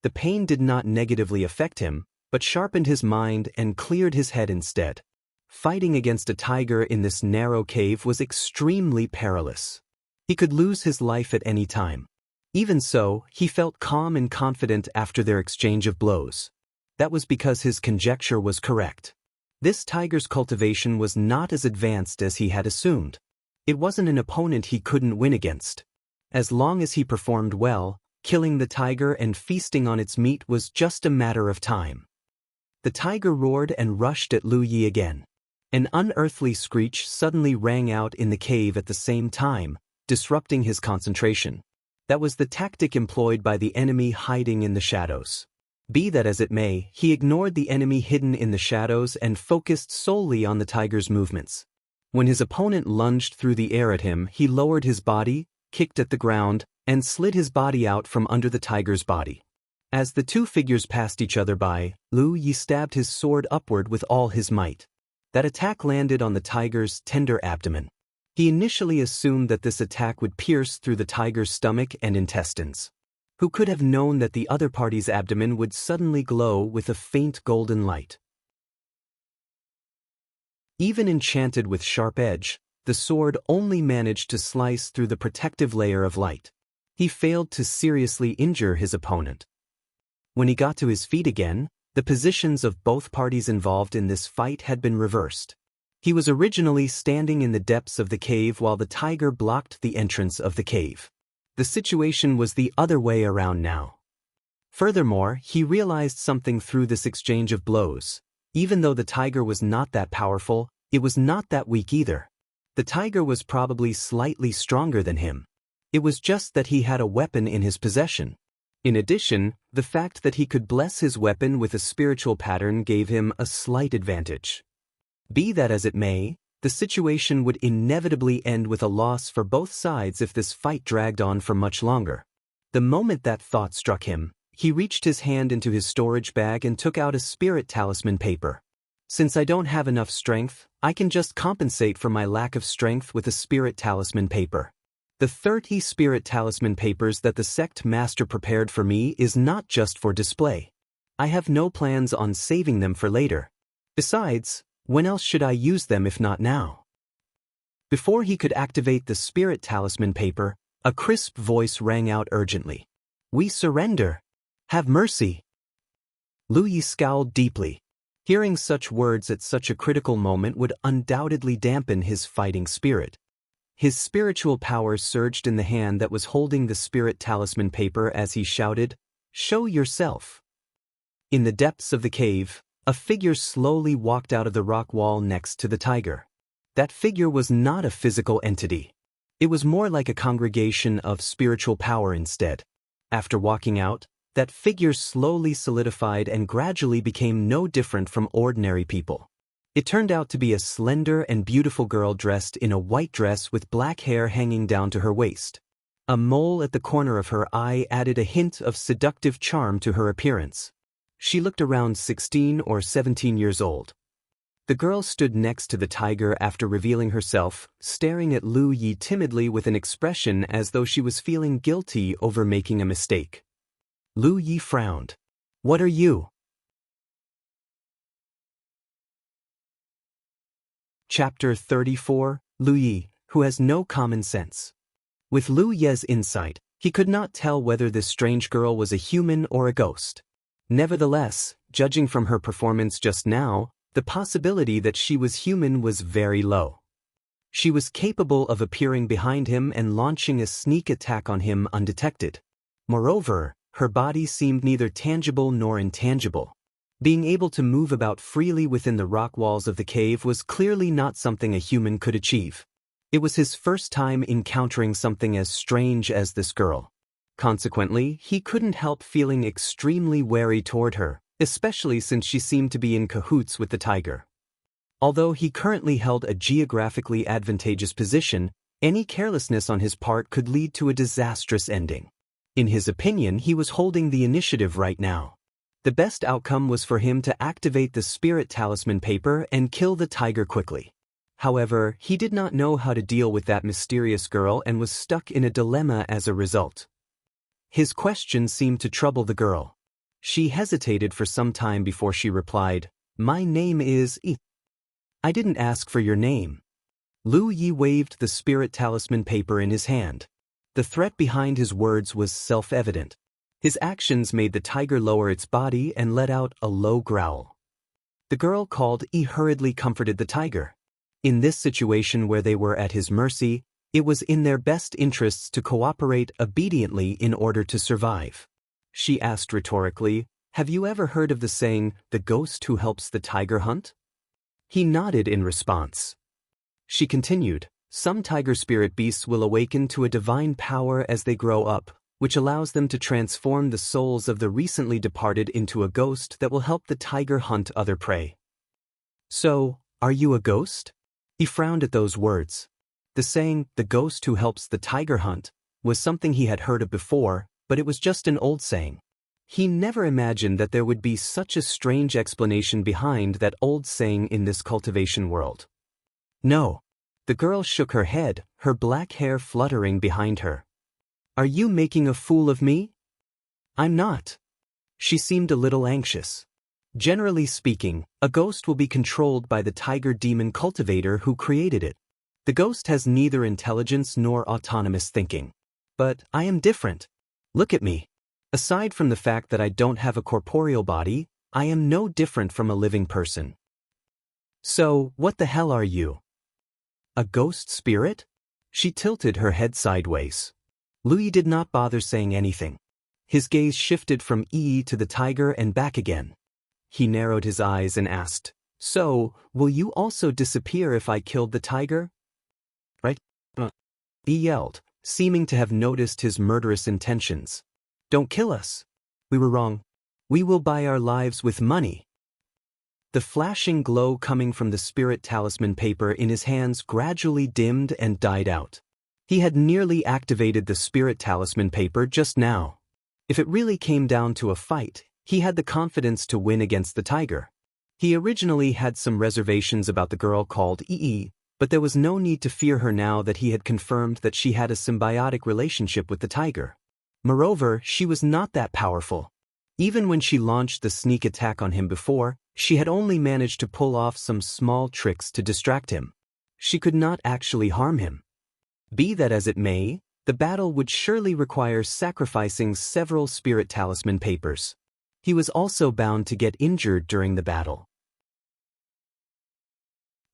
The pain did not negatively affect him, but sharpened his mind and cleared his head instead. Fighting against a tiger in this narrow cave was extremely perilous. He could lose his life at any time. Even so, he felt calm and confident after their exchange of blows. That was because his conjecture was correct. This tiger's cultivation was not as advanced as he had assumed. It wasn't an opponent he couldn't win against. As long as he performed well, killing the tiger and feasting on its meat was just a matter of time. The tiger roared and rushed at Lu Yi again. An unearthly screech suddenly rang out in the cave at the same time, disrupting his concentration. That was the tactic employed by the enemy hiding in the shadows. Be that as it may, he ignored the enemy hidden in the shadows and focused solely on the tiger's movements. When his opponent lunged through the air at him, he lowered his body, kicked at the ground, and slid his body out from under the tiger's body. As the two figures passed each other by, Lu Yi stabbed his sword upward with all his might. That attack landed on the tiger's tender abdomen. He initially assumed that this attack would pierce through the tiger's stomach and intestines. Who could have known that the other party's abdomen would suddenly glow with a faint golden light? Even enchanted with Sharp Edge, the sword only managed to slice through the protective layer of light. He failed to seriously injure his opponent. When he got to his feet again, the positions of both parties involved in this fight had been reversed. He was originally standing in the depths of the cave while the tiger blocked the entrance of the cave. The situation was the other way around now. Furthermore, he realized something through this exchange of blows. Even though the tiger was not that powerful, it was not that weak either. The tiger was probably slightly stronger than him. It was just that he had a weapon in his possession. In addition, the fact that he could bless his weapon with a spiritual pattern gave him a slight advantage. Be that as it may, The situation would inevitably end with a loss for both sides if this fight dragged on for much longer. The moment that thought struck him, he reached his hand into his storage bag and took out a spirit talisman paper. Since I don't have enough strength, I can just compensate for my lack of strength with a spirit talisman paper. The 30 spirit talisman papers that the sect master prepared for me is not just for display. I have no plans on saving them for later. Besides, when else should I use them if not now? Before he could activate the spirit talisman paper, a crisp voice rang out urgently. We surrender. Have mercy. Lu Yi scowled deeply. Hearing such words at such a critical moment would undoubtedly dampen his fighting spirit. His spiritual power surged in the hand that was holding the spirit talisman paper as he shouted, "Show yourself." In the depths of the cave, a figure slowly walked out of the rock wall next to the tiger. That figure was not a physical entity. It was more like a congregation of spiritual power instead. After walking out, that figure slowly solidified and gradually became no different from ordinary people. It turned out to be a slender and beautiful girl dressed in a white dress with black hair hanging down to her waist. A mole at the corner of her eye added a hint of seductive charm to her appearance. She looked around 16 or 17 years old. The girl stood next to the tiger after revealing herself, staring at Lu Yi timidly with an expression as though she was feeling guilty over making a mistake. Lu Yi frowned. What are you? Chapter 34, Lu Yi, who has no common sense. With Lu Ye's insight, he could not tell whether this strange girl was a human or a ghost. Nevertheless, judging from her performance just now, the possibility that she was human was very low. She was capable of appearing behind him and launching a sneak attack on him undetected. Moreover, her body seemed neither tangible nor intangible. Being able to move about freely within the rock walls of the cave was clearly not something a human could achieve. It was his first time encountering something as strange as this girl. Consequently, he couldn't help feeling extremely wary toward her, especially since she seemed to be in cahoots with the tiger. Although he currently held a geographically advantageous position, any carelessness on his part could lead to a disastrous ending. In his opinion, he was holding the initiative right now. The best outcome was for him to activate the spirit talisman paper and kill the tiger quickly. However, he did not know how to deal with that mysterious girl and was stuck in a dilemma as a result. His question seemed to trouble the girl. She hesitated for some time before she replied, "My name is I." "I didn't ask for your name." Lu Yi waved the spirit talisman paper in his hand. The threat behind his words was self-evident. His actions made the tiger lower its body and let out a low growl. The girl called I hurriedly comforted the tiger. In this situation where they were at his mercy, it was in their best interests to cooperate obediently in order to survive. She asked rhetorically, "Have you ever heard of the saying, 'the ghost who helps the tiger hunt'?" He nodded in response. She continued, "Some tiger spirit beasts will awaken to a divine power as they grow up, which allows them to transform the souls of the recently departed into a ghost that will help the tiger hunt other prey." "So, are you a ghost?" He frowned at those words. The saying, "the ghost who helps the tiger hunt," was something he had heard of before, but it was just an old saying. He never imagined that there would be such a strange explanation behind that old saying in this cultivation world. "No." The girl shook her head, her black hair fluttering behind her. "Are you making a fool of me?" "I'm not." She seemed a little anxious. Generally speaking, a ghost will be controlled by the tiger demon cultivator who created it. The ghost has neither intelligence nor autonomous thinking. But I am different. Look at me. Aside from the fact that I don't have a corporeal body, I am no different from a living person. So, what the hell are you? A ghost spirit? She tilted her head sideways. Lu Yi did not bother saying anything. His gaze shifted from Yi to the tiger and back again. He narrowed his eyes and asked, "So, will you also disappear if I killed the tiger?" "Right?" He yelled, seeming to have noticed his murderous intentions. "Don't kill us. We were wrong. We will buy our lives with money." The flashing glow coming from the spirit talisman paper in his hands gradually dimmed and died out. He had nearly activated the spirit talisman paper just now. If it really came down to a fight, he had the confidence to win against the tiger. He originally had some reservations about the girl called Yi, but there was no need to fear her now that he had confirmed that she had a symbiotic relationship with the tiger. Moreover, she was not that powerful. Even when she launched the sneak attack on him before, she had only managed to pull off some small tricks to distract him. She could not actually harm him. Be that as it may, the battle would surely require sacrificing several spirit talisman papers. He was also bound to get injured during the battle.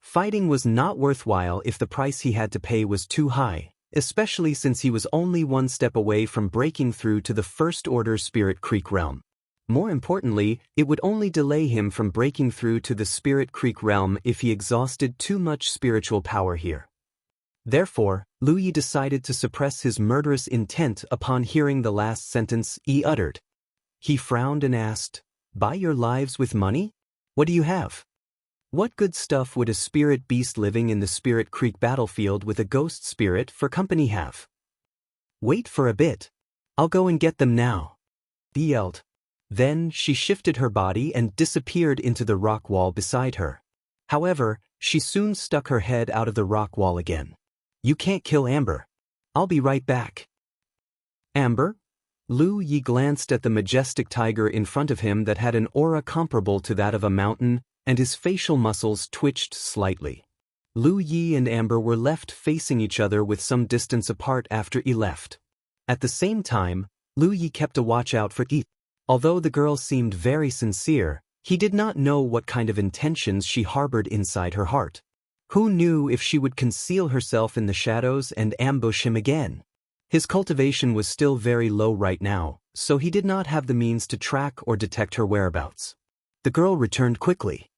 Fighting was not worthwhile if the price he had to pay was too high, especially since he was only one step away from breaking through to the First Order Spirit Creek realm. More importantly, it would only delay him from breaking through to the Spirit Creek realm if he exhausted too much spiritual power here. Therefore, Lu Yi decided to suppress his murderous intent upon hearing the last sentence he uttered. He frowned and asked, "Buy your lives with money? What do you have? What good stuff would a spirit beast living in the Spirit Creek battlefield with a ghost spirit for company have? Wait for a bit. I'll go and get them now," he yelled. Then she shifted her body and disappeared into the rock wall beside her. However, she soon stuck her head out of the rock wall again. "You can't kill Amber. I'll be right back." Amber? Lu Yi glanced at the majestic tiger in front of him that had an aura comparable to that of a mountain, and his facial muscles twitched slightly. Lu Yi and Amber were left facing each other with some distance apart after he left. At the same time, Lu Yi kept a watch out for Yi. Although the girl seemed very sincere, he did not know what kind of intentions she harbored inside her heart. Who knew if she would conceal herself in the shadows and ambush him again? His cultivation was still very low right now, so he did not have the means to track or detect her whereabouts. The girl returned quickly.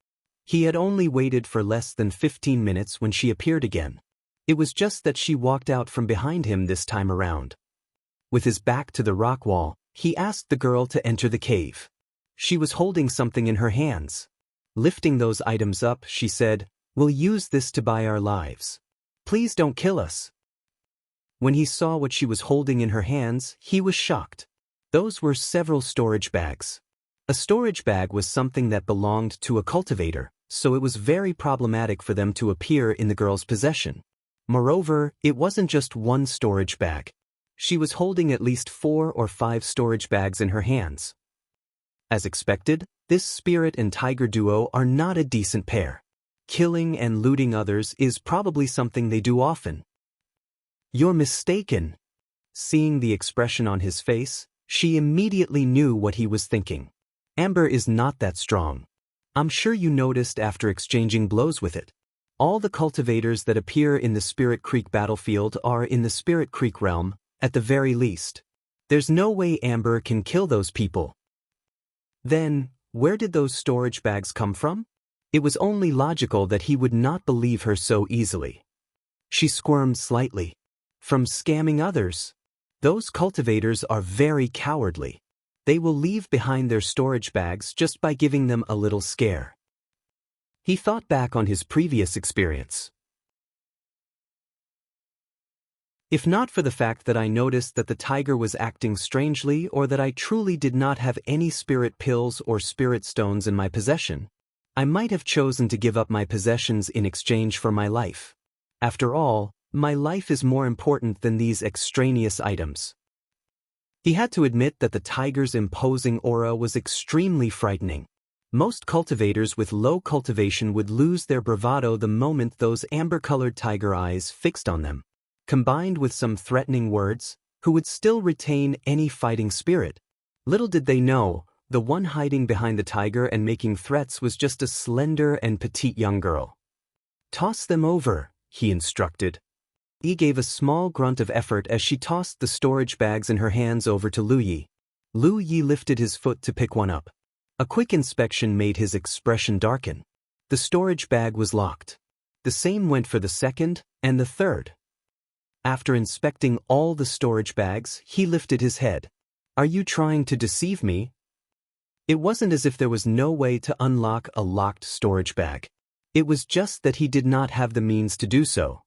He had only waited for less than 15 minutes when she appeared again. It was just that she walked out from behind him this time around. With his back to the rock wall, he asked the girl to enter the cave. She was holding something in her hands. Lifting those items up, she said, "We'll use this to buy our lives. Please don't kill us." When he saw what she was holding in her hands, he was shocked. Those were several storage bags. A storage bag was something that belonged to a cultivator, so it was very problematic for them to appear in the girl's possession. Moreover, it wasn't just one storage bag. She was holding at least 4 or 5 storage bags in her hands. As expected, this spirit and tiger duo are not a decent pair. Killing and looting others is probably something they do often. "You're mistaken." Seeing the expression on his face, she immediately knew what he was thinking. Amber is not that strong. I'm sure you noticed after exchanging blows with it. All the cultivators that appear in the Spirit Creek battlefield are in the Spirit Creek realm, at the very least. There's no way Amber can kill those people. Then, where did those storage bags come from? It was only logical that he would not believe her so easily. She squirmed slightly. From scamming others. Those cultivators are very cowardly. They will leave behind their storage bags just by giving them a little scare. He thought back on his previous experience. If not for the fact that I noticed that the tiger was acting strangely or that I truly did not have any spirit pills or spirit stones in my possession, I might have chosen to give up my possessions in exchange for my life. After all, my life is more important than these extraneous items. He had to admit that the tiger's imposing aura was extremely frightening. Most cultivators with low cultivation would lose their bravado the moment those amber-colored tiger eyes fixed on them. Combined with some threatening words, who would still retain any fighting spirit. Little did they know, the one hiding behind the tiger and making threats was just a slender and petite young girl. "Toss them over," he instructed. Yi gave a small grunt of effort as she tossed the storage bags in her hands over to Lu Yi. Lu Yi lifted his foot to pick one up. A quick inspection made his expression darken. The storage bag was locked. The same went for the second and the third. After inspecting all the storage bags, he lifted his head. "Are you trying to deceive me?" It wasn't as if there was no way to unlock a locked storage bag. It was just that he did not have the means to do so.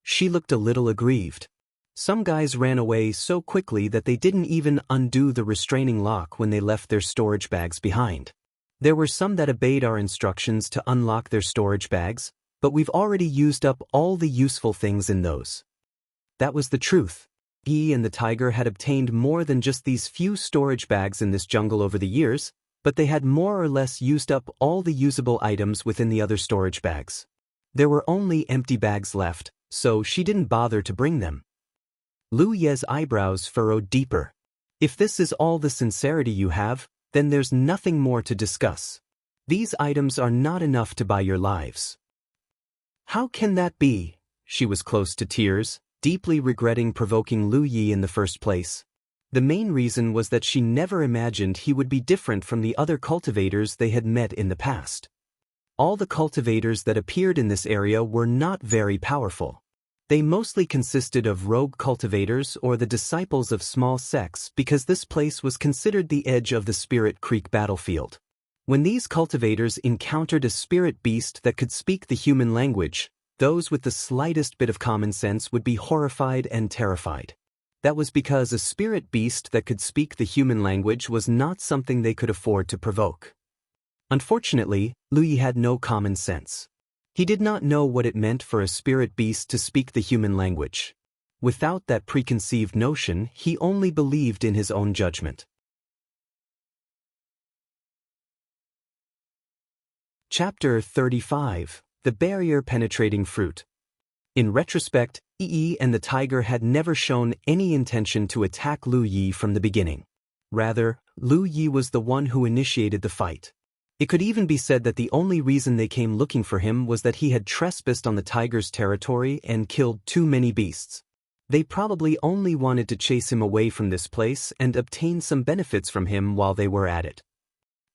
She looked a little aggrieved. Some guys ran away so quickly that they didn't even undo the restraining lock when they left their storage bags behind. There were some that obeyed our instructions to unlock their storage bags, but we've already used up all the useful things in those. That was the truth. He and the tiger had obtained more than just these few storage bags in this jungle over the years, but they had more or less used up all the usable items within the other storage bags. There were only empty bags left, so she didn't bother to bring them. Lu Ye's eyebrows furrowed deeper. If this is all the sincerity you have, then there's nothing more to discuss. These items are not enough to buy your lives. How can that be? She was close to tears, deeply regretting provoking Lu Yi in the first place. The main reason was that she never imagined he would be different from the other cultivators they had met in the past. All the cultivators that appeared in this area were not very powerful. They mostly consisted of rogue cultivators or the disciples of small sects because this place was considered the edge of the Spirit Creek battlefield. When these cultivators encountered a spirit beast that could speak the human language, those with the slightest bit of common sense would be horrified and terrified. That was because a spirit beast that could speak the human language was not something they could afford to provoke. Unfortunately, Lu Yi had no common sense. He did not know what it meant for a spirit beast to speak the human language. Without that preconceived notion, he only believed in his own judgment. Chapter 35. The Barrier-Penetrating Fruit. In retrospect, Yi and the tiger had never shown any intention to attack Lu Yi from the beginning. Rather, Lu Yi was the one who initiated the fight. It could even be said that the only reason they came looking for him was that he had trespassed on the tiger's territory and killed too many beasts. They probably only wanted to chase him away from this place and obtain some benefits from him while they were at it.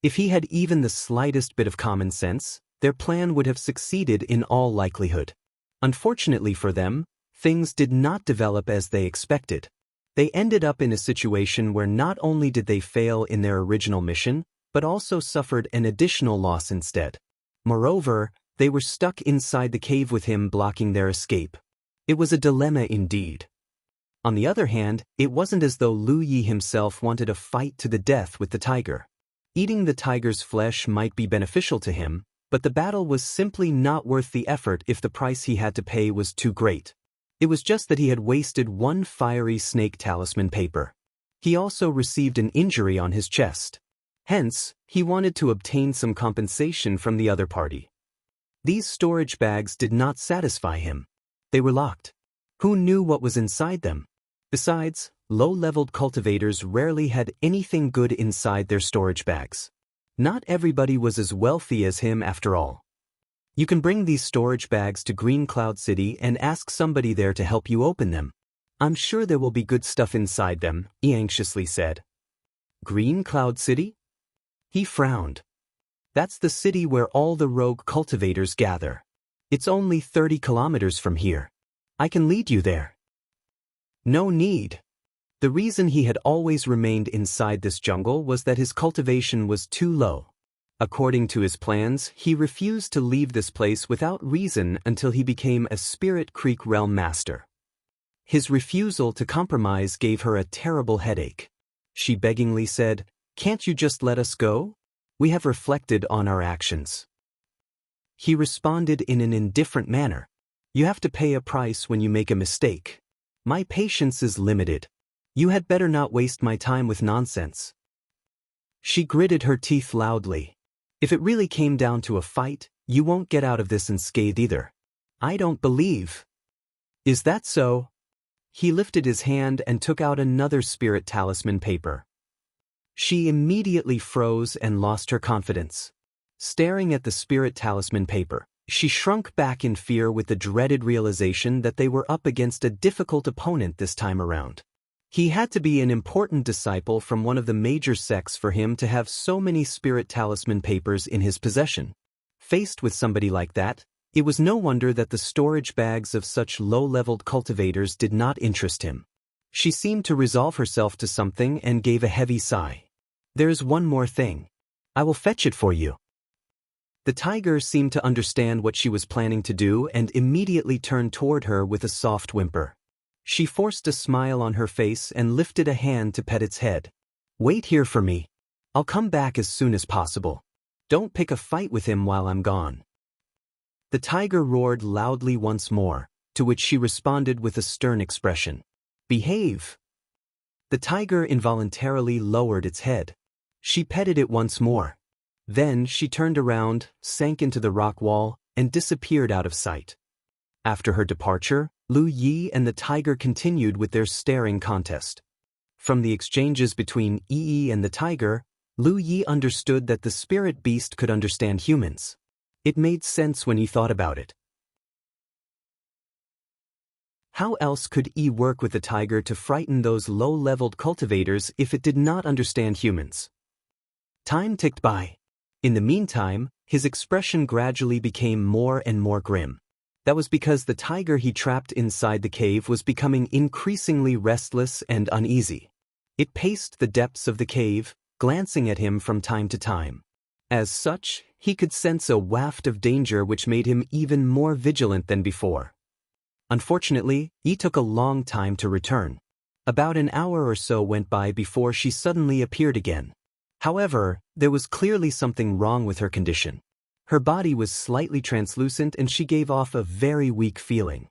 If he had even the slightest bit of common sense, their plan would have succeeded in all likelihood. Unfortunately for them, things did not develop as they expected. They ended up in a situation where not only did they fail in their original mission, but also suffered an additional loss instead. Moreover, they were stuck inside the cave with him blocking their escape. It was a dilemma indeed. On the other hand, it wasn't as though Lu Yi himself wanted a fight to the death with the tiger. Eating the tiger's flesh might be beneficial to him, but the battle was simply not worth the effort if the price he had to pay was too great. It was just that he had wasted one fiery snake talisman paper. He also received an injury on his chest. Hence, he wanted to obtain some compensation from the other party. These storage bags did not satisfy him. They were locked. Who knew what was inside them? Besides, low-leveled cultivators rarely had anything good inside their storage bags. Not everybody was as wealthy as him after all. You can bring these storage bags to Green Cloud City and ask somebody there to help you open them. I'm sure there will be good stuff inside them, he anxiously said. Green Cloud City? He frowned. That's the city where all the rogue cultivators gather. It's only 30 kilometers from here. I can lead you there. No need. The reason he had always remained inside this jungle was that his cultivation was too low. According to his plans, he refused to leave this place without reason until he became a Spirit Creek Realm Master. His refusal to compromise gave her a terrible headache. She beggingly said, "Can't you just let us go? We have reflected on our actions." He responded in an indifferent manner. "You have to pay a price when you make a mistake. My patience is limited. You had better not waste my time with nonsense." She gritted her teeth loudly. "If it really came down to a fight, you won't get out of this unscathed either. I don't believe." "Is that so?" He lifted his hand and took out another spirit talisman paper. She immediately froze and lost her confidence. Staring at the spirit talisman paper, she shrunk back in fear with the dreaded realization that they were up against a difficult opponent this time around. He had to be an important disciple from one of the major sects for him to have so many spirit talisman papers in his possession. Faced with somebody like that, it was no wonder that the storage bags of such low-leveled cultivators did not interest him. She seemed to resolve herself to something and gave a heavy sigh. There's one more thing. I will fetch it for you. The tiger seemed to understand what she was planning to do and immediately turned toward her with a soft whimper. She forced a smile on her face and lifted a hand to pet its head. Wait here for me. I'll come back as soon as possible. Don't pick a fight with him while I'm gone. The tiger roared loudly once more, to which she responded with a stern expression. Behave. The tiger involuntarily lowered its head. She petted it once more. Then she turned around, sank into the rock wall, and disappeared out of sight. After her departure, Lu Yi and the tiger continued with their staring contest. From the exchanges between Yi and the tiger, Lu Yi understood that the spirit beast could understand humans. It made sense when he thought about it. How else could Yi work with the tiger to frighten those low-leveled cultivators if it did not understand humans? Time ticked by. In the meantime, his expression gradually became more and more grim. That was because the tiger he trapped inside the cave was becoming increasingly restless and uneasy. It paced the depths of the cave, glancing at him from time to time. As such, he could sense a waft of danger which made him even more vigilant than before. Unfortunately, Yi took a long time to return. About an hour or so went by before she suddenly appeared again. However, there was clearly something wrong with her condition. Her body was slightly translucent and she gave off a very weak feeling.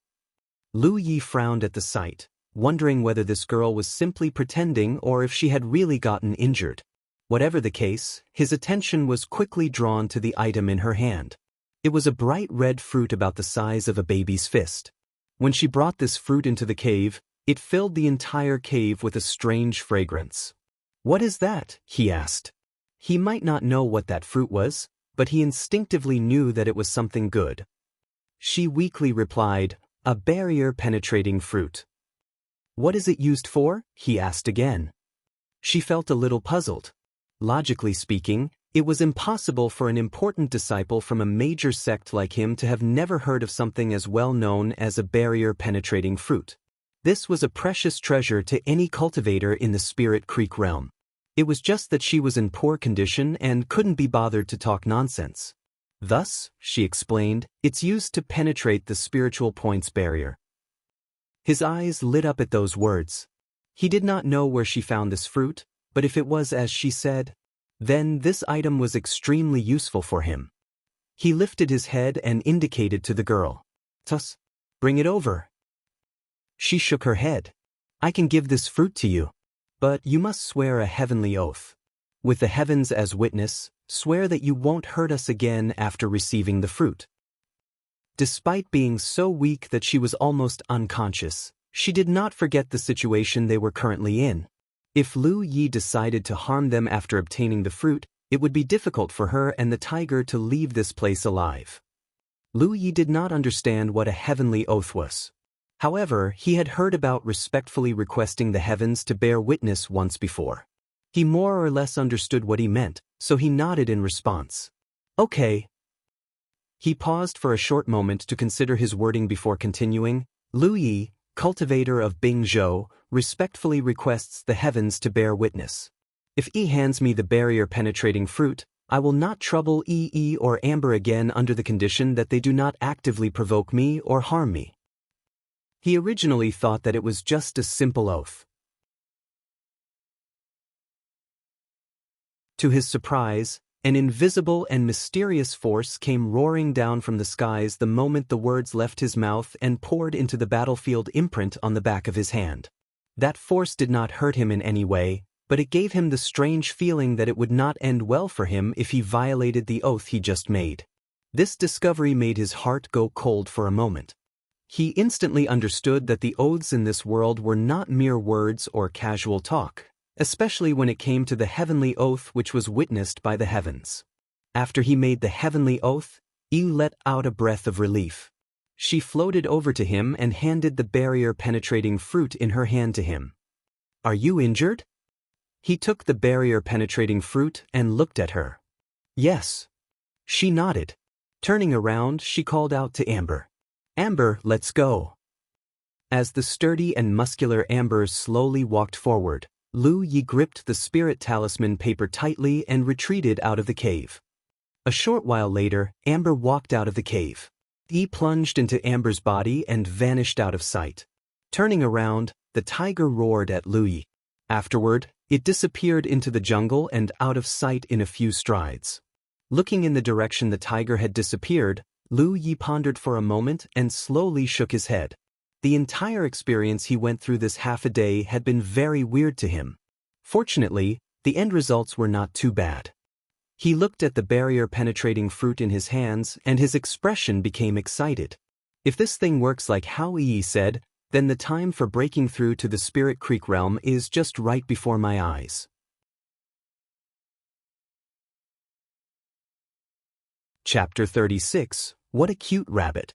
Lu Yi frowned at the sight, wondering whether this girl was simply pretending or if she had really gotten injured. Whatever the case, his attention was quickly drawn to the item in her hand. It was a bright red fruit about the size of a baby's fist. When she brought this fruit into the cave, it filled the entire cave with a strange fragrance. What is that? He asked. He might not know what that fruit was, but he instinctively knew that it was something good. She weakly replied, a barrier-penetrating fruit. What is it used for? He asked again. She felt a little puzzled. Logically speaking, it was impossible for an important disciple from a major sect like him to have never heard of something as well known as a barrier-penetrating fruit. This was a precious treasure to any cultivator in the Spirit Creek realm. It was just that she was in poor condition and couldn't be bothered to talk nonsense. Thus, she explained, it's used to penetrate the spiritual points barrier. His eyes lit up at those words. He did not know where she found this fruit, but if it was as she said, then this item was extremely useful for him. He lifted his head and indicated to the girl. Tuss, bring it over. She shook her head. I can give this fruit to you. But you must swear a heavenly oath. With the heavens as witness, swear that you won't hurt us again after receiving the fruit. Despite being so weak that she was almost unconscious, she did not forget the situation they were currently in. If Lu Yi decided to harm them after obtaining the fruit, it would be difficult for her and the tiger to leave this place alive. Lu Yi did not understand what a heavenly oath was. However, he had heard about respectfully requesting the heavens to bear witness once before. He more or less understood what he meant, so he nodded in response. Okay. He paused for a short moment to consider his wording before continuing. Lu Yi, cultivator of Bingzhou, respectfully requests the heavens to bear witness. If Yi hands me the barrier-penetrating fruit, I will not trouble Yi or Amber again under the condition that they do not actively provoke me or harm me. He originally thought that it was just a simple oath. To his surprise, an invisible and mysterious force came roaring down from the skies the moment the words left his mouth and poured into the battlefield imprint on the back of his hand. That force did not hurt him in any way, but it gave him the strange feeling that it would not end well for him if he violated the oath he just made. This discovery made his heart go cold for a moment. He instantly understood that the oaths in this world were not mere words or casual talk, especially when it came to the heavenly oath which was witnessed by the heavens. After he made the heavenly oath, Yi let out a breath of relief. She floated over to him and handed the barrier-penetrating fruit in her hand to him. Are you injured? He took the barrier-penetrating fruit and looked at her. Yes. She nodded. Turning around, she called out to Amber. Amber, let's go. As the sturdy and muscular Amber slowly walked forward, Lu Yi gripped the spirit talisman paper tightly and retreated out of the cave. A short while later, Amber walked out of the cave. He plunged into Amber's body and vanished out of sight. Turning around, the tiger roared at Lu Yi. Afterward, it disappeared into the jungle and out of sight in a few strides. Looking in the direction the tiger had disappeared, Lu Yi pondered for a moment and slowly shook his head. The entire experience he went through this half a day had been very weird to him. Fortunately, the end results were not too bad. He looked at the barrier-penetrating fruit in his hands and his expression became excited. If this thing works like how Yi said, then the time for breaking through to the Spirit Creek realm is just right before my eyes. Chapter 36. What a cute rabbit.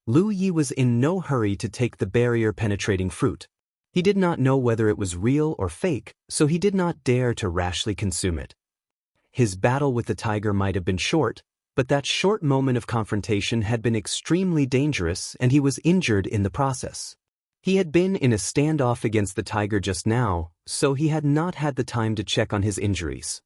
Lu Yi was in no hurry to take the barrier-penetrating fruit. He did not know whether it was real or fake, so he did not dare to rashly consume it. His battle with the tiger might have been short, but that short moment of confrontation had been extremely dangerous and he was injured in the process. He had been in a standoff against the tiger just now, so he had not had the time to check on his injuries.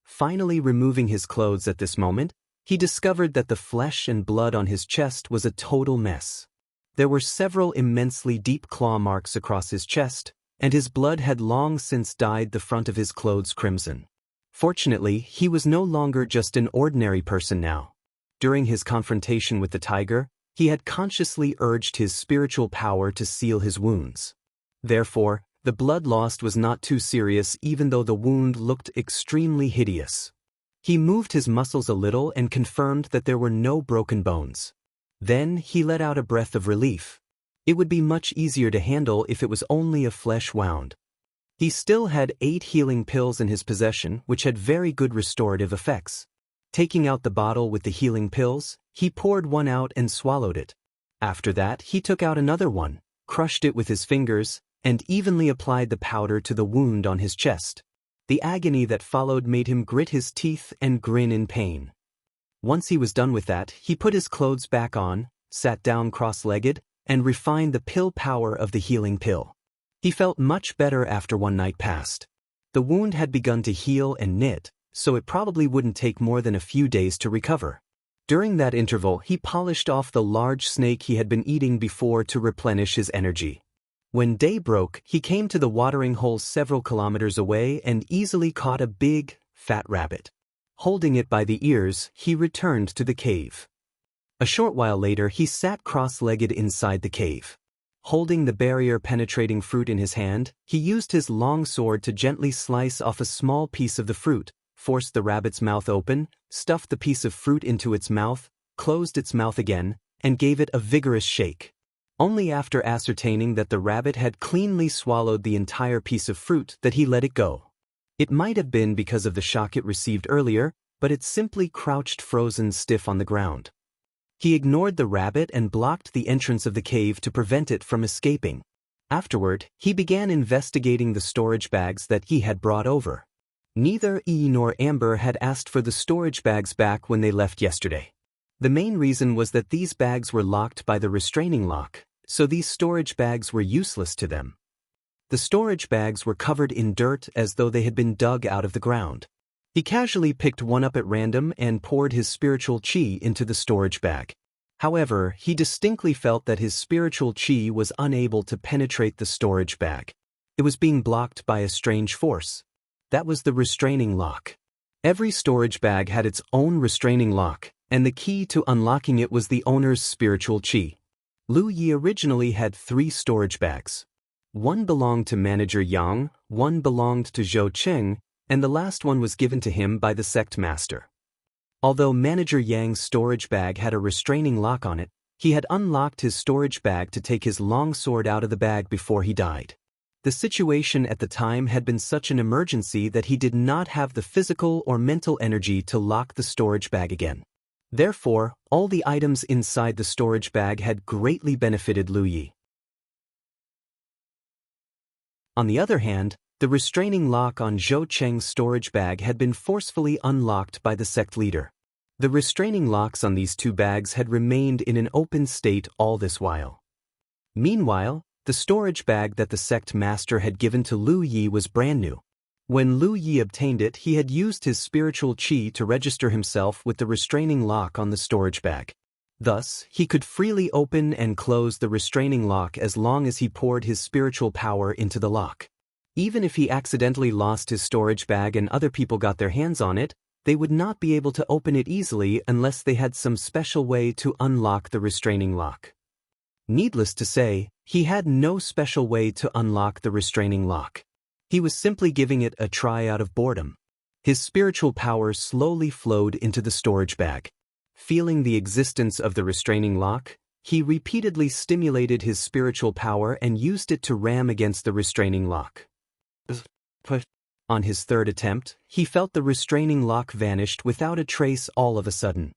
Finally removing his clothes at this moment, he discovered that the flesh and blood on his chest was a total mess. There were several immensely deep claw marks across his chest, and his blood had long since dyed the front of his clothes crimson. Fortunately, he was no longer just an ordinary person now. During his confrontation with the tiger, he had consciously urged his spiritual power to seal his wounds. Therefore, the blood lost was not too serious even though the wound looked extremely hideous. He moved his muscles a little and confirmed that there were no broken bones. Then he let out a breath of relief. It would be much easier to handle if it was only a flesh wound. He still had 8 healing pills in his possession which had very good restorative effects. Taking out the bottle with the healing pills, he poured one out and swallowed it. After that, he took out another one, crushed it with his fingers, and evenly applied the powder to the wound on his chest. The agony that followed made him grit his teeth and grin in pain. Once he was done with that, he put his clothes back on, sat down cross-legged, and refined the pill power of the healing pill. He felt much better after one night passed. The wound had begun to heal and knit, so it probably wouldn't take more than a few days to recover. During that interval, he polished off the large snake he had been eating before to replenish his energy. When day broke, he came to the watering hole several kilometers away and easily caught a big, fat rabbit. Holding it by the ears, he returned to the cave. A short while later, he sat cross-legged inside the cave. Holding the barrier-penetrating fruit in his hand, he used his long sword to gently slice off a small piece of the fruit, forced the rabbit's mouth open, stuffed the piece of fruit into its mouth, closed its mouth again, and gave it a vigorous shake. Only after ascertaining that the rabbit had cleanly swallowed the entire piece of fruit that he let it go. It might have been because of the shock it received earlier, but it simply crouched frozen stiff on the ground. He ignored the rabbit and blocked the entrance of the cave to prevent it from escaping. Afterward, he began investigating the storage bags that he had brought over. Neither E nor Amber had asked for the storage bags back when they left yesterday. The main reason was that these bags were locked by the restraining lock, so these storage bags were useless to them. The storage bags were covered in dirt as though they had been dug out of the ground. He casually picked one up at random and poured his spiritual chi into the storage bag. However, he distinctly felt that his spiritual chi was unable to penetrate the storage bag. It was being blocked by a strange force. That was the restraining lock. Every storage bag had its own restraining lock, and the key to unlocking it was the owner's spiritual chi. Lu Yi originally had 3 storage bags. One belonged to Manager Yang, one belonged to Zhou Qing, and the last one was given to him by the sect master. Although Manager Yang's storage bag had a restraining lock on it, he had unlocked his storage bag to take his long sword out of the bag before he died. The situation at the time had been such an emergency that he did not have the physical or mental energy to lock the storage bag again. Therefore, all the items inside the storage bag had greatly benefited Lu Yi. On the other hand, the restraining lock on Zhou Cheng's storage bag had been forcefully unlocked by the sect leader. The restraining locks on these 2 bags had remained in an open state all this while. Meanwhile, The storage bag that the sect master had given to Lu Yi was brand new. When Lu Yi obtained it, he had used his spiritual qi to register himself with the restraining lock on the storage bag. Thus, he could freely open and close the restraining lock as long as he poured his spiritual power into the lock. Even if he accidentally lost his storage bag and other people got their hands on it, they would not be able to open it easily unless they had some special way to unlock the restraining lock. Needless to say, he had no special way to unlock the restraining lock. He was simply giving it a try out of boredom. His spiritual power slowly flowed into the storage bag. Feeling the existence of the restraining lock, he repeatedly stimulated his spiritual power and used it to ram against the restraining lock. On his third attempt, he felt the restraining lock vanished without a trace all of a sudden.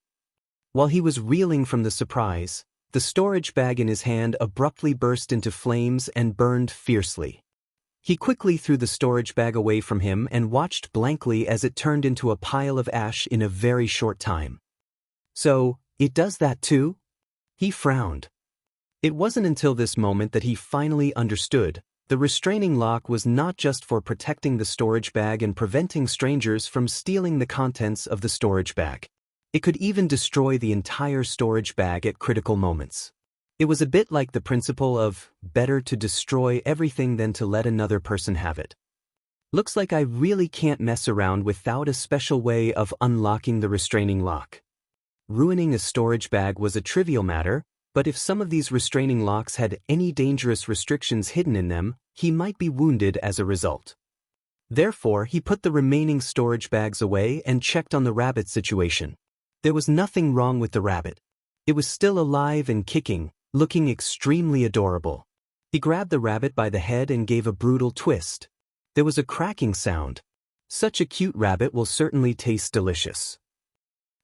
While he was reeling from the surprise, the storage bag in his hand abruptly burst into flames and burned fiercely. He quickly threw the storage bag away from him and watched blankly as it turned into a pile of ash in a very short time. So, it does that too? He frowned. It wasn't until this moment that he finally understood. The restraining lock was not just for protecting the storage bag and preventing strangers from stealing the contents of the storage bag. It could even destroy the entire storage bag at critical moments. It was a bit like the principle of, better to destroy everything than to let another person have it. Looks like I really can't mess around without a special way of unlocking the restraining lock. Ruining a storage bag was a trivial matter, but if some of these restraining locks had any dangerous restrictions hidden in them, he might be wounded as a result. Therefore, he put the remaining storage bags away and checked on the rabbit situation. There was nothing wrong with the rabbit. It was still alive and kicking, looking extremely adorable. He grabbed the rabbit by the head and gave a brutal twist. There was a cracking sound. Such a cute rabbit will certainly taste delicious.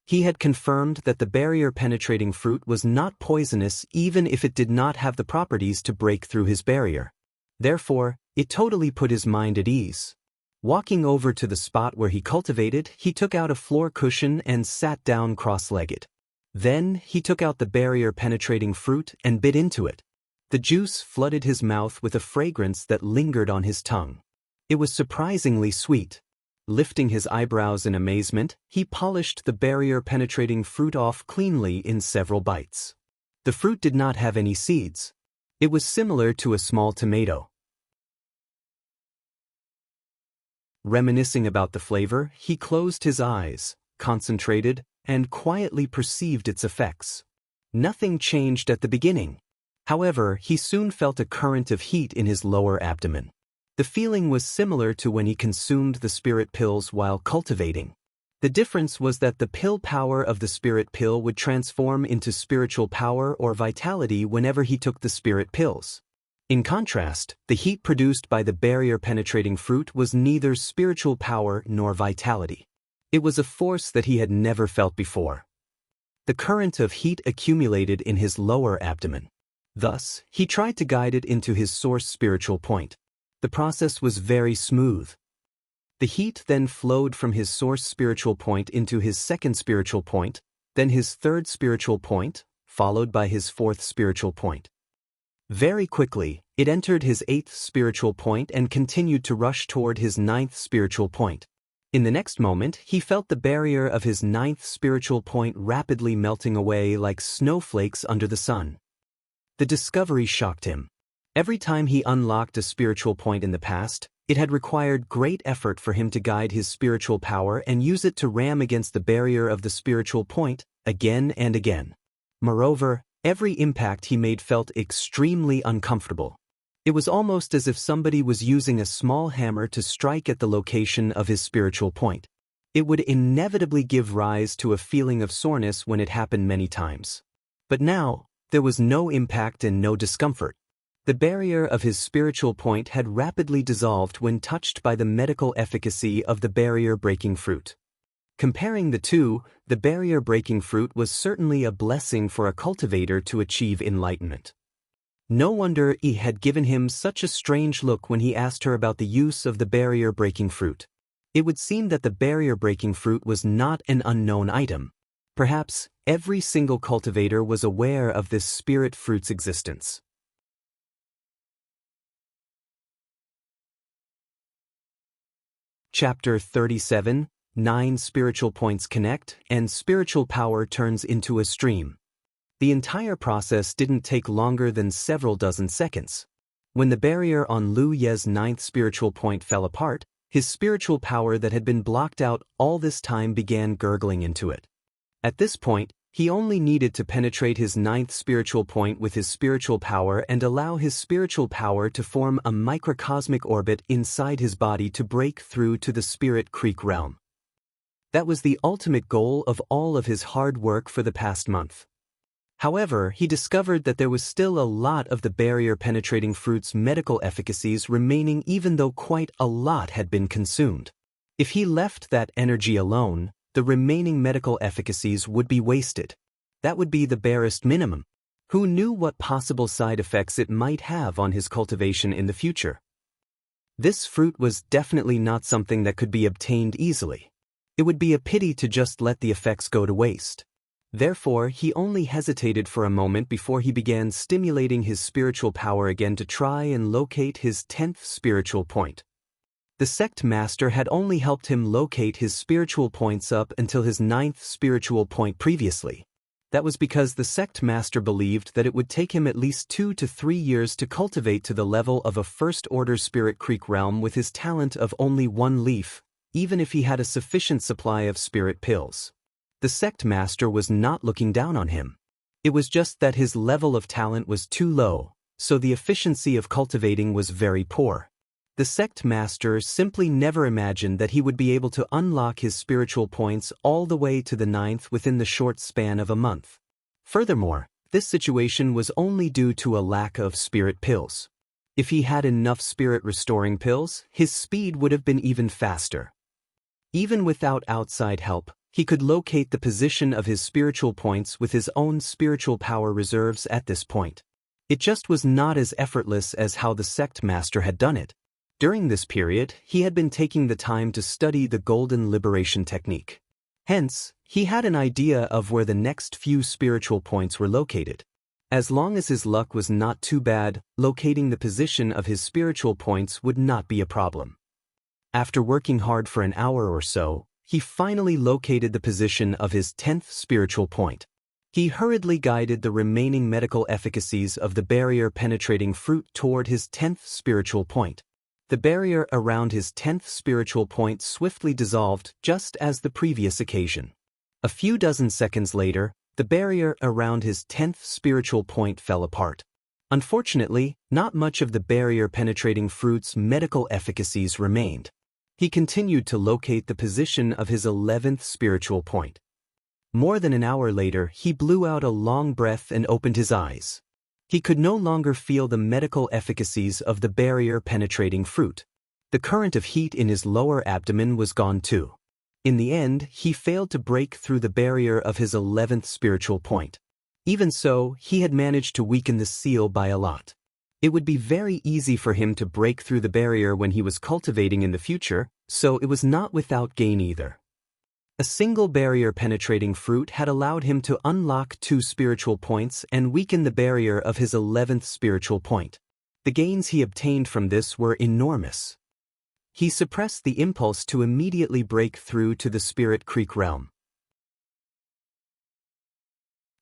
He had confirmed that the barrier-penetrating fruit was not poisonous even if it did not have the properties to break through his barrier. Therefore, it totally put his mind at ease. Walking over to the spot where he cultivated, he took out a floor cushion and sat down cross-legged. Then, he took out the barrier-penetrating fruit and bit into it. The juice flooded his mouth with a fragrance that lingered on his tongue. It was surprisingly sweet. Lifting his eyebrows in amazement, he polished the barrier-penetrating fruit off cleanly in several bites. The fruit did not have any seeds. It was similar to a small tomato. Reminiscing about the flavor, he closed his eyes, concentrated, and quietly perceived its effects. Nothing changed at the beginning. However, he soon felt a current of heat in his lower abdomen. The feeling was similar to when he consumed the spirit pills while cultivating. The difference was that the pill power of the spirit pill would transform into spiritual power or vitality whenever he took the spirit pills. In contrast, the heat produced by the barrier-penetrating fruit was neither spiritual power nor vitality. It was a force that he had never felt before. The current of heat accumulated in his lower abdomen. Thus, he tried to guide it into his source spiritual point. The process was very smooth. The heat then flowed from his source spiritual point into his second spiritual point, then his third spiritual point, followed by his fourth spiritual point. Very quickly, it entered his eighth spiritual point and continued to rush toward his ninth spiritual point. In the next moment, he felt the barrier of his ninth spiritual point rapidly melting away like snowflakes under the sun. The discovery shocked him. Every time he unlocked a spiritual point in the past, it had required great effort for him to guide his spiritual power and use it to ram against the barrier of the spiritual point, again and again. Moreover, every impact he made felt extremely uncomfortable. It was almost as if somebody was using a small hammer to strike at the location of his spiritual point. It would inevitably give rise to a feeling of soreness when it happened many times. But now, there was no impact and no discomfort. The barrier of his spiritual point had rapidly dissolved when touched by the medical efficacy of the barrier-breaking fruit. Comparing the two, the barrier-breaking fruit was certainly a blessing for a cultivator to achieve enlightenment. No wonder Yi had given him such a strange look when he asked her about the use of the barrier-breaking fruit. It would seem that the barrier-breaking fruit was not an unknown item. Perhaps every single cultivator was aware of this spirit fruit's existence. Chapter 37, 9 Spiritual Points Connect, and Spiritual Power Turns into a Stream. The entire process didn't take longer than several dozen seconds. When the barrier on Lu Ye's 9th spiritual point fell apart, his spiritual power that had been blocked out all this time began gurgling into it. At this point, he only needed to penetrate his 9th spiritual point with his spiritual power and allow his spiritual power to form a microcosmic orbit inside his body to break through to the Spirit Creek realm. That was the ultimate goal of all of his hard work for the past month. However, he discovered that there was still a lot of the barrier-penetrating fruit's medical efficacies remaining even though quite a lot had been consumed. If he left that energy alone, the remaining medical efficacies would be wasted. That would be the barest minimum. Who knew what possible side effects it might have on his cultivation in the future? This fruit was definitely not something that could be obtained easily. It would be a pity to just let the effects go to waste. Therefore, he only hesitated for a moment before he began stimulating his spiritual power again to try and locate his 10th spiritual point. The sect master had only helped him locate his spiritual points up until his 9th spiritual point previously. That was because the sect master believed that it would take him at least 2 to 3 years to cultivate to the level of a first-order Spirit Creek realm with his talent of only 1 leaf, even if he had a sufficient supply of spirit pills. The sect master was not looking down on him. It was just that his level of talent was too low, so the efficiency of cultivating was very poor. The sect master simply never imagined that he would be able to unlock his spiritual points all the way to the 9th within the short span of a month. Furthermore, this situation was only due to a lack of spirit pills. If he had enough spirit-restoring pills, his speed would have been even faster. Even without outside help, he could locate the position of his spiritual points with his own spiritual power reserves at this point. It just was not as effortless as how the sect master had done it. During this period, he had been taking the time to study the Golden Liberation technique. Hence, he had an idea of where the next few spiritual points were located. As long as his luck was not too bad, locating the position of his spiritual points would not be a problem. After working hard for an hour or so, he finally located the position of his 10th spiritual point. He hurriedly guided the remaining medical efficacies of the barrier-penetrating fruit toward his 10th spiritual point. The barrier around his 10th spiritual point swiftly dissolved just as the previous occasion. A few dozen seconds later, the barrier around his 10th spiritual point fell apart. Unfortunately, not much of the barrier-penetrating fruit's medical efficacies remained. He continued to locate the position of his 11th spiritual point. More than an hour later, he blew out a long breath and opened his eyes. He could no longer feel the medical efficacies of the barrier-penetrating fruit. The current of heat in his lower abdomen was gone too. In the end, he failed to break through the barrier of his 11th spiritual point. Even so, he had managed to weaken the seal by a lot. It would be very easy for him to break through the barrier when he was cultivating in the future, so it was not without gain either. A single barrier-penetrating fruit had allowed him to unlock 2 spiritual points and weaken the barrier of his 11th spiritual point. The gains he obtained from this were enormous. He suppressed the impulse to immediately break through to the Spirit Creek realm.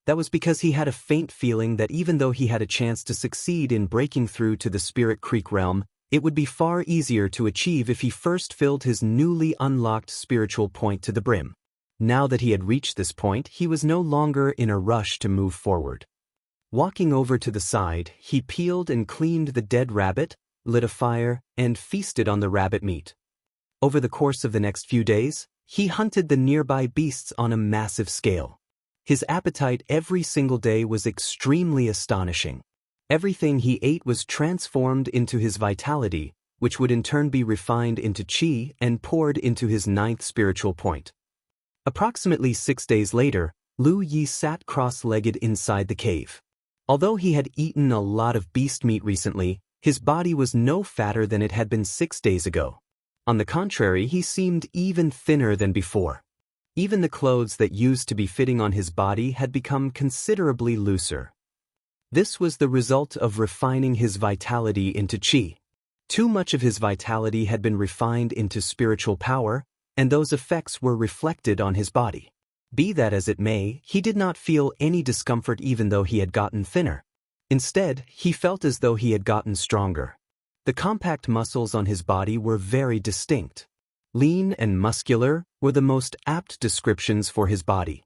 That was because he had a faint feeling that even though he had a chance to succeed in breaking through to the Spirit Creek realm, it would be far easier to achieve if he first filled his newly unlocked spiritual point to the brim. Now that he had reached this point, he was no longer in a rush to move forward. Walking over to the side, he peeled and cleaned the dead rabbit, lit a fire, and feasted on the rabbit meat. Over the course of the next few days, he hunted the nearby beasts on a massive scale. His appetite every single day was extremely astonishing. Everything he ate was transformed into his vitality, which would in turn be refined into qi and poured into his 9th spiritual point. Approximately 6 days later, Lu Yi sat cross-legged inside the cave. Although he had eaten a lot of beast meat recently, his body was no fatter than it had been 6 days ago. On the contrary, he seemed even thinner than before. Even the clothes that used to be fitting on his body had become considerably looser. This was the result of refining his vitality into qi. Too much of his vitality had been refined into spiritual power, and those effects were reflected on his body. Be that as it may, he did not feel any discomfort even though he had gotten thinner. Instead, he felt as though he had gotten stronger. The compact muscles on his body were very distinct. Lean and muscular were the most apt descriptions for his body.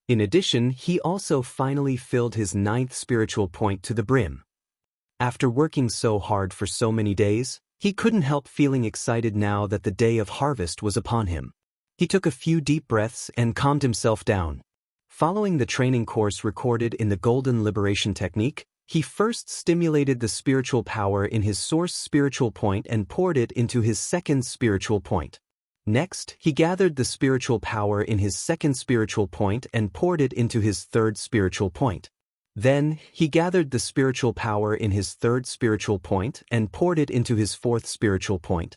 In addition, he also finally filled his 9th spiritual point to the brim. After working so hard for so many days, he couldn't help feeling excited now that the day of harvest was upon him. He took a few deep breaths and calmed himself down. Following the training course recorded in the Golden Liberation Technique, he first stimulated the spiritual power in his source spiritual point and poured it into his 2nd spiritual point. Next, he gathered the spiritual power in his 2nd spiritual point and poured it into his 3rd spiritual point. Then, he gathered the spiritual power in his 3rd spiritual point and poured it into his 4th spiritual point.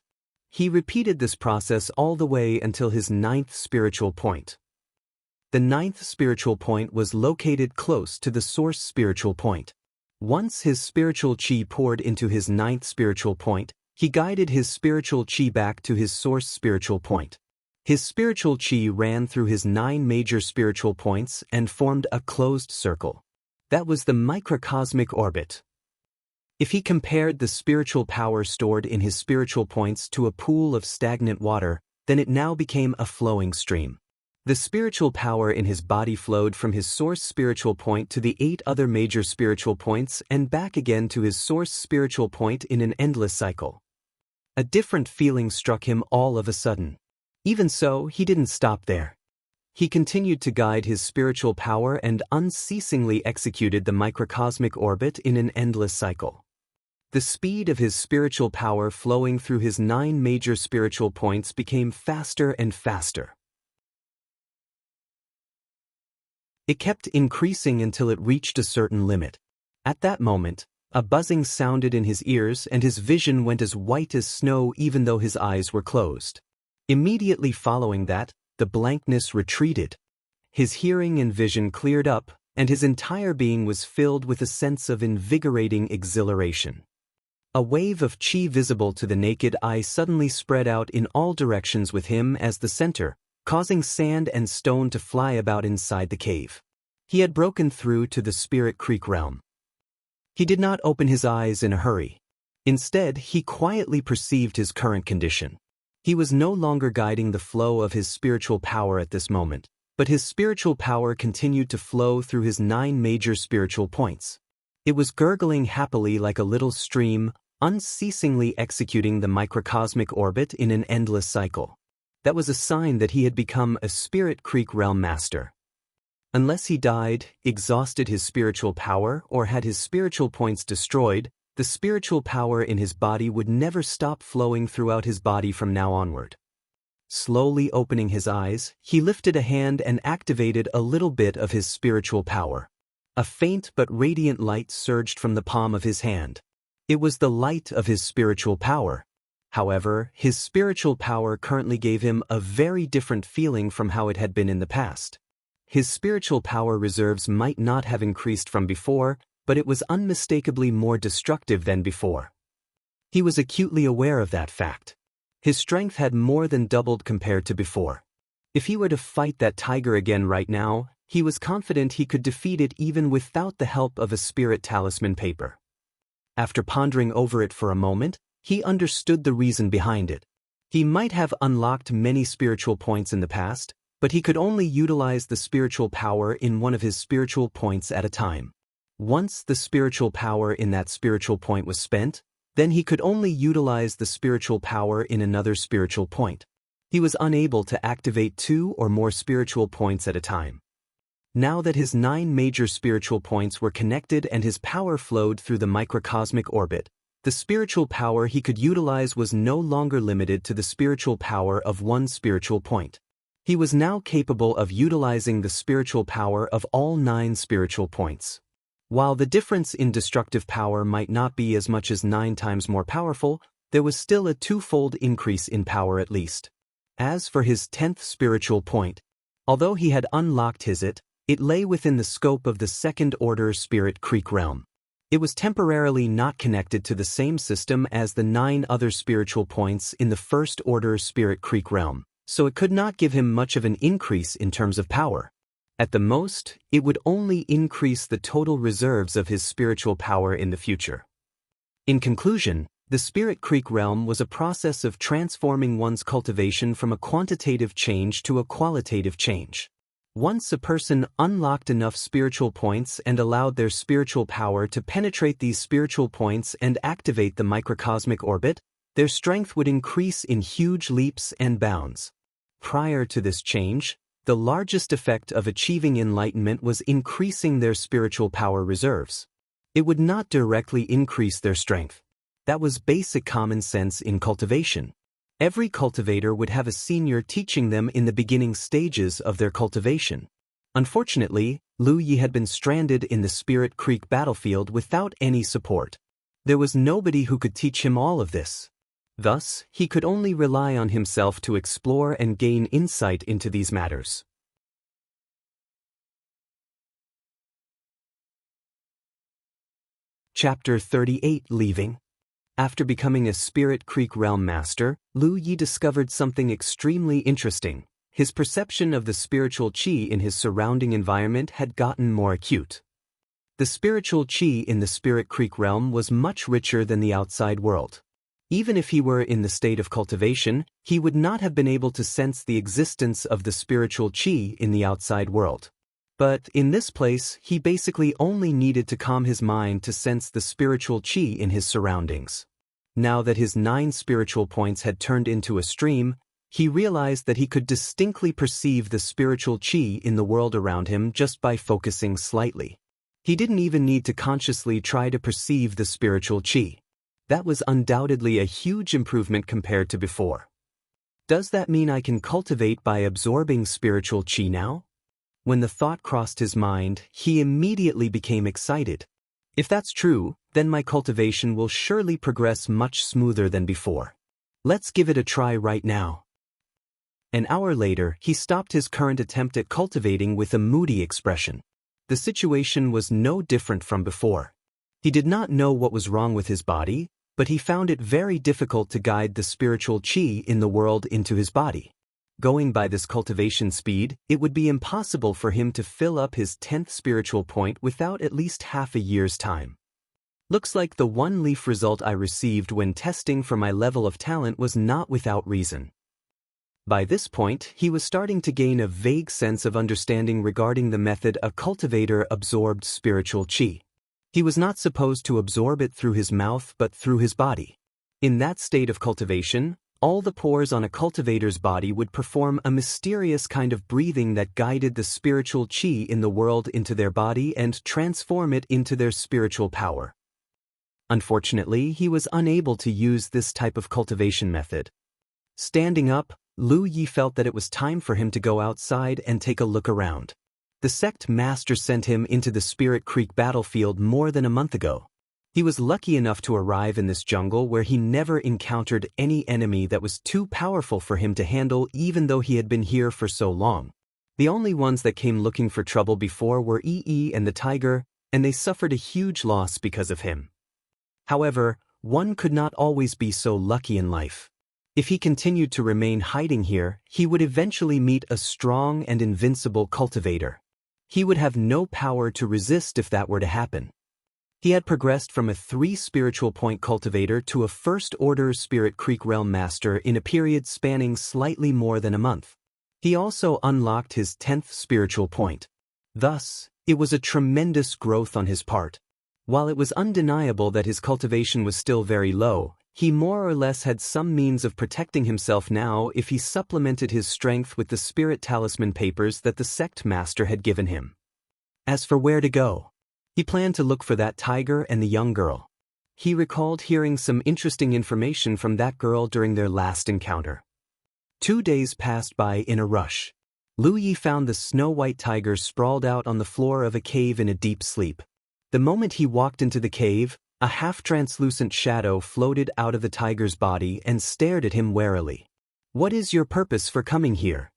He repeated this process all the way until his 9th spiritual point. The 9th spiritual point was located close to the source spiritual point. Once his spiritual chi poured into his 9th spiritual point, he guided his spiritual chi back to his source spiritual point. His spiritual chi ran through his 9 major spiritual points and formed a closed circle. That was the microcosmic orbit. If he compared the spiritual power stored in his spiritual points to a pool of stagnant water, then it now became a flowing stream. The spiritual power in his body flowed from his source spiritual point to the 8 other major spiritual points and back again to his source spiritual point in an endless cycle. A different feeling struck him all of a sudden. Even so, he didn't stop there. He continued to guide his spiritual power and unceasingly executed the microcosmic orbit in an endless cycle. The speed of his spiritual power flowing through his 9 major spiritual points became faster and faster. It kept increasing until it reached a certain limit. At that moment, a buzzing sounded in his ears and his vision went as white as snow even though his eyes were closed. Immediately following that, the blankness retreated. His hearing and vision cleared up, and his entire being was filled with a sense of invigorating exhilaration. A wave of chi visible to the naked eye suddenly spread out in all directions with him as the center, causing sand and stone to fly about inside the cave. He had broken through to the Spirit Creek realm. He did not open his eyes in a hurry. Instead, he quietly perceived his current condition. He was no longer guiding the flow of his spiritual power at this moment, but his spiritual power continued to flow through his 9 major spiritual points. It was gurgling happily like a little stream, unceasingly executing the microcosmic orbit in an endless cycle. That was a sign that he had become a Spirit Creek realm master. Unless he died, exhausted his spiritual power, or had his spiritual points destroyed, the spiritual power in his body would never stop flowing throughout his body from now onward. Slowly opening his eyes, he lifted a hand and activated a little bit of his spiritual power. A faint but radiant light surged from the palm of his hand. It was the light of his spiritual power. However, his spiritual power currently gave him a very different feeling from how it had been in the past. His spiritual power reserves might not have increased from before, but it was unmistakably more destructive than before. He was acutely aware of that fact. His strength had more than doubled compared to before. If he were to fight that tiger again right now, he was confident he could defeat it even without the help of a spirit talisman paper. After pondering over it for a moment, he understood the reason behind it. He might have unlocked many spiritual points in the past, but he could only utilize the spiritual power in one of his spiritual points at a time. Once the spiritual power in that spiritual point was spent, then he could only utilize the spiritual power in another spiritual point. He was unable to activate 2 or more spiritual points at a time. Now that his 9 major spiritual points were connected and his power flowed through the microcosmic orbit, the spiritual power he could utilize was no longer limited to the spiritual power of one spiritual point. He was now capable of utilizing the spiritual power of all 9 spiritual points. While the difference in destructive power might not be as much as 9 times more powerful, there was still a 2-fold increase in power at least. As for his 10th spiritual point, although he had unlocked it lay within the scope of the second-order Spirit Creek realm. It was temporarily not connected to the same system as the 9 other spiritual points in the First Order Spirit Creek realm, so it could not give him much of an increase in terms of power. At the most, it would only increase the total reserves of his spiritual power in the future. In conclusion, the Spirit Creek realm was a process of transforming one's cultivation from a quantitative change to a qualitative change. Once a person unlocked enough spiritual points and allowed their spiritual power to penetrate these spiritual points and activate the microcosmic orbit, their strength would increase in huge leaps and bounds. Prior to this change, the largest effect of achieving enlightenment was increasing their spiritual power reserves. It would not directly increase their strength. That was basic common sense in cultivation. Every cultivator would have a senior teaching them in the beginning stages of their cultivation. Unfortunately, Lu Yi had been stranded in the Spirit Creek battlefield without any support. There was nobody who could teach him all of this. Thus, he could only rely on himself to explore and gain insight into these matters. Chapter 38 Leaving. After becoming a Spirit Creek Realm Master, Lu Yi discovered something extremely interesting. His perception of the spiritual qi in his surrounding environment had gotten more acute. The spiritual qi in the Spirit Creek realm was much richer than the outside world. Even if he were in the state of cultivation, he would not have been able to sense the existence of the spiritual qi in the outside world. But in this place, he basically only needed to calm his mind to sense the spiritual qi in his surroundings. Now that his 9 spiritual points had turned into a stream, he realized that he could distinctly perceive the spiritual qi in the world around him just by focusing slightly. He didn't even need to consciously try to perceive the spiritual qi. That was undoubtedly a huge improvement compared to before. Does that mean I can cultivate by absorbing spiritual qi now? When the thought crossed his mind, he immediately became excited. If that's true, then my cultivation will surely progress much smoother than before. Let's give it a try right now. An hour later, he stopped his current attempt at cultivating with a moody expression. The situation was no different from before. He did not know what was wrong with his body, but he found it very difficult to guide the spiritual qi in the world into his body. Going by this cultivation speed, it would be impossible for him to fill up his 10th spiritual point without at least half a year's time. Looks like the 1-leaf result I received when testing for my level of talent was not without reason. By this point, he was starting to gain a vague sense of understanding regarding the method a cultivator absorbed spiritual qi. He was not supposed to absorb it through his mouth but through his body. In that state of cultivation, all the pores on a cultivator's body would perform a mysterious kind of breathing that guided the spiritual qi in the world into their body and transform it into their spiritual power. Unfortunately, he was unable to use this type of cultivation method. Standing up, Lu Yi felt that it was time for him to go outside and take a look around. The sect master sent him into the Spirit Creek battlefield more than a month ago. He was lucky enough to arrive in this jungle where he never encountered any enemy that was too powerful for him to handle even though he had been here for so long. The only ones that came looking for trouble before were Yi and the tiger, and they suffered a huge loss because of him. However, one could not always be so lucky in life. If he continued to remain hiding here, he would eventually meet a strong and invincible cultivator. He would have no power to resist if that were to happen. He had progressed from a 3 spiritual point cultivator to a First Order Spirit Creek Realm Master in a period spanning slightly more than a month. He also unlocked his 10th spiritual point. Thus, it was a tremendous growth on his part. While it was undeniable that his cultivation was still very low, he more or less had some means of protecting himself now if he supplemented his strength with the Spirit Talisman papers that the sect master had given him. As for where to go, he planned to look for that tiger and the young girl. He recalled hearing some interesting information from that girl during their last encounter. 2 days passed by in a rush. Lu Yi found the snow-white tiger sprawled out on the floor of a cave in a deep sleep. The moment he walked into the cave, a half-translucent shadow floated out of the tiger's body and stared at him warily. "What is your purpose for coming here?"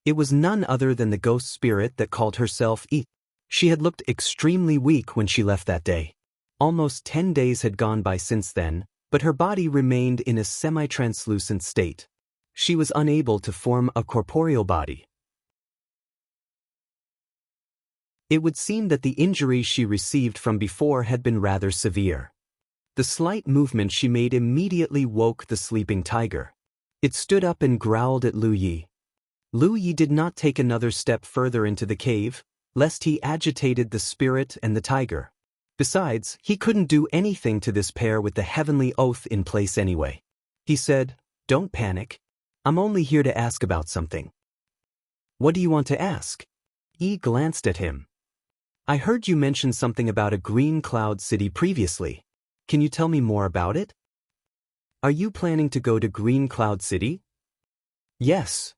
It was none other than the ghost spirit that called herself Yi. She had looked extremely weak when she left that day. Almost 10 days had gone by since then, but her body remained in a semi-translucent state. She was unable to form a corporeal body. It would seem that the injuries she received from before had been rather severe. The slight movement she made immediately woke the sleeping tiger. It stood up and growled at Lu Yi. Lu Yi did not take another step further into the cave, lest he agitated the spirit and the tiger. Besides, he couldn't do anything to this pair with the heavenly oath in place anyway. He said, "Don't panic. I'm only here to ask about something." "What do you want to ask?" Yi glanced at him. "I heard you mention something about a green cloud city previously. Can you tell me more about it?" "Are you planning to go to Green Cloud City?" "Yes."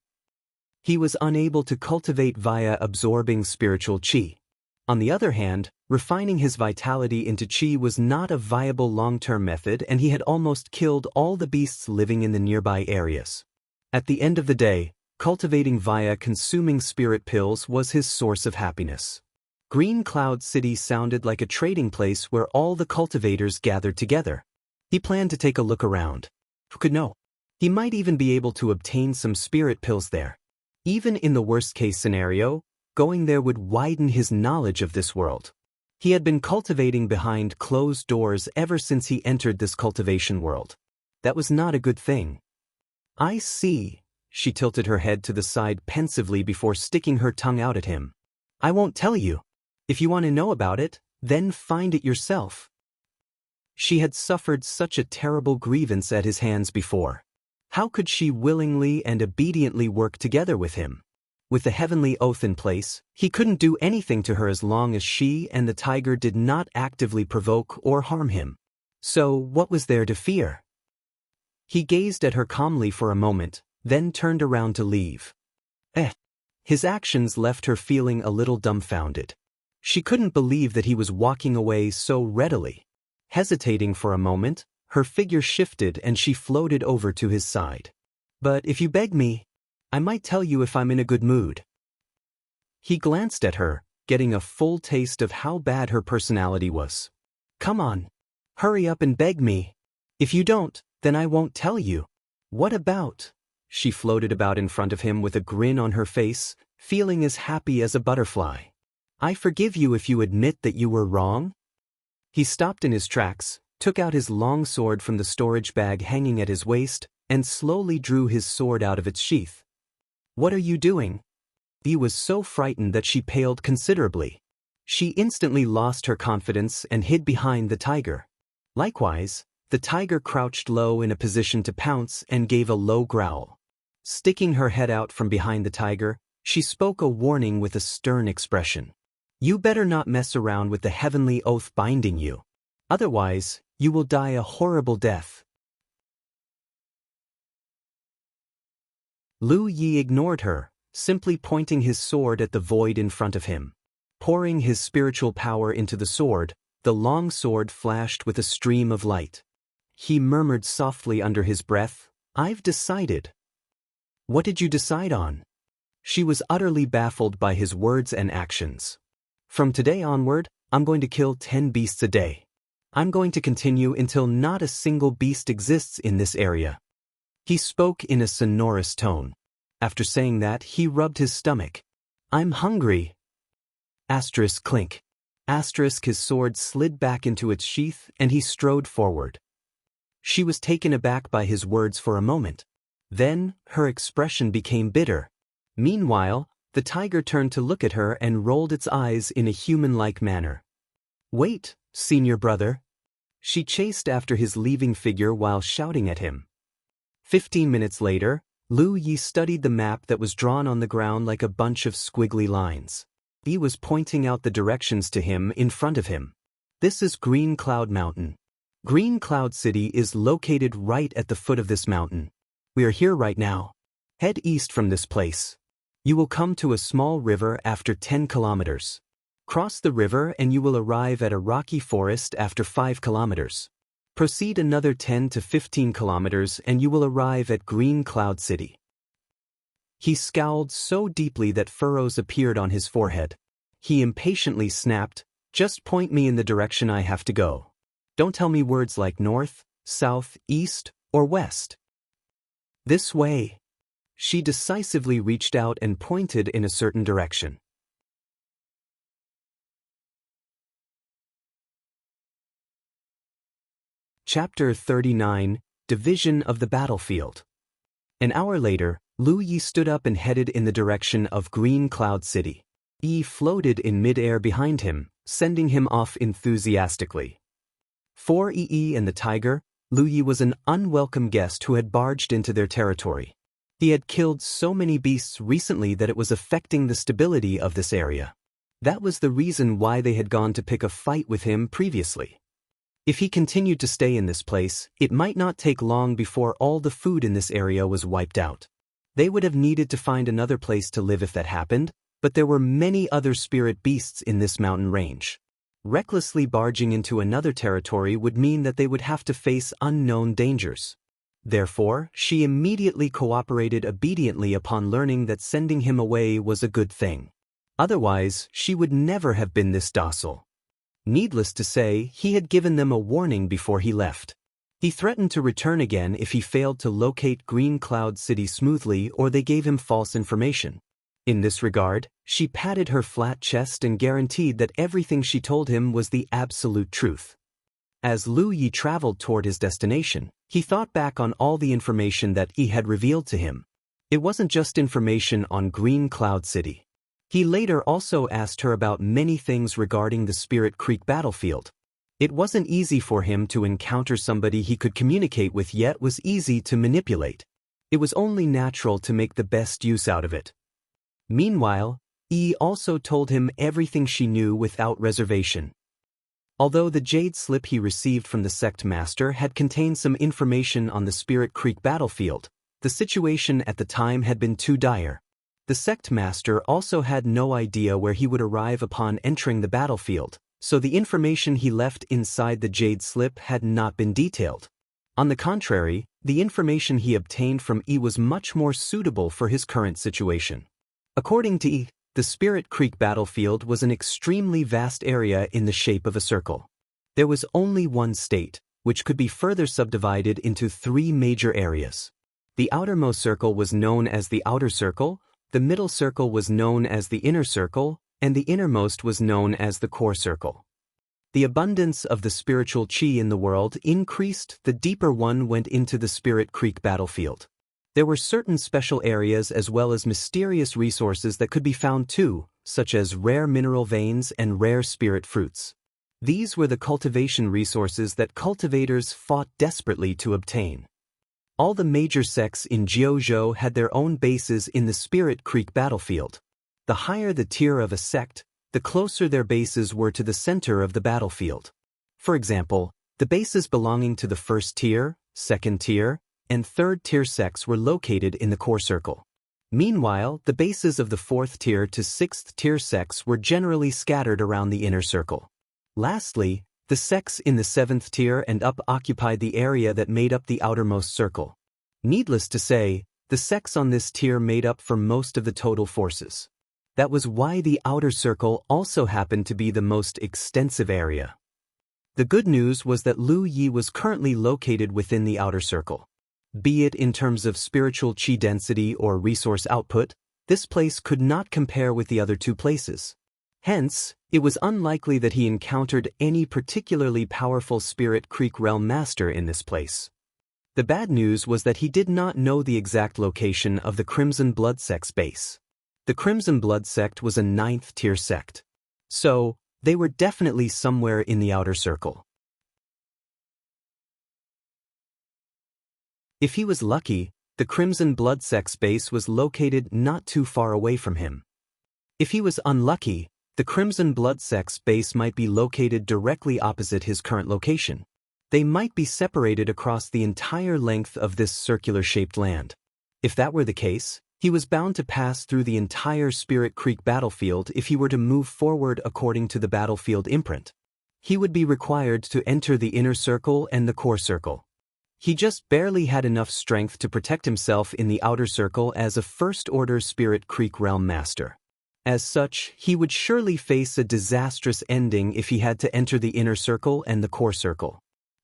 He was unable to cultivate via absorbing spiritual qi. On the other hand, refining his vitality into qi was not a viable long-term method, and he had almost killed all the beasts living in the nearby areas. At the end of the day, cultivating via consuming spirit pills was his source of happiness. Green Cloud City sounded like a trading place where all the cultivators gathered together. He planned to take a look around. Who could know? He might even be able to obtain some spirit pills there. Even in the worst-case scenario, going there would widen his knowledge of this world. He had been cultivating behind closed doors ever since he entered this cultivation world. That was not a good thing. "I see." She tilted her head to the side pensively before sticking her tongue out at him. "I won't tell you. If you want to know about it, then find it yourself." She had suffered such a terrible grievance at his hands before. How could she willingly and obediently work together with him? With the heavenly oath in place, he couldn't do anything to her as long as she and the tiger did not actively provoke or harm him. So what was there to fear? He gazed at her calmly for a moment, then turned around to leave. His actions left her feeling a little dumbfounded. She couldn't believe that he was walking away so readily. Hesitating for a moment, her figure shifted and she floated over to his side. "But if you beg me, I might tell you if I'm in a good mood." He glanced at her, getting a full taste of how bad her personality was. "Come on. Hurry up and beg me. If you don't, then I won't tell you." "What about?" She floated about in front of him with a grin on her face, feeling as happy as a butterfly. "I forgive you if you admit that you were wrong." He stopped in his tracks, took out his long sword from the storage bag hanging at his waist, and slowly drew his sword out of its sheath. "What are you doing?" He was so frightened that she paled considerably. She instantly lost her confidence and hid behind the tiger. Likewise, the tiger crouched low in a position to pounce and gave a low growl. Sticking her head out from behind the tiger, she spoke a warning with a stern expression. "You better not mess around with the heavenly oath binding you. Otherwise, you will die a horrible death." Lu Yi ignored her, simply pointing his sword at the void in front of him. Pouring his spiritual power into the sword, the long sword flashed with a stream of light. He murmured softly under his breath, "I've decided." "What did you decide on?" She was utterly baffled by his words and actions. "From today onward, I'm going to kill 10 beasts a day. I'm going to continue until not a single beast exists in this area." He spoke in a sonorous tone. After saying that, he rubbed his stomach. "I'm hungry." Asterisk clink. Asterisk his sword slid back into its sheath and he strode forward. She was taken aback by his words for a moment. Then, her expression became bitter. Meanwhile, the tiger turned to look at her and rolled its eyes in a human-like manner. "Wait, senior brother." She chased after his leaving figure while shouting at him. 15 minutes later, Lu Yi studied the map that was drawn on the ground like a bunch of squiggly lines. He was pointing out the directions to him in front of him. "This is Green Cloud Mountain. Green Cloud City is located right at the foot of this mountain. We are here right now. Head east from this place. You will come to a small river after 10 kilometers. Cross the river and you will arrive at a rocky forest after 5 kilometers. Proceed another 10 to 15 kilometers and you will arrive at Green Cloud City." He scowled so deeply that furrows appeared on his forehead. He impatiently snapped, "Just point me in the direction I have to go." Don't tell me words like north, south, east, or west. This way. She decisively reached out and pointed in a certain direction. Chapter 39, Division of the Battlefield. An hour later, Lu Yi stood up and headed in the direction of Green Cloud City. Yi floated in mid-air behind him, sending him off enthusiastically. For Yi and the tiger, Lu Yi was an unwelcome guest who had barged into their territory. He had killed so many beasts recently that it was affecting the stability of this area. That was the reason why they had gone to pick a fight with him previously. If he continued to stay in this place, it might not take long before all the food in this area was wiped out. They would have needed to find another place to live if that happened, but there were many other spirit beasts in this mountain range. Recklessly barging into another territory would mean that they would have to face unknown dangers. Therefore, she immediately cooperated obediently upon learning that sending him away was a good thing. Otherwise, she would never have been this docile. Needless to say, he had given them a warning before he left. He threatened to return again if he failed to locate Green Cloud City smoothly or they gave him false information. In this regard, she patted her flat chest and guaranteed that everything she told him was the absolute truth. As Lu Yi traveled toward his destination, he thought back on all the information that Yi had revealed to him. It wasn't just information on Green Cloud City. He later also asked her about many things regarding the Spirit Creek battlefield. It wasn't easy for him to encounter somebody he could communicate with yet was easy to manipulate. It was only natural to make the best use out of it. Meanwhile, Yi also told him everything she knew without reservation. Although the jade slip he received from the sect master had contained some information on the Spirit Creek battlefield, the situation at the time had been too dire. The sect master also had no idea where he would arrive upon entering the battlefield, so the information he left inside the jade slip had not been detailed. On the contrary, the information he obtained from Yi was much more suitable for his current situation. According to Yi, the Spirit Creek battlefield was an extremely vast area in the shape of a circle. There was only one state, which could be further subdivided into 3 major areas. The outermost circle was known as the outer circle, the middle circle was known as the inner circle, and the innermost was known as the core circle. The abundance of the spiritual qi in the world increased the deeper one went into the Spirit Creek battlefield. There were certain special areas as well as mysterious resources that could be found too, such as rare mineral veins and rare spirit fruits. These were the cultivation resources that cultivators fought desperately to obtain. All the major sects in Jianghu had their own bases in the Spirit Creek battlefield. The higher the tier of a sect, the closer their bases were to the center of the battlefield. For example, the bases belonging to the first tier, second tier, and third tier sects were located in the core circle. Meanwhile, the bases of the fourth tier to sixth tier sects were generally scattered around the inner circle. Lastly, the sects in the 7th tier and up occupied the area that made up the outermost circle. Needless to say, the sects on this tier made up for most of the total forces. That was why the outer circle also happened to be the most extensive area. The good news was that Lu Yi was currently located within the outer circle. Be it in terms of spiritual qi density or resource output, this place could not compare with the other 2 places. Hence, it was unlikely that he encountered any particularly powerful Spirit Creek realm master in this place. The bad news was that he did not know the exact location of the Crimson Blood sect's base. The Crimson Blood sect was a 9th tier sect. So, they were definitely somewhere in the outer circle. If he was lucky, the Crimson Blood sect's base was located not too far away from him. If he was unlucky, the Crimson Blood sect's base might be located directly opposite his current location. They might be separated across the entire length of this circular-shaped land. If that were the case, he was bound to pass through the entire Spirit Creek battlefield if he were to move forward according to the battlefield imprint. He would be required to enter the inner circle and the core circle. He just barely had enough strength to protect himself in the outer circle as a first-order Spirit Creek realm master. As such, he would surely face a disastrous ending if he had to enter the inner circle and the core circle.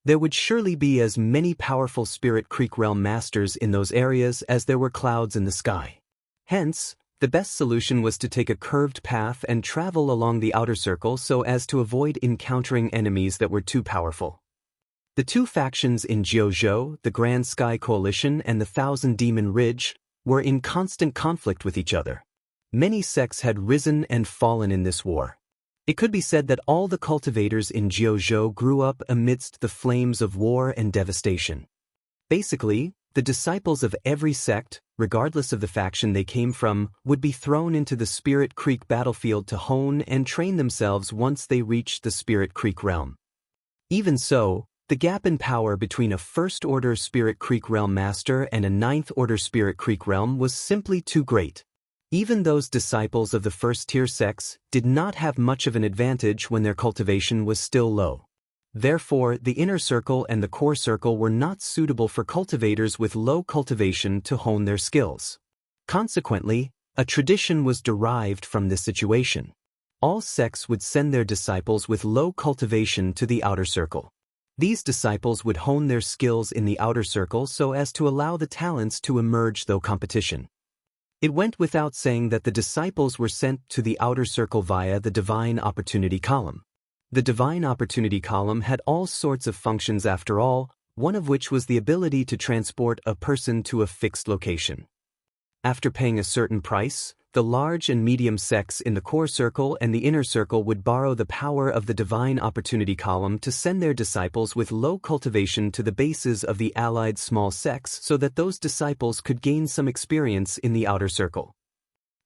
There would surely be as many powerful Spirit Creek Realm masters in those areas as there were clouds in the sky. Hence, the best solution was to take a curved path and travel along the outer circle so as to avoid encountering enemies that were too powerful. The two factions in Jianghu, the Grand Sky Coalition and the Thousand Demon Ridge, were in constant conflict with each other. Many sects had risen and fallen in this war. It could be said that all the cultivators in Jianghu grew up amidst the flames of war and devastation. Basically, the disciples of every sect, regardless of the faction they came from, would be thrown into the Spirit Creek battlefield to hone and train themselves once they reached the Spirit Creek realm. Even so, the gap in power between a First-Order Spirit Creek Realm Master and a Ninth-Order Spirit Creek Realm was simply too great. Even those disciples of the first-tier sects did not have much of an advantage when their cultivation was still low. Therefore, the Inner Circle and the Core Circle were not suitable for cultivators with low cultivation to hone their skills. Consequently, a tradition was derived from this situation. All sects would send their disciples with low cultivation to the Outer Circle. These disciples would hone their skills in the Outer Circle so as to allow the talents to emerge through competition. It went without saying that the disciples were sent to the Outer Circle via the Divine Opportunity Column. The Divine Opportunity Column had all sorts of functions after all, one of which was the ability to transport a person to a fixed location. After paying a certain price, the large and medium sects in the Core Circle and the Inner Circle would borrow the power of the Divine Opportunity Column to send their disciples with low cultivation to the bases of the allied small sects so that those disciples could gain some experience in the Outer Circle.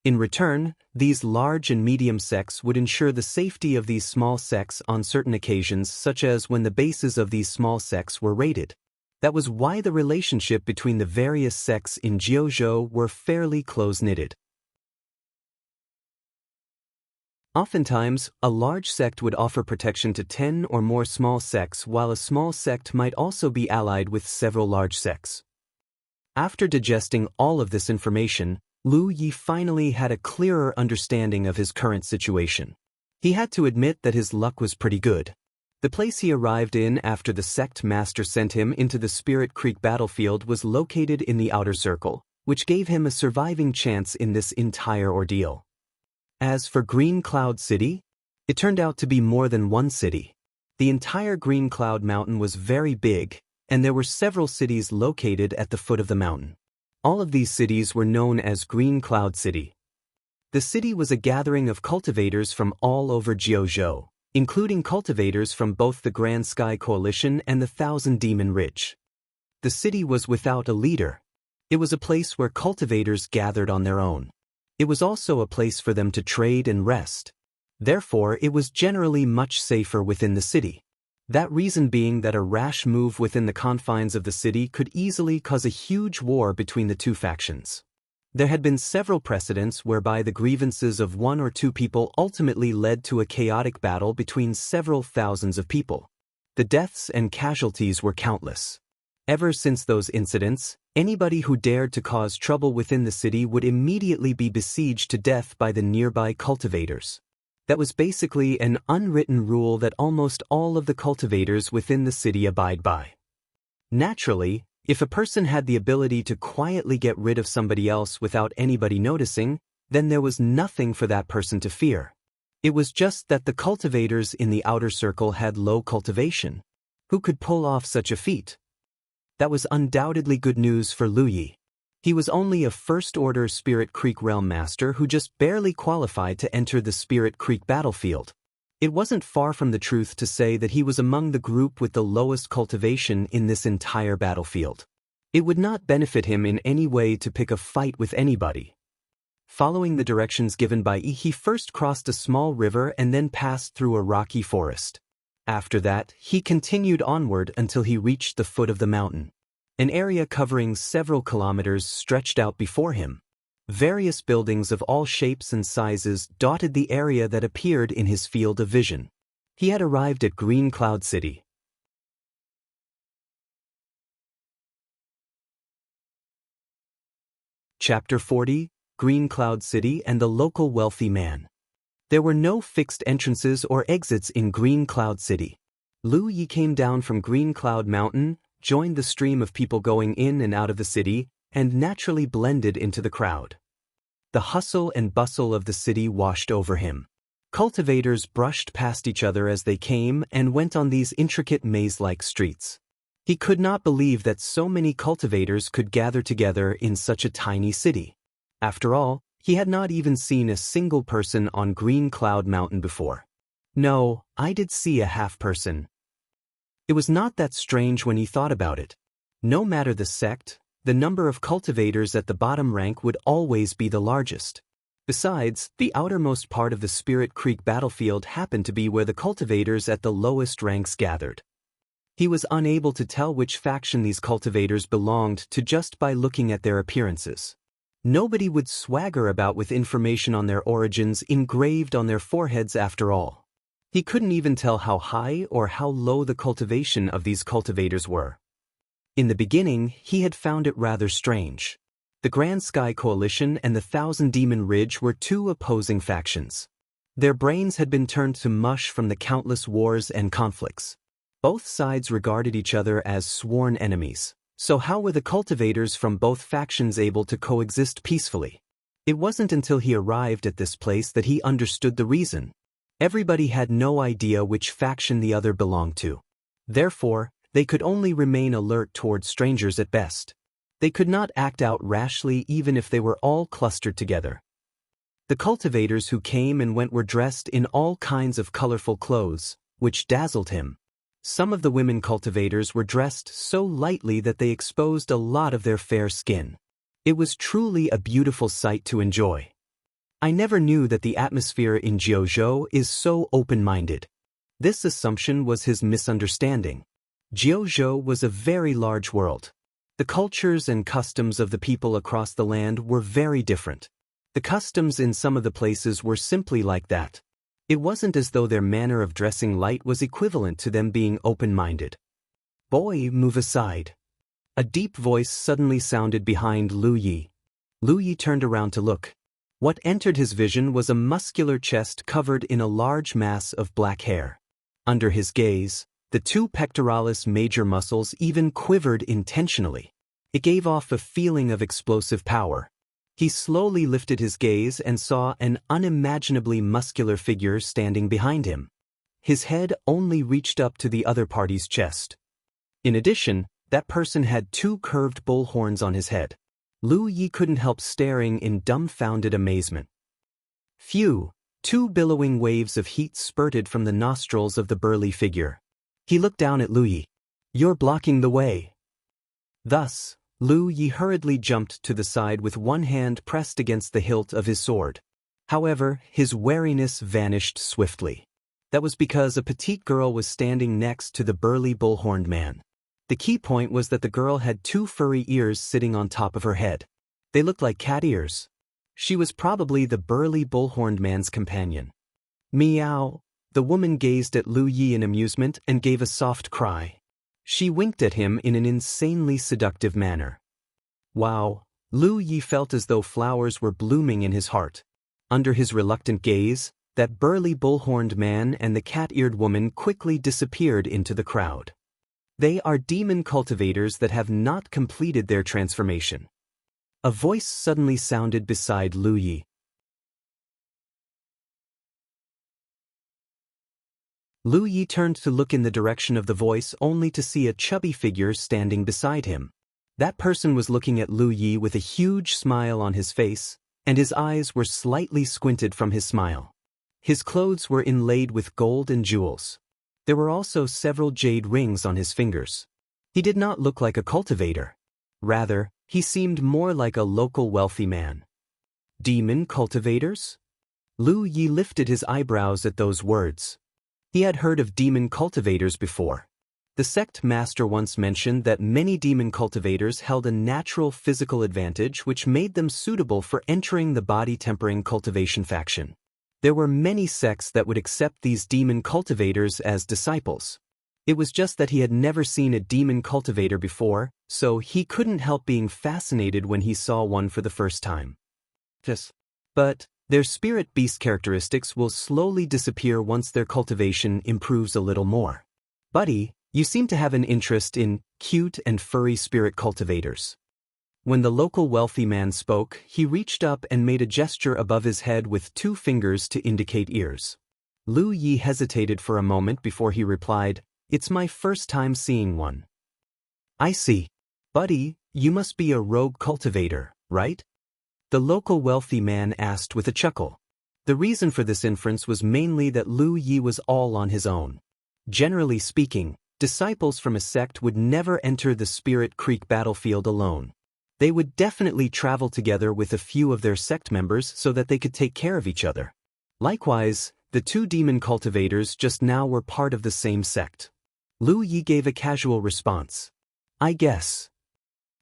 In return, these large and medium sects would ensure the safety of these small sects on certain occasions, such as when the bases of these small sects were raided. That was why the relationship between the various sects in Jianghu were fairly close-knitted. Oftentimes, a large sect would offer protection to 10 or more small sects, while a small sect might also be allied with several large sects. After digesting all of this information, Lu Yi finally had a clearer understanding of his current situation. He had to admit that his luck was pretty good. The place he arrived in after the sect master sent him into the Spirit Creek battlefield was located in the Outer Circle, which gave him a surviving chance in this entire ordeal. As for Green Cloud City, it turned out to be more than one city. The entire Green Cloud Mountain was very big, and there were several cities located at the foot of the mountain. All of these cities were known as Green Cloud City. The city was a gathering of cultivators from all over Jianghu, including cultivators from both the Grand Sky Coalition and the Thousand Demon Ridge. The city was without a leader. It was a place where cultivators gathered on their own. It was also a place for them to trade and rest. Therefore, it was generally much safer within the city. That reason being that a rash move within the confines of the city could easily cause a huge war between the two factions. There had been several precedents whereby the grievances of one or two people ultimately led to a chaotic battle between several thousands of people. The deaths and casualties were countless. Ever since those incidents, anybody who dared to cause trouble within the city would immediately be besieged to death by the nearby cultivators. That was basically an unwritten rule that almost all of the cultivators within the city abide by. Naturally, if a person had the ability to quietly get rid of somebody else without anybody noticing, then there was nothing for that person to fear. It was just that the cultivators in the Outer Circle had low cultivation. Who could pull off such a feat? That was undoubtedly good news for Lu Yi. He was only a First-Order Spirit Creek Realm Master who just barely qualified to enter the Spirit Creek battlefield. It wasn't far from the truth to say that he was among the group with the lowest cultivation in this entire battlefield. It would not benefit him in any way to pick a fight with anybody. Following the directions given by Yi, he first crossed a small river and then passed through a rocky forest. After that, he continued onward until he reached the foot of the mountain. An area covering several kilometers stretched out before him. Various buildings of all shapes and sizes dotted the area that appeared in his field of vision. He had arrived at Green Cloud City. Chapter 40, Green Cloud City and the Local Wealthy Man. There were no fixed entrances or exits in Green Cloud City. Lu Yi came down from Green Cloud Mountain, joined the stream of people going in and out of the city, and naturally blended into the crowd. The hustle and bustle of the city washed over him. Cultivators brushed past each other as they came and went on these intricate maze-like streets. He could not believe that so many cultivators could gather together in such a tiny city. After all, he had not even seen a single person on Green Cloud Mountain before. No, I did see a half-person. It was not that strange when he thought about it. No matter the sect, the number of cultivators at the bottom rank would always be the largest. Besides, the outermost part of the Spirit Creek battlefield happened to be where the cultivators at the lowest ranks gathered. He was unable to tell which faction these cultivators belonged to just by looking at their appearances. Nobody would swagger about with information on their origins engraved on their foreheads after all. He couldn't even tell how high or how low the cultivation of these cultivators were. In the beginning, he had found it rather strange. The Grand Sky Coalition and the Thousand Demon Ridge were two opposing factions. Their brains had been turned to mush from the countless wars and conflicts. Both sides regarded each other as sworn enemies. So how were the cultivators from both factions able to coexist peacefully? It wasn't until he arrived at this place that he understood the reason. Everybody had no idea which faction the other belonged to. Therefore, they could only remain alert toward strangers at best. They could not act out rashly even if they were all clustered together. The cultivators who came and went were dressed in all kinds of colorful clothes, which dazzled him. Some of the women cultivators were dressed so lightly that they exposed a lot of their fair skin. It was truly a beautiful sight to enjoy. I never knew that the atmosphere in Jianghu is so open-minded. This assumption was his misunderstanding. Jianghu was a very large world. The cultures and customs of the people across the land were very different. The customs in some of the places were simply like that. It wasn't as though their manner of dressing light was equivalent to them being open-minded. "Boy, move aside." A deep voice suddenly sounded behind Lu Yi. Lu Yi turned around to look. What entered his vision was a muscular chest covered in a large mass of black hair. Under his gaze, the two pectoralis major muscles even quivered intentionally. It gave off a feeling of explosive power. He slowly lifted his gaze and saw an unimaginably muscular figure standing behind him. His head only reached up to the other party's chest. In addition, that person had two curved bull horns on his head. Lu Yi couldn't help staring in dumbfounded amazement. Phew! Two billowing waves of heat spurted from the nostrils of the burly figure. He looked down at Lu Yi. "You're blocking the way." Thus, Lu Yi hurriedly jumped to the side with one hand pressed against the hilt of his sword. However, his wariness vanished swiftly. That was because a petite girl was standing next to the burly bull-horned man. The key point was that the girl had two furry ears sitting on top of her head. They looked like cat ears. She was probably the burly bull-horned man's companion. Meow! The woman gazed at Lu Yi in amusement and gave a soft cry. She winked at him in an insanely seductive manner. Wow! Lu Yi felt as though flowers were blooming in his heart. Under his reluctant gaze, that burly bull-horned man and the cat-eared woman quickly disappeared into the crowd. They are demon cultivators that have not completed their transformation. A voice suddenly sounded beside Lu Yi. Lu Yi turned to look in the direction of the voice only to see a chubby figure standing beside him. That person was looking at Lu Yi with a huge smile on his face, and his eyes were slightly squinted from his smile. His clothes were inlaid with gold and jewels. There were also several jade rings on his fingers. He did not look like a cultivator. Rather, he seemed more like a local wealthy man. Demon cultivators? Lu Yi lifted his eyebrows at those words. He had heard of demon cultivators before. The sect master once mentioned that many demon cultivators held a natural physical advantage which made them suitable for entering the body-tempering cultivation faction. There were many sects that would accept these demon cultivators as disciples. It was just that he had never seen a demon cultivator before, so he couldn't help being fascinated when he saw one for the first time. But their spirit beast characteristics will slowly disappear once their cultivation improves a little more. Buddy, you seem to have an interest in cute and furry spirit cultivators. When the local wealthy man spoke, he reached up and made a gesture above his head with 2 fingers to indicate ears. Lu Yi hesitated for a moment before he replied, "It's my first time seeing one." "I see. Buddy, you must be a rogue cultivator, right?" the local wealthy man asked with a chuckle. The reason for this inference was mainly that Lu Yi was all on his own. Generally speaking, disciples from a sect would never enter the Spirit Creek battlefield alone. They would definitely travel together with a few of their sect members so that they could take care of each other. Likewise, the 2 demon cultivators just now were part of the same sect. Lu Yi gave a casual response. "I guess."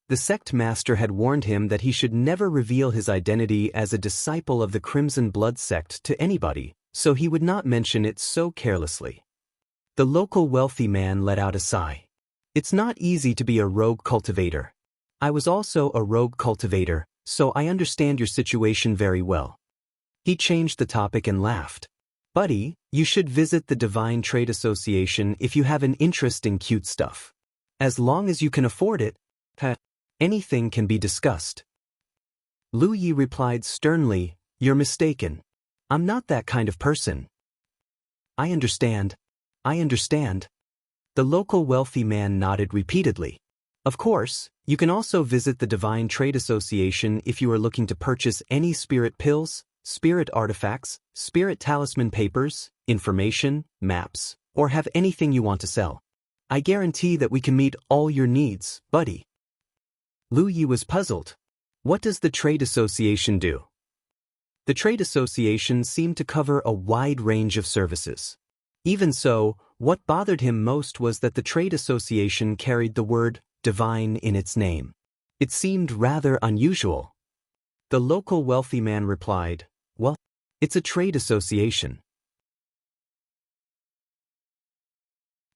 The sect master had warned him that he should never reveal his identity as a disciple of the Crimson Blood sect to anybody, so he would not mention it so carelessly. The local wealthy man let out a sigh. "It's not easy to be a rogue cultivator. I was also a rogue cultivator, so I understand your situation very well." He changed the topic and laughed. "Buddy, you should visit the Divine Trade Association if you have an interest in cute stuff. As long as you can afford it, anything can be discussed." Lu Yi replied sternly, "You're mistaken. I'm not that kind of person." I understand. The local wealthy man nodded repeatedly. "Of course, you can also visit the Divine Trade Association if you are looking to purchase any spirit pills, spirit artifacts, spirit talisman papers, information, maps, or have anything you want to sell. I guarantee that we can meet all your needs, buddy." Lu Yi was puzzled. What does the trade association do? The trade association seemed to cover a wide range of services. Even so, what bothered him most was that the trade association carried the word divine in its name. It seemed rather unusual. The local wealthy man replied, "Well, it's a trade association.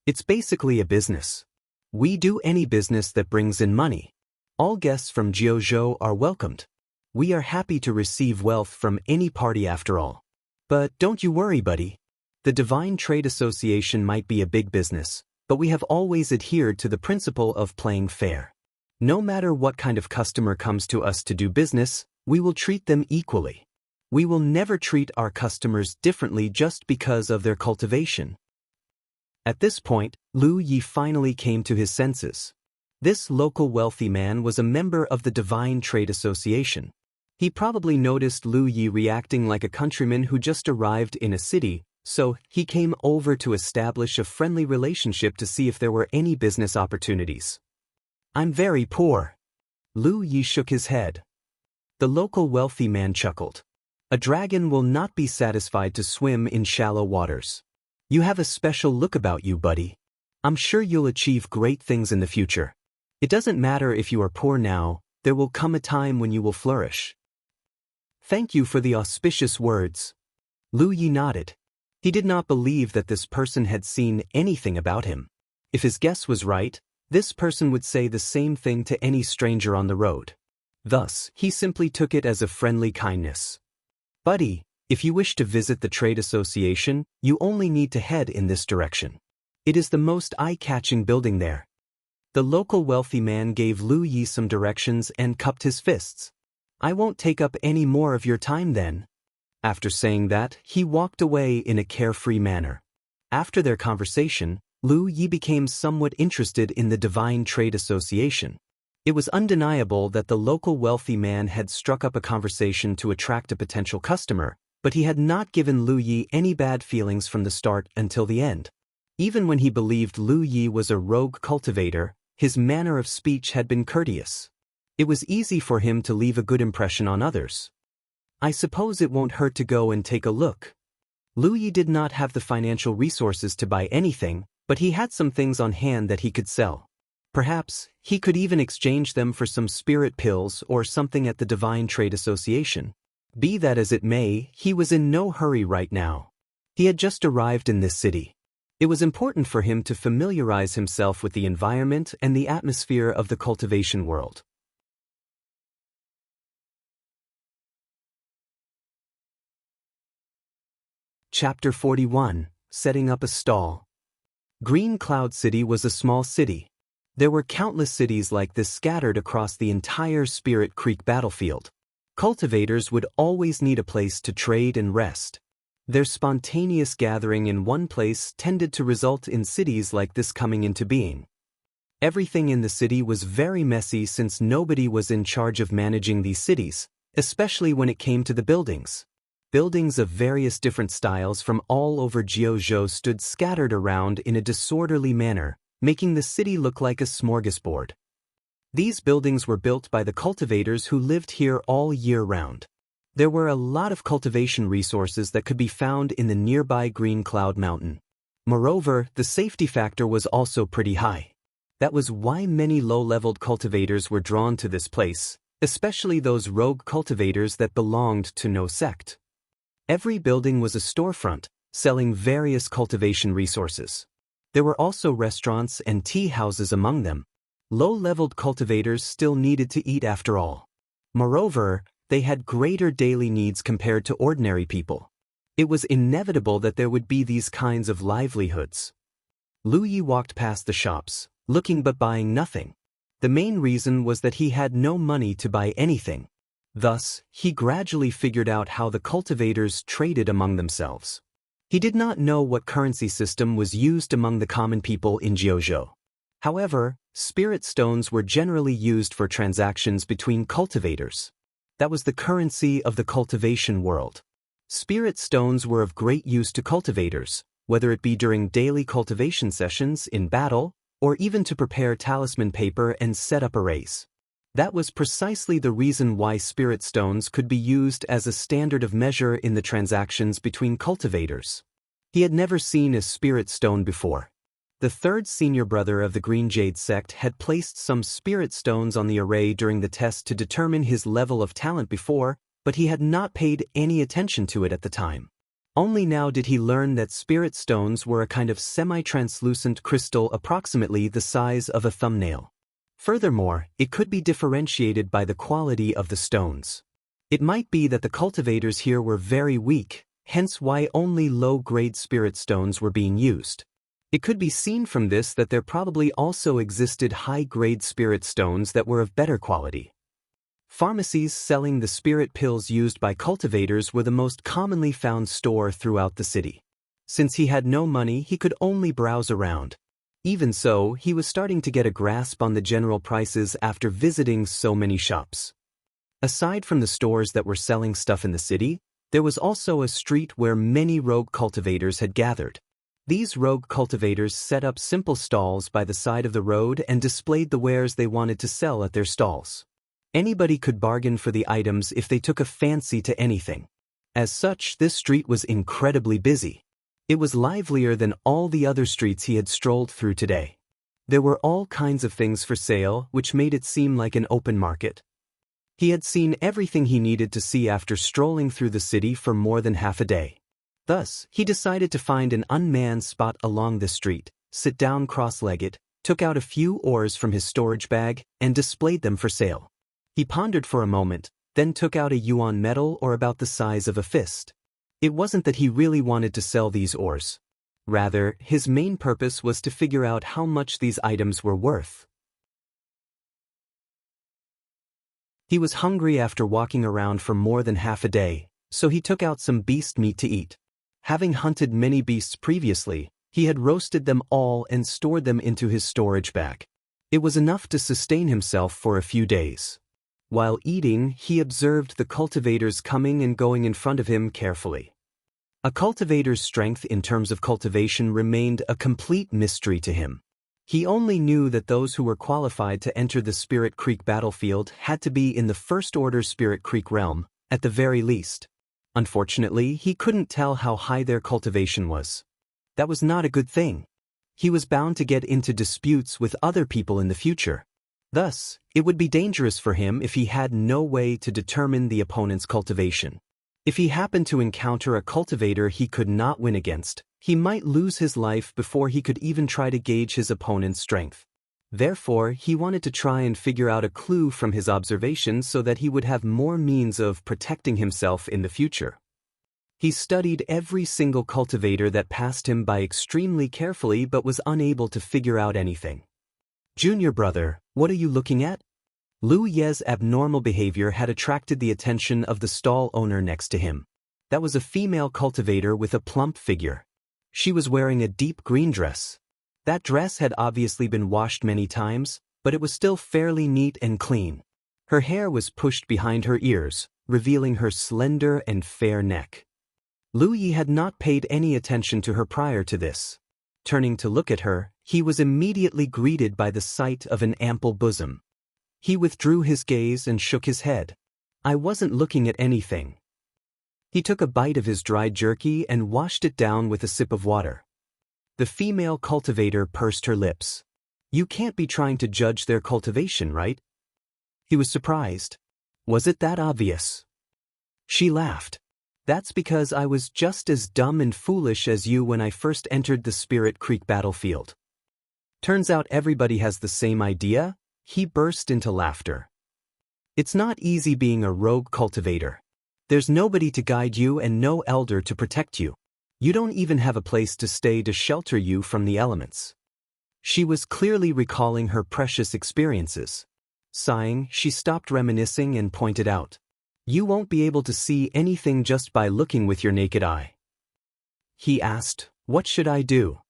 It's basically a business. We do any business that brings in money. All guests from Jianghu are welcomed. We are happy to receive wealth from any party after all. But don't you worry, buddy. The Divine Trade Association might be a big business, but we have always adhered to the principle of playing fair. No matter what kind of customer comes to us to do business, we will treat them equally. We will never treat our customers differently just because of their cultivation." At this point, Lu Yi finally came to his senses. This local wealthy man was a member of the Divine Trade Association. He probably noticed Lu Yi reacting like a countryman who just arrived in a city, so he came over to establish a friendly relationship to see if there were any business opportunities. "I'm very poor." Lu Yi shook his head. The local wealthy man chuckled. "A dragon will not be satisfied to swim in shallow waters. You have a special look about you, buddy. I'm sure you'll achieve great things in the future. It doesn't matter if you are poor now, there will come a time when you will flourish." "Thank you for the auspicious words." Lu Yi nodded. He did not believe that this person had seen anything about him. If his guess was right, this person would say the same thing to any stranger on the road. Thus, he simply took it as a friendly kindness. "Buddy, if you wish to visit the trade association, you only need to head in this direction. It is the most eye-catching building there." The local wealthy man gave Lu Yi some directions and cupped his fists. "I won't take up any more of your time then." After saying that, he walked away in a carefree manner. After their conversation, Lu Yi became somewhat interested in the Divine Trade Association. It was undeniable that the local wealthy man had struck up a conversation to attract a potential customer, but he had not given Lu Yi any bad feelings from the start until the end. Even when he believed Lu Yi was a rogue cultivator, his manner of speech had been courteous. It was easy for him to leave a good impression on others. "I suppose it won't hurt to go and take a look." Lu Yi did not have the financial resources to buy anything, but he had some things on hand that he could sell. Perhaps he could even exchange them for some spirit pills or something at the Divine Trade Association. Be that as it may, he was in no hurry right now. He had just arrived in this city. It was important for him to familiarize himself with the environment and the atmosphere of the cultivation world. Chapter 41, Setting Up a Stall. Green Cloud City was a small city. There were countless cities like this scattered across the entire Spirit Creek battlefield. Cultivators would always need a place to trade and rest. Their spontaneous gathering in one place tended to result in cities like this coming into being. Everything in the city was very messy since nobody was in charge of managing these cities, especially when it came to the buildings. Buildings of various different styles from all over Jianghu stood scattered around in a disorderly manner, making the city look like a smorgasbord. These buildings were built by the cultivators who lived here all year round. There were a lot of cultivation resources that could be found in the nearby Green Cloud Mountain. Moreover, the safety factor was also pretty high. That was why many low-leveled cultivators were drawn to this place, especially those rogue cultivators that belonged to no sect. Every building was a storefront, selling various cultivation resources. There were also restaurants and tea houses among them. Low-leveled cultivators still needed to eat after all. Moreover, they had greater daily needs compared to ordinary people. It was inevitable that there would be these kinds of livelihoods. Lu Yi walked past the shops, looking but buying nothing. The main reason was that he had no money to buy anything. Thus, he gradually figured out how the cultivators traded among themselves. He did not know what currency system was used among the common people in Jianghu. However, spirit stones were generally used for transactions between cultivators. That was the currency of the cultivation world. Spirit stones were of great use to cultivators, whether it be during daily cultivation sessions in battle, or even to prepare talisman paper and set up arrays. That was precisely the reason why spirit stones could be used as a standard of measure in the transactions between cultivators. He had never seen a spirit stone before. The third senior brother of the Green Jade sect had placed some spirit stones on the array during the test to determine his level of talent before, but he had not paid any attention to it at the time. Only now did he learn that spirit stones were a kind of semi-translucent crystal approximately the size of a thumbnail. Furthermore, it could be differentiated by the quality of the stones. It might be that the cultivators here were very weak, hence why only low-grade spirit stones were being used. It could be seen from this that there probably also existed high-grade spirit stones that were of better quality. Pharmacies selling the spirit pills used by cultivators were the most commonly found store throughout the city. Since he had no money, he could only browse around. Even so, he was starting to get a grasp on the general prices after visiting so many shops. Aside from the stores that were selling stuff in the city, there was also a street where many rogue cultivators had gathered. These rogue cultivators set up simple stalls by the side of the road and displayed the wares they wanted to sell at their stalls. Anybody could bargain for the items if they took a fancy to anything. As such, this street was incredibly busy. It was livelier than all the other streets he had strolled through today. There were all kinds of things for sale, which made it seem like an open market. He had seen everything he needed to see after strolling through the city for more than half a day. Thus, he decided to find an unmanned spot along the street, sit down cross-legged, took out a few ores from his storage bag, and displayed them for sale. He pondered for a moment, then took out a yuan metal or about the size of a fist. It wasn't that he really wanted to sell these ores. Rather, his main purpose was to figure out how much these items were worth. He was hungry after walking around for more than half a day, so he took out some beast meat to eat. Having hunted many beasts previously, he had roasted them all and stored them into his storage bag. It was enough to sustain himself for a few days. While eating, he observed the cultivators coming and going in front of him carefully. A cultivator's strength in terms of cultivation remained a complete mystery to him. He only knew that those who were qualified to enter the Spirit Creek battlefield had to be in the First Order Spirit Creek realm, at the very least. Unfortunately, he couldn't tell how high their cultivation was. That was not a good thing. He was bound to get into disputes with other people in the future. Thus, it would be dangerous for him if he had no way to determine the opponent's cultivation. If he happened to encounter a cultivator he could not win against, he might lose his life before he could even try to gauge his opponent's strength. Therefore, he wanted to try and figure out a clue from his observations so that he would have more means of protecting himself in the future. He studied every single cultivator that passed him by extremely carefully but was unable to figure out anything. "Junior brother, what are you looking at?" Lu Ye's abnormal behavior had attracted the attention of the stall owner next to him. That was a female cultivator with a plump figure. She was wearing a deep green dress. That dress had obviously been washed many times, but it was still fairly neat and clean. Her hair was pushed behind her ears, revealing her slender and fair neck. Lu Yi had not paid any attention to her prior to this. Turning to look at her, he was immediately greeted by the sight of an ample bosom. He withdrew his gaze and shook his head. "I wasn't looking at anything." He took a bite of his dried jerky and washed it down with a sip of water. The female cultivator pursed her lips. "You can't be trying to judge their cultivation, right?" He was surprised. "Was it that obvious?" She laughed. "That's because I was just as dumb and foolish as you when I first entered the Spirit Creek battlefield." "Turns out everybody has the same idea?" He burst into laughter. "It's not easy being a rogue cultivator. There's nobody to guide you and no elder to protect you. You don't even have a place to stay to shelter you from the elements." She was clearly recalling her precious experiences. Sighing, she stopped reminiscing and pointed out, "You won't be able to see anything just by looking with your naked eye." He asked, "What should I do?"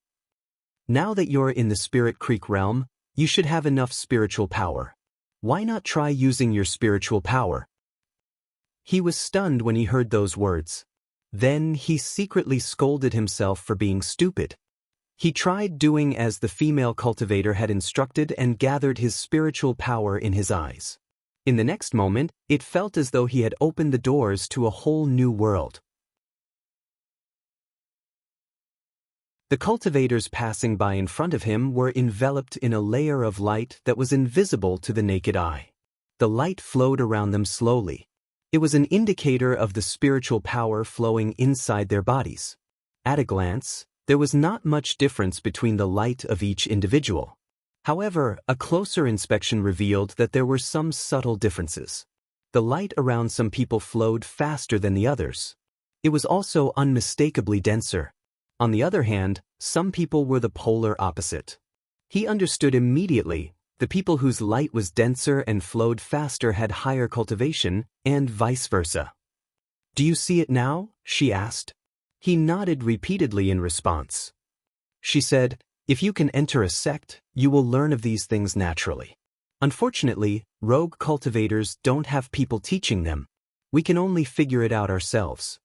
"Now that you're in the Spirit Creek realm, you should have enough spiritual power. Why not try using your spiritual power?" He was stunned when he heard those words. Then he secretly scolded himself for being stupid. He tried doing as the female cultivator had instructed and gathered his spiritual power in his eyes. In the next moment, it felt as though he had opened the doors to a whole new world. The cultivators passing by in front of him were enveloped in a layer of light that was invisible to the naked eye. The light flowed around them slowly. It was an indicator of the spiritual power flowing inside their bodies. At a glance, there was not much difference between the light of each individual. However, a closer inspection revealed that there were some subtle differences. The light around some people flowed faster than the others. It was also unmistakably denser. On the other hand, some people were the polar opposite. He understood immediately. The people whose light was denser and flowed faster had higher cultivation, and vice versa. "Do you see it now?" she asked. He nodded repeatedly in response. She said, "If you can enter a sect, you will learn of these things naturally. Unfortunately, rogue cultivators don't have people teaching them. We can only figure it out ourselves."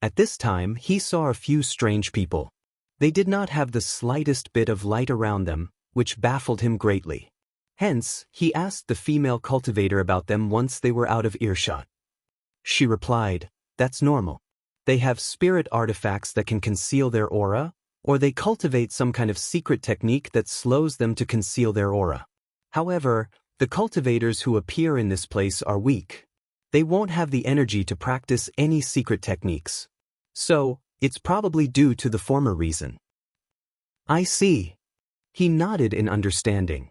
At this time, he saw a few strange people. They did not have the slightest bit of light around them, which baffled him greatly. Hence, he asked the female cultivator about them once they were out of earshot. She replied, "That's normal. They have spirit artifacts that can conceal their aura, or they cultivate some kind of secret technique that slows them to conceal their aura. However, the cultivators who appear in this place are weak. They won't have the energy to practice any secret techniques. So, it's probably due to the former reason." "I see." He nodded in understanding.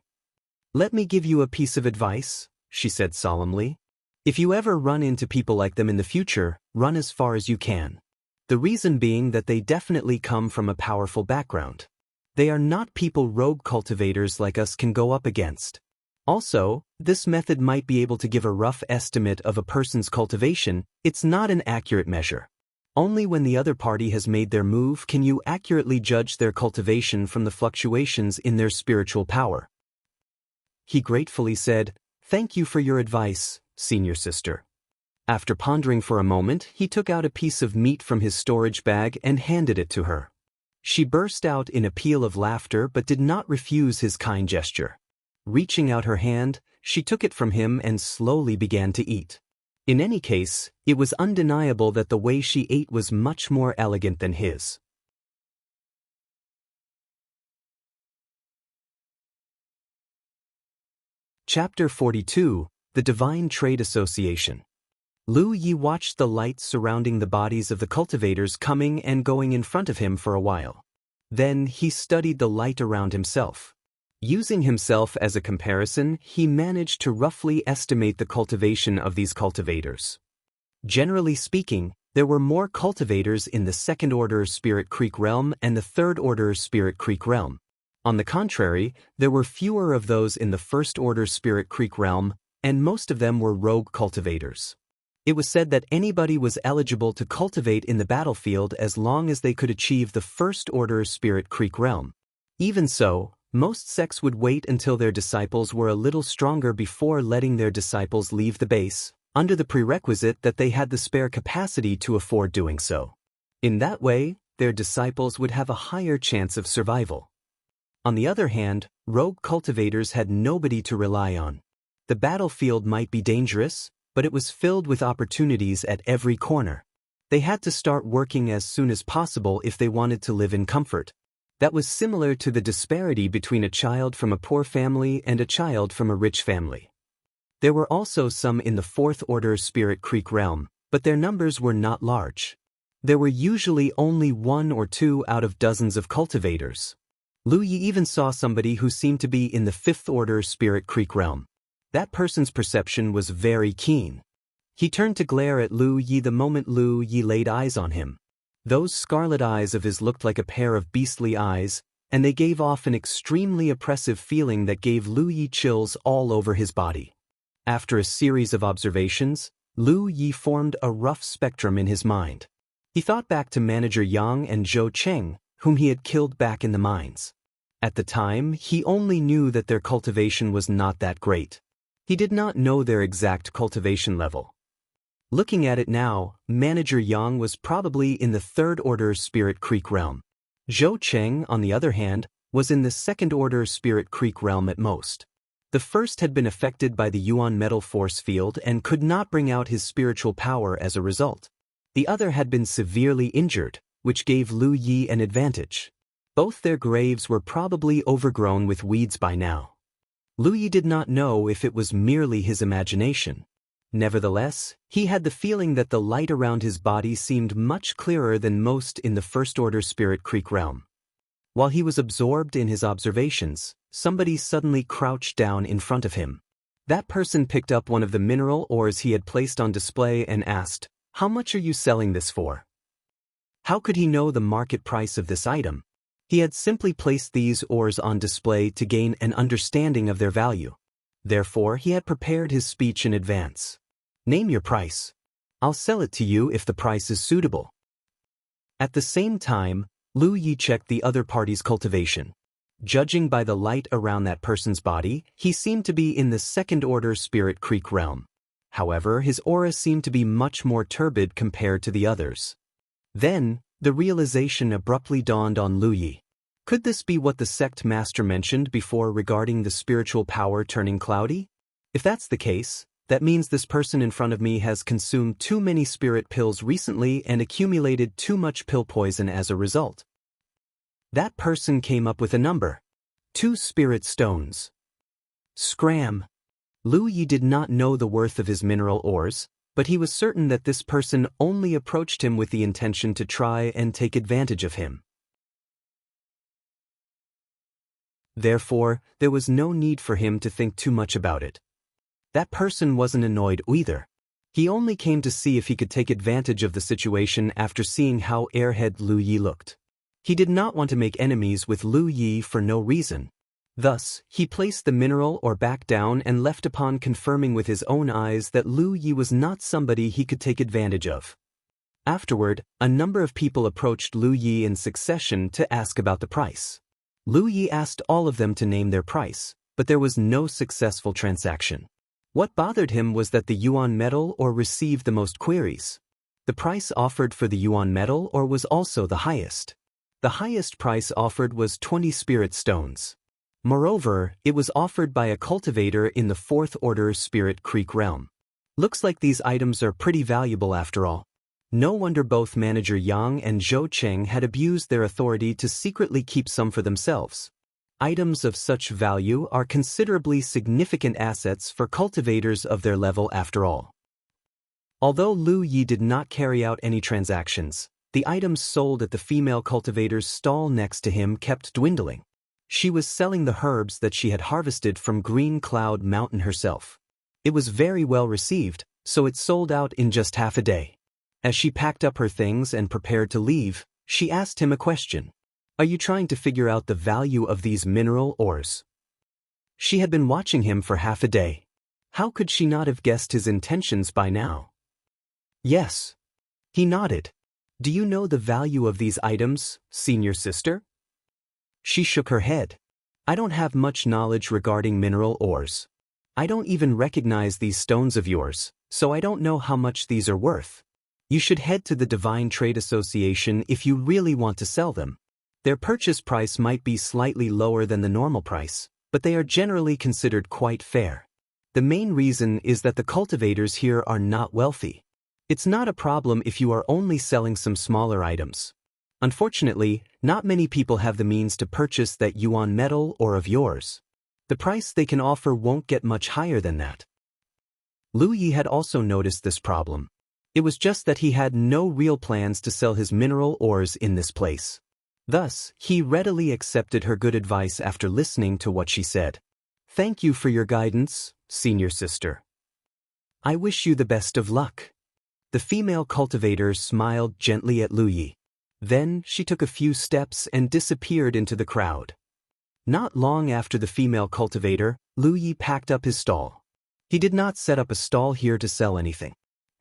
"Let me give you a piece of advice," she said solemnly. "If you ever run into people like them in the future, run as far as you can. The reason being that they definitely come from a powerful background. They are not people rogue cultivators like us can go up against. Also, this method might be able to give a rough estimate of a person's cultivation. It's not an accurate measure. Only when the other party has made their move can you accurately judge their cultivation from the fluctuations in their spiritual power." He gratefully said, "Thank you for your advice, senior sister." After pondering for a moment, he took out a piece of meat from his storage bag and handed it to her. She burst out in a peal of laughter but did not refuse his kind gesture. Reaching out her hand, she took it from him and slowly began to eat. In any case, it was undeniable that the way she ate was much more elegant than his. Chapter 42, The Divine Trade Association. Lu Yi watched the lights surrounding the bodies of the cultivators coming and going in front of him for a while. Then he studied the light around himself. Using himself as a comparison, he managed to roughly estimate the cultivation of these cultivators. Generally speaking, There were more cultivators in the second-order Spirit Creek realm and the third-order Spirit Creek realm. On the contrary, there were fewer of those in the first-order Spirit Creek realm, and most of them were rogue cultivators. It was said that anybody was eligible to cultivate in the battlefield as long as they could achieve the first-order Spirit Creek realm. Even so, most sects would wait until their disciples were a little stronger before letting their disciples leave the base, under the prerequisite that they had the spare capacity to afford doing so. In that way, their disciples would have a higher chance of survival. On the other hand, rogue cultivators had nobody to rely on. The battlefield might be dangerous, but it was filled with opportunities at every corner. They had to start working as soon as possible if they wanted to live in comfort. That was similar to the disparity between a child from a poor family and a child from a rich family. There were also some in the fourth-order Spirit Creek realm, but their numbers were not large. There were usually only 1 or 2 out of dozens of cultivators. Lu Yi even saw somebody who seemed to be in the fifth-order Spirit Creek realm. That person's perception was very keen. He turned to glare at Lu Yi the moment Lu Yi laid eyes on him. Those scarlet eyes of his looked like a pair of beastly eyes, and they gave off an extremely oppressive feeling that gave Lu Yi chills all over his body. After a series of observations, Lu Yi formed a rough spectrum in his mind. He thought back to Manager Yang and Zhou Cheng, whom he had killed back in the mines. At the time, he only knew that their cultivation was not that great. He did not know their exact cultivation level. Looking at it now, Manager Yang was probably in the third-order Spirit Creek realm. Zhou Cheng, on the other hand, was in the second-order Spirit Creek realm at most. The first had been affected by the Yuan metal force field and could not bring out his spiritual power as a result. The other had been severely injured, which gave Lu Yi an advantage. Both their graves were probably overgrown with weeds by now. Lu Yi did not know if it was merely his imagination. Nevertheless, he had the feeling that the light around his body seemed much clearer than most in the first-order Spirit Creek realm. While he was absorbed in his observations, somebody suddenly crouched down in front of him. That person picked up one of the mineral ores he had placed on display and asked, "How much are you selling this for?" How could he know the market price of this item? He had simply placed these ores on display to gain an understanding of their value. Therefore, he had prepared his speech in advance. "Name your price. I'll sell it to you if the price is suitable." At the same time, Lu Yi checked the other party's cultivation. Judging by the light around that person's body, he seemed to be in the second-order Spirit Creek realm. However, his aura seemed to be much more turbid compared to the others. Then, the realization abruptly dawned on Lu Yi. Could this be what the sect master mentioned before regarding the spiritual power turning cloudy? If that's the case, that means this person in front of me has consumed too many spirit pills recently and accumulated too much pill poison as a result. That person came up with a number. 2 spirit stones. Scram! Lu Yi did not know the worth of his mineral ores, but he was certain that this person only approached him with the intention to try and take advantage of him. Therefore, there was no need for him to think too much about it. That person wasn't annoyed either. He only came to see if he could take advantage of the situation after seeing how airhead Lu Yi looked. He did not want to make enemies with Lu Yi for no reason. Thus, he placed the mineral ore back down and left upon confirming with his own eyes that Lu Yi was not somebody he could take advantage of. Afterward, a number of people approached Lu Yi in succession to ask about the price. Lu Yi asked all of them to name their price, but there was no successful transaction. What bothered him was that the Yuan metal ore received the most queries. The price offered for the Yuan metal ore was also the highest. The highest price offered was 20 spirit stones. Moreover, it was offered by a cultivator in the fourth-order Spirit Creek realm. Looks like these items are pretty valuable after all. No wonder both Manager Yang and Zhou Cheng had abused their authority to secretly keep some for themselves. Items of such value are considerably significant assets for cultivators of their level after all. Although Lu Yi did not carry out any transactions, the items sold at the female cultivator's stall next to him kept dwindling. She was selling the herbs that she had harvested from Green Cloud Mountain herself. It was very well received, so it sold out in just half a day. As she packed up her things and prepared to leave, she asked him a question. Are you trying to figure out the value of these mineral ores? She had been watching him for half a day. How could she not have guessed his intentions by now? Yes. He nodded. Do you know the value of these items, senior sister? She shook her head. I don't have much knowledge regarding mineral ores. I don't even recognize these stones of yours, so I don't know how much these are worth. You should head to the Divine Trade Association if you really want to sell them. Their purchase price might be slightly lower than the normal price, but they are generally considered quite fair. The main reason is that the cultivators here are not wealthy. It's not a problem if you are only selling some smaller items. Unfortunately, not many people have the means to purchase that yuan metal or of yours. The price they can offer won't get much higher than that. Lu Yi had also noticed this problem. It was just that he had no real plans to sell his mineral ores in this place. Thus, he readily accepted her good advice after listening to what she said. Thank you for your guidance, senior sister. I wish you the best of luck. The female cultivator smiled gently at Lu Yi. Then she took a few steps and disappeared into the crowd. Not long after the female cultivator, Lu Yi packed up his stall. He did not set up a stall here to sell anything.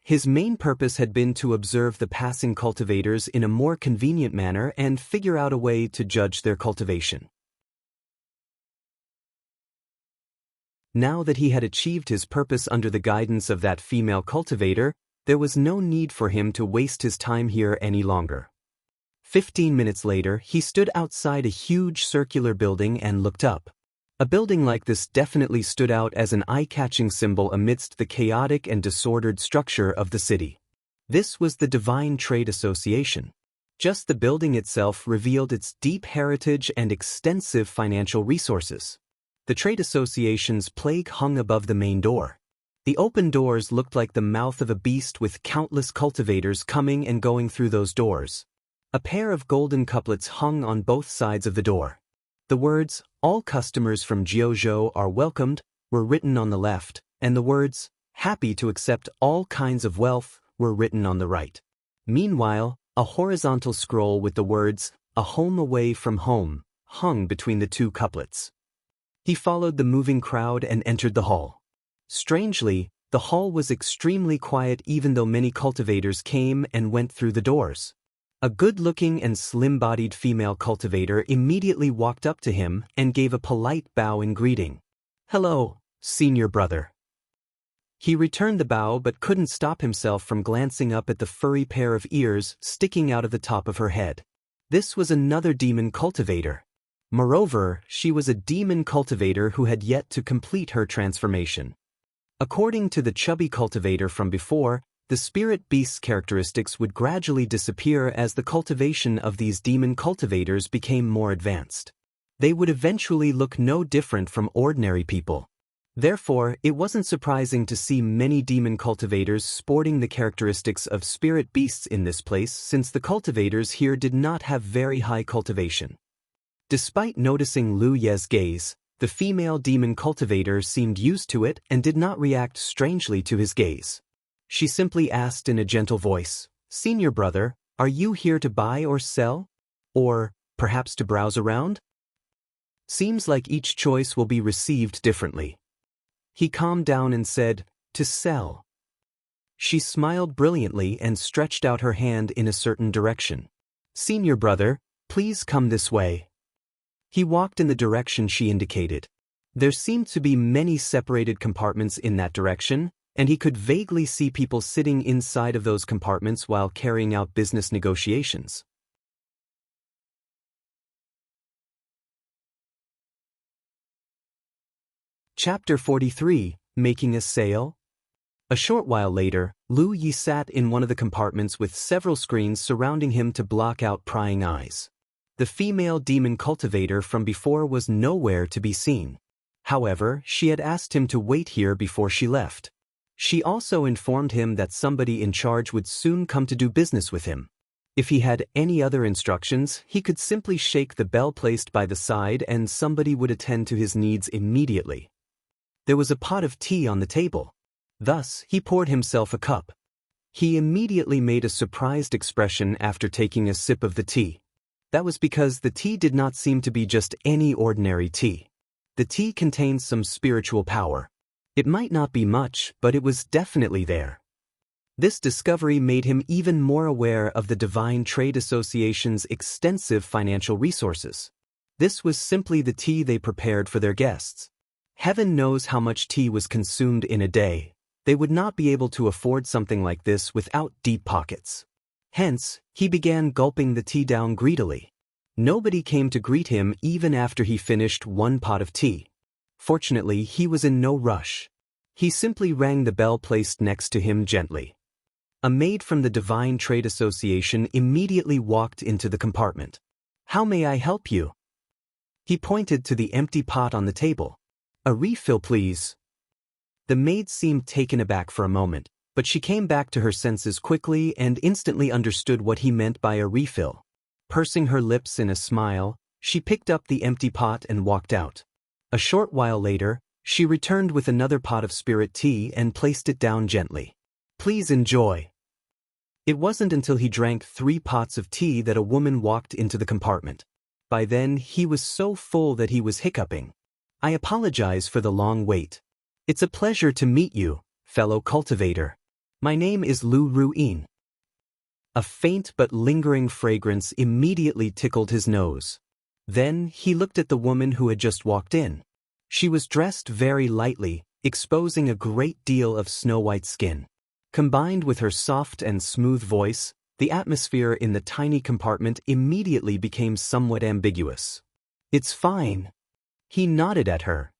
His main purpose had been to observe the passing cultivators in a more convenient manner and figure out a way to judge their cultivation. Now that he had achieved his purpose under the guidance of that female cultivator, there was no need for him to waste his time here any longer. 15 minutes later, he stood outside a huge circular building and looked up. A building like this definitely stood out as an eye-catching symbol amidst the chaotic and disordered structure of the city. This was the Divine Trade Association. Just the building itself revealed its deep heritage and extensive financial resources. The trade association's plaque hung above the main door. The open doors looked like the mouth of a beast with countless cultivators coming and going through those doors. A pair of golden couplets hung on both sides of the door. The words, "All customers from Jianghu are welcomed," were written on the left, and the words, "Happy to accept all kinds of wealth," were written on the right. Meanwhile, a horizontal scroll with the words, "A home away from home," hung between the two couplets. He followed the moving crowd and entered the hall. Strangely, the hall was extremely quiet even though many cultivators came and went through the doors. A good-looking and slim-bodied female cultivator immediately walked up to him and gave a polite bow in greeting. "Hello, senior brother." He returned the bow but couldn't stop himself from glancing up at the furry pair of ears sticking out of the top of her head. This was another demon cultivator. Moreover, she was a demon cultivator who had yet to complete her transformation. According to the chubby cultivator from before, the spirit beast's characteristics would gradually disappear as the cultivation of these demon cultivators became more advanced. They would eventually look no different from ordinary people. Therefore, it wasn't surprising to see many demon cultivators sporting the characteristics of spirit beasts in this place, since the cultivators here did not have very high cultivation. Despite noticing Lu Ye's gaze, the female demon cultivator seemed used to it and did not react strangely to his gaze. She simply asked in a gentle voice, "Senior brother, are you here to buy or sell? Or, perhaps to browse around?" Seems like each choice will be received differently. He calmed down and said, "To sell." She smiled brilliantly and stretched out her hand in a certain direction. "Senior brother, please come this way." He walked in the direction she indicated. There seemed to be many separated compartments in that direction, and he could vaguely see people sitting inside of those compartments while carrying out business negotiations. Chapter 43, Making a Sale? A short while later, Lu Yi sat in one of the compartments with several screens surrounding him to block out prying eyes. The female demon cultivator from before was nowhere to be seen. However, she had asked him to wait here before she left. She also informed him that somebody in charge would soon come to do business with him. If he had any other instructions, he could simply shake the bell placed by the side and somebody would attend to his needs immediately. There was a pot of tea on the table. Thus, he poured himself a cup. He immediately made a surprised expression after taking a sip of the tea. That was because the tea did not seem to be just any ordinary tea. The tea contained some spiritual power. It might not be much, but it was definitely there. This discovery made him even more aware of the Divine Trade Association's extensive financial resources. This was simply the tea they prepared for their guests. Heaven knows how much tea was consumed in a day. They would not be able to afford something like this without deep pockets. Hence, he began gulping the tea down greedily. Nobody came to greet him even after he finished one pot of tea. Fortunately, he was in no rush. He simply rang the bell placed next to him gently. A maid from the Divine Trade Association immediately walked into the compartment. "How may I help you?" He pointed to the empty pot on the table. "A refill, please." The maid seemed taken aback for a moment, but she came back to her senses quickly and instantly understood what he meant by a refill. Pursing her lips in a smile, she picked up the empty pot and walked out. A short while later, she returned with another pot of spirit tea and placed it down gently. "Please enjoy." It wasn't until he drank 3 pots of tea that a woman walked into the compartment. By then, he was so full that he was hiccuping. "I apologize for the long wait. It's a pleasure to meet you, fellow cultivator. My name is Lu Ruin." A faint but lingering fragrance immediately tickled his nose. Then, he looked at the woman who had just walked in. She was dressed very lightly, exposing a great deal of snow-white skin. Combined with her soft and smooth voice, the atmosphere in the tiny compartment immediately became somewhat ambiguous. "It's fine." He nodded at her.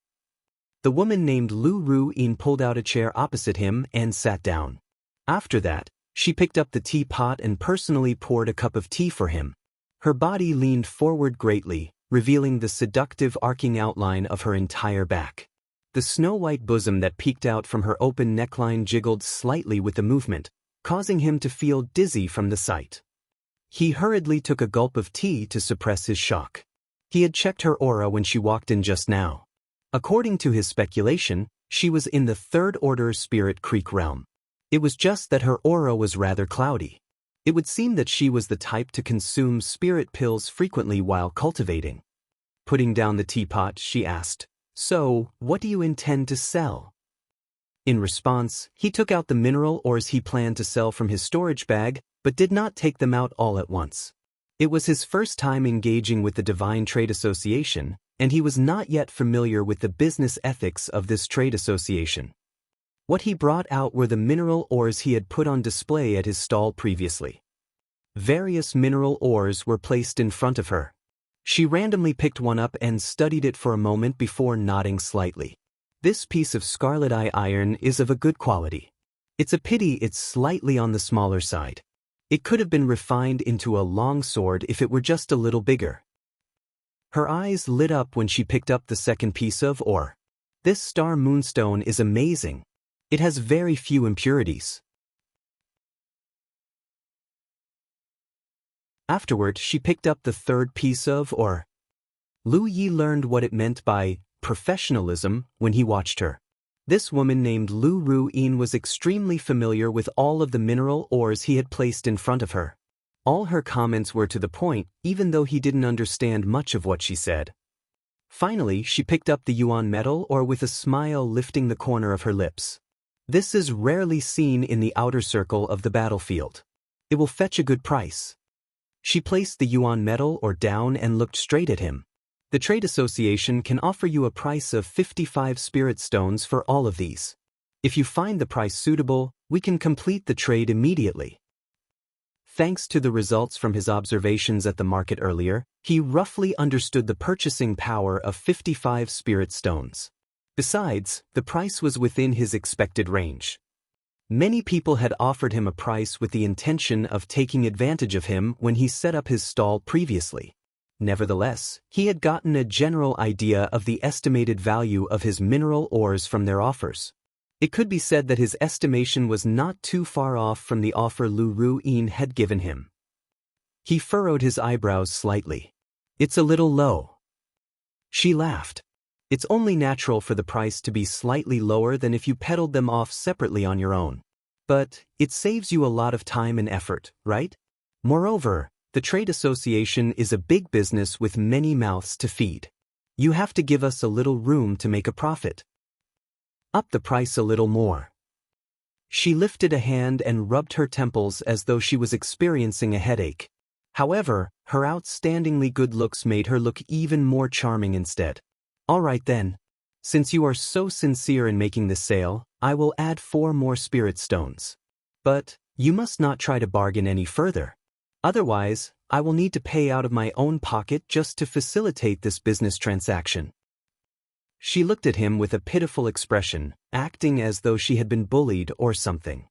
The woman named Lu Ruin pulled out a chair opposite him and sat down. After that, she picked up the teapot and personally poured a cup of tea for him. Her body leaned forward greatly, revealing the seductive arcing outline of her entire back. The snow-white bosom that peeked out from her open neckline jiggled slightly with the movement, causing him to feel dizzy from the sight. He hurriedly took a gulp of tea to suppress his shock. He had checked her aura when she walked in just now. According to his speculation, she was in the third-order Spirit Creek realm. It was just that her aura was rather cloudy. It would seem that she was the type to consume spirit pills frequently while cultivating. Putting down the teapot, she asked, "So, what do you intend to sell?" In response, he took out the mineral ores he planned to sell from his storage bag, but did not take them out all at once. It was his first time engaging with the Divine Trade Association, and he was not yet familiar with the business ethics of this trade association. What he brought out were the mineral ores he had put on display at his stall previously. Various mineral ores were placed in front of her. She randomly picked one up and studied it for a moment before nodding slightly. "This piece of scarlet eye iron is of a good quality. It's a pity it's slightly on the smaller side. It could have been refined into a long sword if it were just a little bigger." Her eyes lit up when she picked up the second piece of ore. "This star moonstone is amazing. It has very few impurities." Afterward, she picked up the third piece of ore. Lu Yi learned what it meant by professionalism when he watched her. This woman named Lu Ruin was extremely familiar with all of the mineral ores he had placed in front of her. All her comments were to the point, even though he didn't understand much of what she said. Finally, she picked up the yuan metal ore with a smile lifting the corner of her lips. "This is rarely seen in the outer circle of the battlefield. It will fetch a good price." She placed the yuan metal ore down and looked straight at him. "The trade association can offer you a price of 55 spirit stones for all of these. If you find the price suitable, we can complete the trade immediately." Thanks to the results from his observations at the market earlier, he roughly understood the purchasing power of 55 spirit stones. Besides, the price was within his expected range. Many people had offered him a price with the intention of taking advantage of him when he set up his stall previously. Nevertheless, he had gotten a general idea of the estimated value of his mineral ores from their offers. It could be said that his estimation was not too far off from the offer Lu Ruin had given him. He furrowed his eyebrows slightly. "It's a little low." She laughed. "It's only natural for the price to be slightly lower than if you peddled them off separately on your own. But it saves you a lot of time and effort, right? Moreover, the trade association is a big business with many mouths to feed. You have to give us a little room to make a profit. Up the price a little more. She lifted a hand and rubbed her temples as though she was experiencing a headache. However, her outstandingly good looks made her look even more charming instead. All right then. Since you are so sincere in making this sale, I will add 4 more spirit stones. But you must not try to bargain any further. Otherwise, I will need to pay out of my own pocket just to facilitate this business transaction. She looked at him with a pitiful expression, acting as though she had been bullied or something.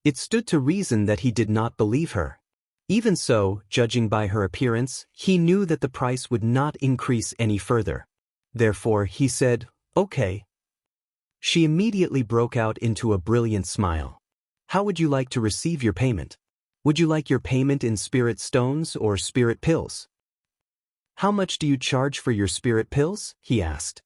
It stood to reason that he did not believe her. Even so, judging by her appearance, he knew that the price would not increase any further. Therefore, he said, "Okay." She immediately broke out into a brilliant smile. "How would you like to receive your payment? Would you like your payment in spirit stones or spirit pills?" "How much do you charge for your spirit pills?" he asked.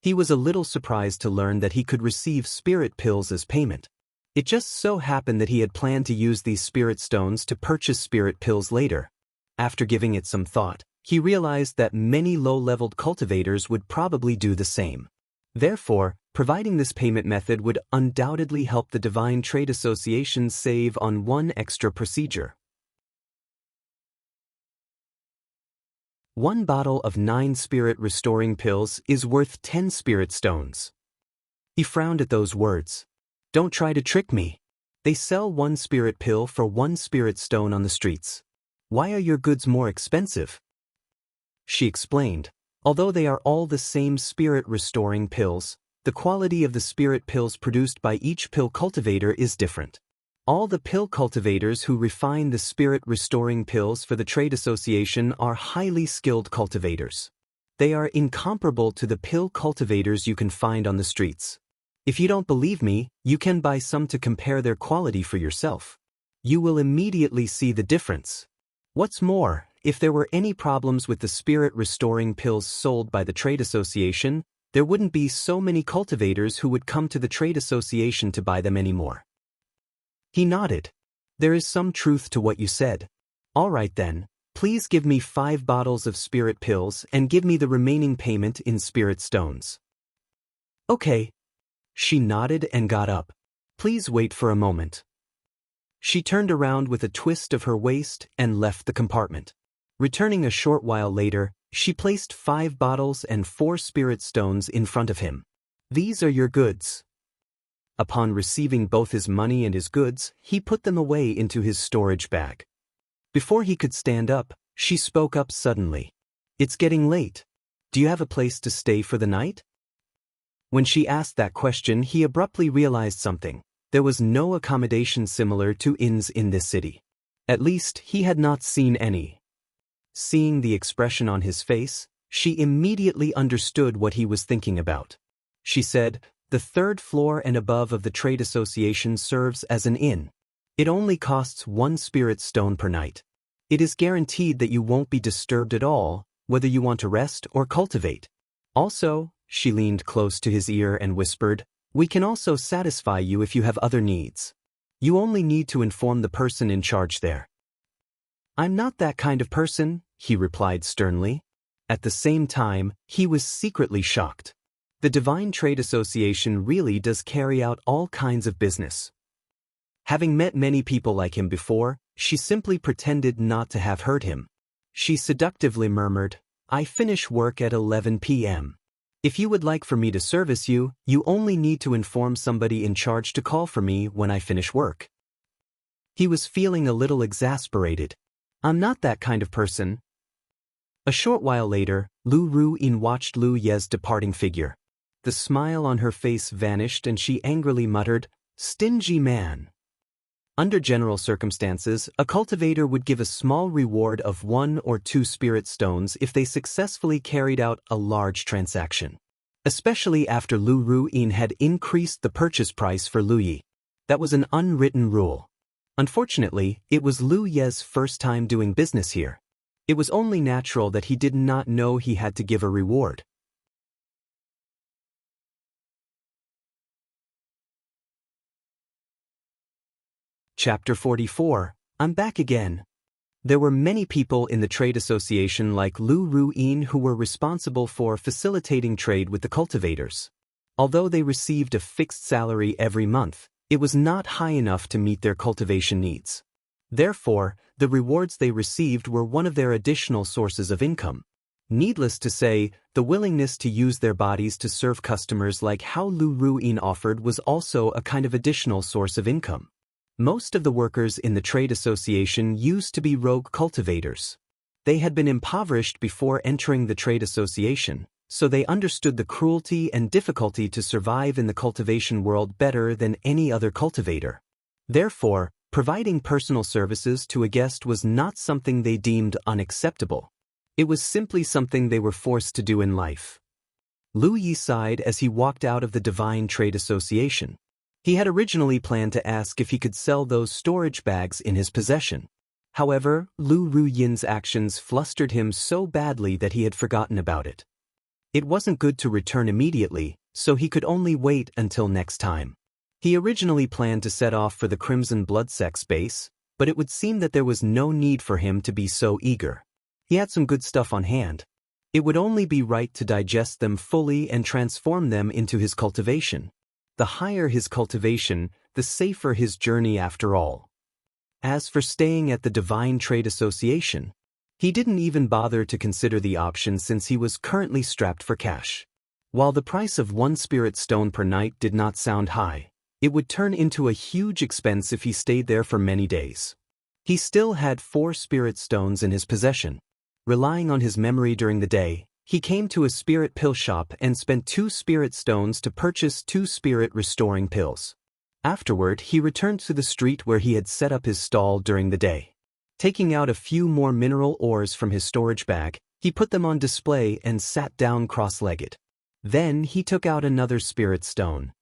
He was a little surprised to learn that he could receive spirit pills as payment. It just so happened that he had planned to use these spirit stones to purchase spirit pills later. After giving it some thought, he realized that many low-leveled cultivators would probably do the same. Therefore, providing this payment method would undoubtedly help the Divine Trade Association save on one extra procedure. 1 bottle of 9 spirit-restoring pills is worth 10 spirit stones. He frowned at those words. "Don't try to trick me. They sell 1 spirit pill for 1 spirit stone on the streets. Why are your goods more expensive?" She explained, although they are all the same spirit-restoring pills, the quality of the spirit pills produced by each pill cultivator is different. All the pill cultivators who refine the spirit-restoring pills for the trade association are highly skilled cultivators. They are incomparable to the pill cultivators you can find on the streets. If you don't believe me, you can buy some to compare their quality for yourself. You will immediately see the difference. What's more, if there were any problems with the spirit-restoring pills sold by the trade association, there wouldn't be so many cultivators who would come to the trade association to buy them anymore. He nodded. "There is some truth to what you said. All right then, please give me 5 bottles of spirit pills and give me the remaining payment in spirit stones." "Okay." She nodded and got up. "Please wait for a moment." She turned around with a twist of her waist and left the compartment. Returning a short while later, she placed 5 bottles and 4 spirit stones in front of him. "These are your goods." Upon receiving both his money and his goods, he put them away into his storage bag. Before he could stand up, she spoke up suddenly. "It's getting late. Do you have a place to stay for the night?" When she asked that question, he abruptly realized something. There was no accommodation similar to inns in this city. At least, he had not seen any. Seeing the expression on his face, she immediately understood what he was thinking about. She said, "The 3rd floor and above of the trade association serves as an inn. It only costs 1 spirit stone per night. It is guaranteed that you won't be disturbed at all, whether you want to rest or cultivate. Also," she leaned close to his ear and whispered, "we can also satisfy you if you have other needs. You only need to inform the person in charge there." "I'm not that kind of person," he replied sternly. At the same time, he was secretly shocked. The Divine Trade Association really does carry out all kinds of business. Having met many people like him before, she simply pretended not to have heard him. She seductively murmured, "I finish work at 11 p.m. If you would like for me to service you, you only need to inform somebody in charge to call for me when I finish work." He was feeling a little exasperated. "I'm not that kind of person." A short while later, Lu Ruyin watched Lu Ye's departing figure. The smile on her face vanished and she angrily muttered, "Stingy man." Under general circumstances, a cultivator would give a small reward of 1 or 2 spirit stones if they successfully carried out a large transaction. Especially after Lu Ruyin had increased the purchase price for Lu Yi. That was an unwritten rule. Unfortunately, it was Lu Ye's first time doing business here. It was only natural that he did not know he had to give a reward. Chapter 44. I'm back again. There were many people in the trade association like Lu Ruyin who were responsible for facilitating trade with the cultivators. Although they received a fixed salary every month, it was not high enough to meet their cultivation needs. Therefore, the rewards they received were one of their additional sources of income. Needless to say, the willingness to use their bodies to serve customers like how Lu Ruyin offered was also a kind of additional source of income. Most of the workers in the trade association used to be rogue cultivators. They had been impoverished before entering the trade association, so they understood the cruelty and difficulty to survive in the cultivation world better than any other cultivator. Therefore, providing personal services to a guest was not something they deemed unacceptable. It was simply something they were forced to do in life. Lu Yi sighed as he walked out of the Divine Trade Association. He had originally planned to ask if he could sell those storage bags in his possession. However, Lu Ruyin's actions flustered him so badly that he had forgotten about it. It wasn't good to return immediately, so he could only wait until next time. He originally planned to set off for the Crimson Blood Sex base, but it would seem that there was no need for him to be so eager. He had some good stuff on hand. It would only be right to digest them fully and transform them into his cultivation. The higher his cultivation, the safer his journey after all. As for staying at the Divine Trade Association, he didn't even bother to consider the option since he was currently strapped for cash. While the price of 1 spirit stone per night did not sound high, it would turn into a huge expense if he stayed there for many days. He still had 4 spirit stones in his possession. Relying on his memory during the day, he came to a spirit pill shop and spent 2 spirit stones to purchase 2 spirit restoring pills. Afterward, he returned to the street where he had set up his stall during the day. Taking out a few more mineral ores from his storage bag, he put them on display and sat down cross-legged. Then he took out another spirit stone.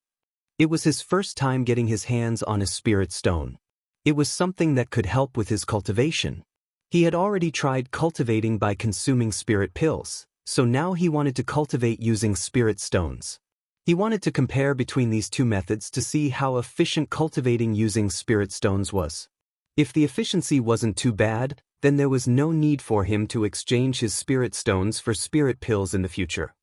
It was his first time getting his hands on a spirit stone. It was something that could help with his cultivation. He had already tried cultivating by consuming spirit pills, so now he wanted to cultivate using spirit stones. He wanted to compare between these two methods to see how efficient cultivating using spirit stones was. If the efficiency wasn't too bad, then there was no need for him to exchange his spirit stones for spirit pills in the future.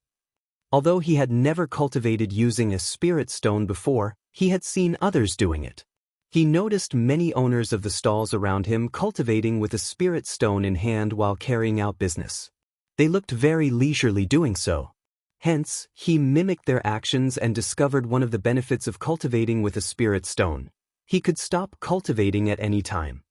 Although he had never cultivated using a spirit stone before, he had seen others doing it. He noticed many owners of the stalls around him cultivating with a spirit stone in hand while carrying out business. They looked very leisurely doing so. Hence, he mimicked their actions and discovered one of the benefits of cultivating with a spirit stone. He could stop cultivating at any time.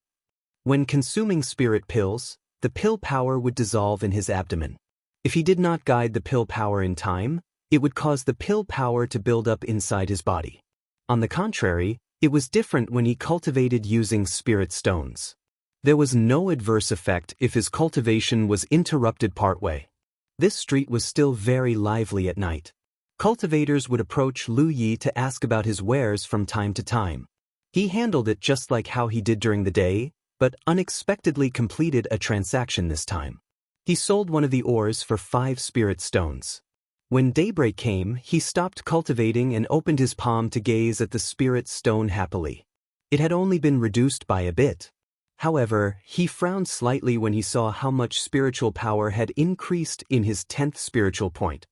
When consuming spirit pills, the pill power would dissolve in his abdomen. If he did not guide the pill power in time, it would cause the pill power to build up inside his body. On the contrary, it was different when he cultivated using spirit stones. There was no adverse effect if his cultivation was interrupted partway. This street was still very lively at night. Cultivators would approach Lu Yi to ask about his wares from time to time. He handled it just like how he did during the day, but unexpectedly completed a transaction this time. He sold one of the ores for 5 spirit stones. When daybreak came, he stopped cultivating and opened his palm to gaze at the spirit stone happily. It had only been reduced by a bit. However, he frowned slightly when he saw how much spiritual power had increased in his 10th spiritual point.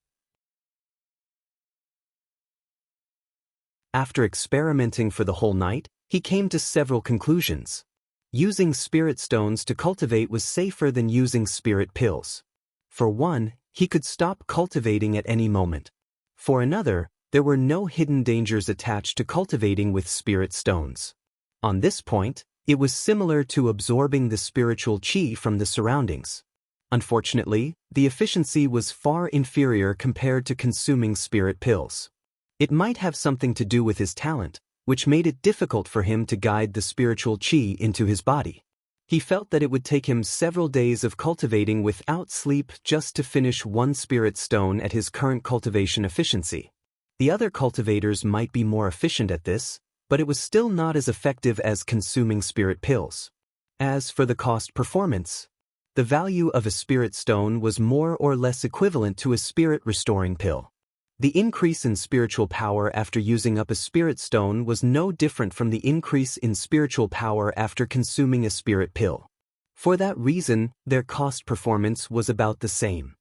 After experimenting for the whole night, he came to several conclusions. Using spirit stones to cultivate was safer than using spirit pills. For one, he could stop cultivating at any moment. For another, there were no hidden dangers attached to cultivating with spirit stones. On this point, it was similar to absorbing the spiritual qi from the surroundings. Unfortunately, the efficiency was far inferior compared to consuming spirit pills. It might have something to do with his talent, which made it difficult for him to guide the spiritual qi into his body. He felt that it would take him several days of cultivating without sleep just to finish 1 spirit stone at his current cultivation efficiency. The other cultivators might be more efficient at this, but it was still not as effective as consuming spirit pills. As for the cost performance, the value of a spirit stone was more or less equivalent to a spirit restoring pill. The increase in spiritual power after using up a spirit stone was no different from the increase in spiritual power after consuming a spirit pill. For that reason, their cost performance was about the same.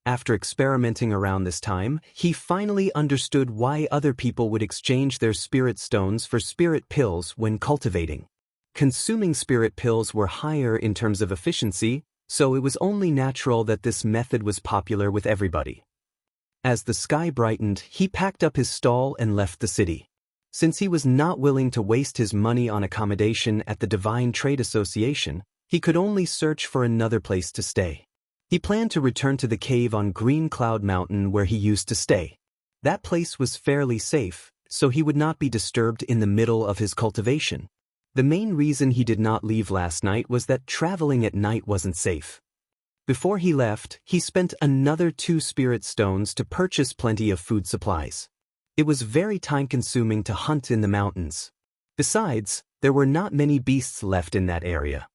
After experimenting around this time, he finally understood why other people would exchange their spirit stones for spirit pills when cultivating. Consuming spirit pills were higher in terms of efficiency, so it was only natural that this method was popular with everybody. As the sky brightened, he packed up his stall and left the city. Since he was not willing to waste his money on accommodation at the Divine Trade Association, he could only search for another place to stay. He planned to return to the cave on Green Cloud Mountain where he used to stay. That place was fairly safe, so he would not be disturbed in the middle of his cultivation. The main reason he did not leave last night was that traveling at night wasn't safe. Before he left, he spent another 2 spirit stones to purchase plenty of food supplies. It was very time-consuming to hunt in the mountains. Besides, there were not many beasts left in that area.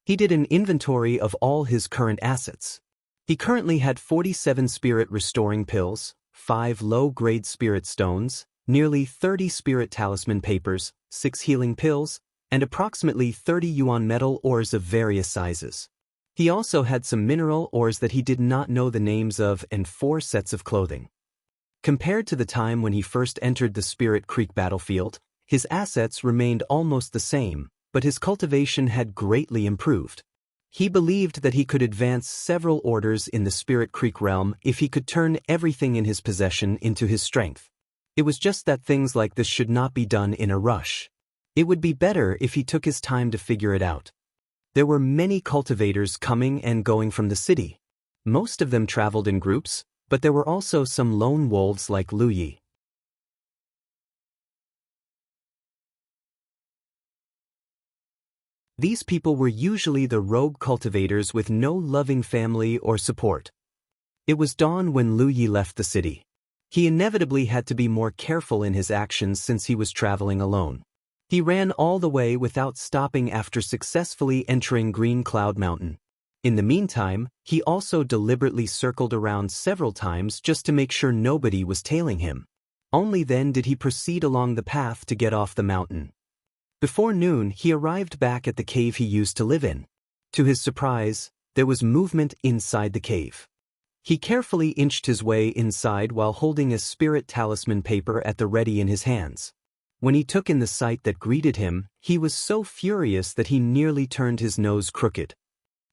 He did an inventory of all his current assets. He currently had 47 spirit restoring pills, 5 low-grade spirit stones, nearly 30 spirit talisman papers, 6 healing pills, and approximately 30 yuan metal ores of various sizes. He also had some mineral ores that he did not know the names of and 4 sets of clothing. Compared to the time when he first entered the Spirit Creek battlefield, his assets remained almost the same, but his cultivation had greatly improved. He believed that he could advance several orders in the Spirit Creek realm if he could turn everything in his possession into his strength. It was just that things like this should not be done in a rush. It would be better if he took his time to figure it out. There were many cultivators coming and going from the city. Most of them traveled in groups, but there were also some lone wolves like Lu Yi. These people were usually the rogue cultivators with no loving family or support. It was dawn when Lu Yi left the city. He inevitably had to be more careful in his actions since he was traveling alone. He ran all the way without stopping after successfully entering Green Cloud Mountain. In the meantime, he also deliberately circled around several times just to make sure nobody was tailing him. Only then did he proceed along the path to get off the mountain. Before noon, he arrived back at the cave he used to live in. To his surprise, there was movement inside the cave. He carefully inched his way inside while holding a spirit talisman paper at the ready in his hands. When he took in the sight that greeted him, he was so furious that he nearly turned his nose crooked.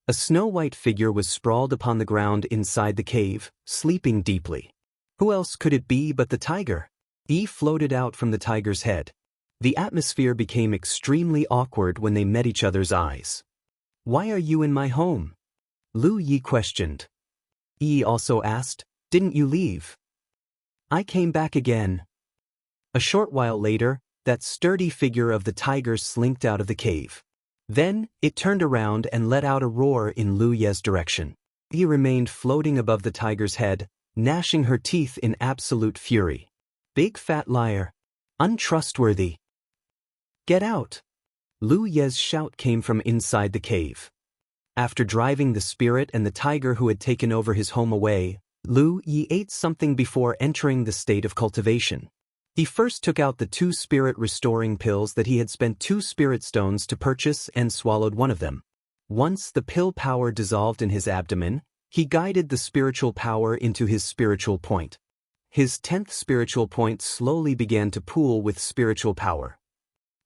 A snow-white figure was sprawled upon the ground inside the cave, sleeping deeply. Who else could it be but the tiger? He floated out from the tiger's head. The atmosphere became extremely awkward when they met each other's eyes. "Why are you in my home?" Lu Yi questioned. Yi also asked, "Didn't you leave?" "I came back again." A short while later, that sturdy figure of the tiger slinked out of the cave. Then, it turned around and let out a roar in Lu Ye's direction. He remained floating above the tiger's head, gnashing her teeth in absolute fury. "Big fat liar. Untrustworthy. Get out!" Lu Ye's shout came from inside the cave. After driving the spirit and the tiger who had taken over his home away, Lu Yi ate something before entering the state of cultivation. He first took out the 2 spirit-restoring pills that he had spent 2 spirit stones to purchase and swallowed one of them. Once the pill power dissolved in his abdomen, he guided the spiritual power into his spiritual point. His 10th spiritual point slowly began to pool with spiritual power.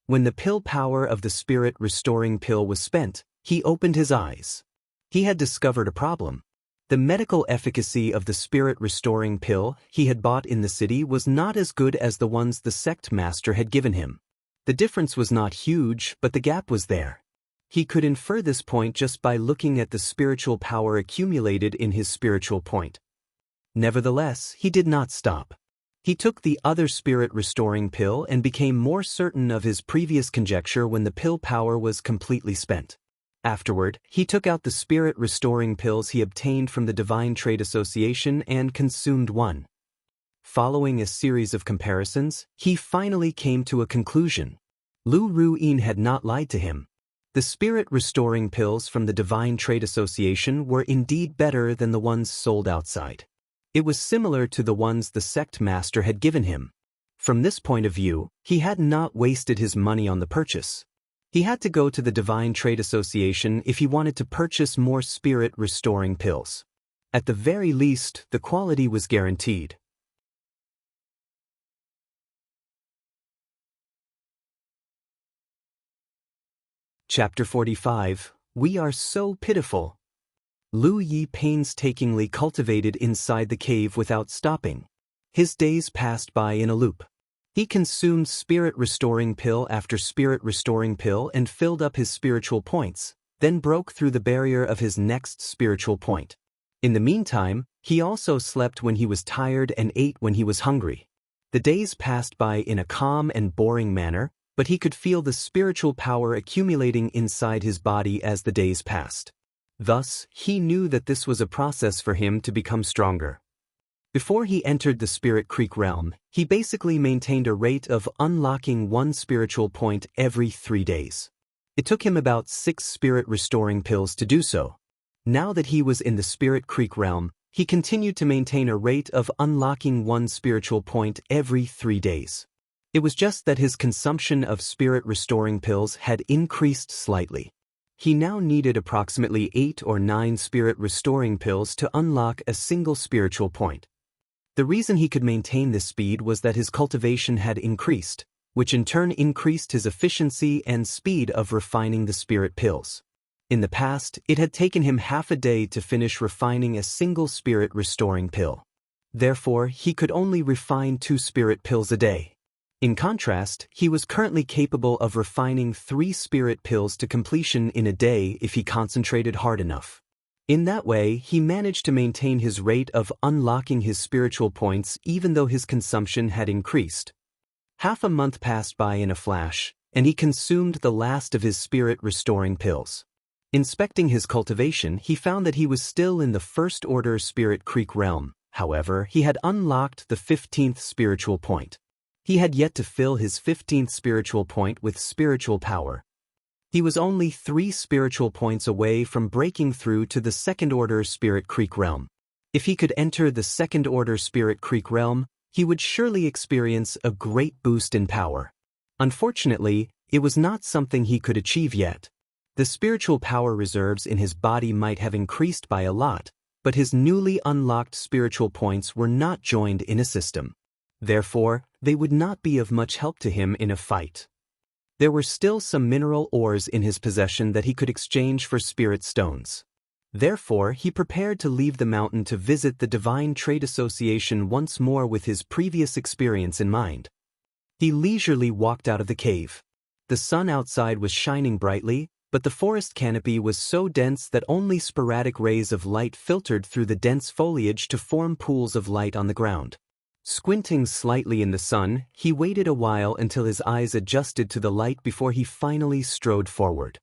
When the pill power of the spirit-restoring pill was spent, he opened his eyes. He had discovered a problem. The medical efficacy of the spirit-restoring pill he had bought in the city was not as good as the ones the sect master had given him. The difference was not huge, but the gap was there. He could infer this point just by looking at the spiritual power accumulated in his spiritual point. Nevertheless, he did not stop. He took the other spirit-restoring pill and became more certain of his previous conjecture when the pill power was completely spent. Afterward, he took out the spirit-restoring pills he obtained from the Divine Trade Association and consumed one. Following a series of comparisons, he finally came to a conclusion. Lu Ruyin had not lied to him. The spirit-restoring pills from the Divine Trade Association were indeed better than the ones sold outside. It was similar to the ones the sect master had given him. From this point of view, he had not wasted his money on the purchase. He had to go to the Divine Trade Association if he wanted to purchase more spirit-restoring pills. At the very least, the quality was guaranteed. Chapter 45, We Are So Pitiful. Lu Yi painstakingly cultivated inside the cave without stopping. His days passed by in a loop. He consumed spirit-restoring pill after spirit-restoring pill and filled up his spiritual points, then broke through the barrier of his next spiritual point. In the meantime, he also slept when he was tired and ate when he was hungry. The days passed by in a calm and boring manner, but he could feel the spiritual power accumulating inside his body as the days passed. Thus, he knew that this was a process for him to become stronger. Before he entered the Spirit Creek realm, he basically maintained a rate of unlocking one spiritual point every 3 days. It took him about 6 spirit-restoring pills to do so. Now that he was in the Spirit Creek realm, he continued to maintain a rate of unlocking one spiritual point every 3 days. It was just that his consumption of spirit-restoring pills had increased slightly. He now needed approximately 8 or 9 spirit-restoring pills to unlock a single spiritual point. The reason he could maintain this speed was that his cultivation had increased, which in turn increased his efficiency and speed of refining the spirit pills. In the past, it had taken him half a day to finish refining a single spirit-restoring pill. Therefore, he could only refine 2 spirit pills a day. In contrast, he was currently capable of refining 3 spirit pills to completion in a day if he concentrated hard enough. In that way, he managed to maintain his rate of unlocking his spiritual points even though his consumption had increased. Half a month passed by in a flash, and he consumed the last of his spirit-restoring pills. Inspecting his cultivation, he found that he was still in the First Order Spirit Creek realm. However, he had unlocked the 15th spiritual point. He had yet to fill his 15th spiritual point with spiritual power. He was only 3 spiritual points away from breaking through to the Second Order Spirit Creek realm. If he could enter the Second Order Spirit Creek realm, he would surely experience a great boost in power. Unfortunately, it was not something he could achieve yet. The spiritual power reserves in his body might have increased by a lot, but his newly unlocked spiritual points were not joined in a system. Therefore, they would not be of much help to him in a fight. There were still some mineral ores in his possession that he could exchange for spirit stones. Therefore, he prepared to leave the mountain to visit the Divine Trade Association once more with his previous experience in mind. He leisurely walked out of the cave. The sun outside was shining brightly, but the forest canopy was so dense that only sporadic rays of light filtered through the dense foliage to form pools of light on the ground. Squinting slightly in the sun, he waited a while until his eyes adjusted to the light before he finally strode forward.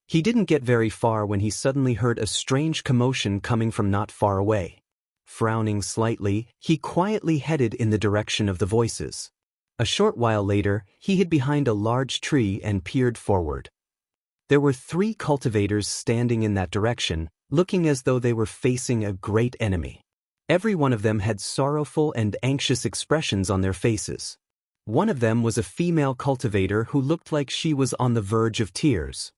He didn't get very far when he suddenly heard a strange commotion coming from not far away. Frowning slightly, he quietly headed in the direction of the voices. A short while later, he hid behind a large tree and peered forward. There were 3 cultivators standing in that direction, looking as though they were facing a great enemy. Every one of them had sorrowful and anxious expressions on their faces. One of them was a female cultivator who looked like she was on the verge of tears.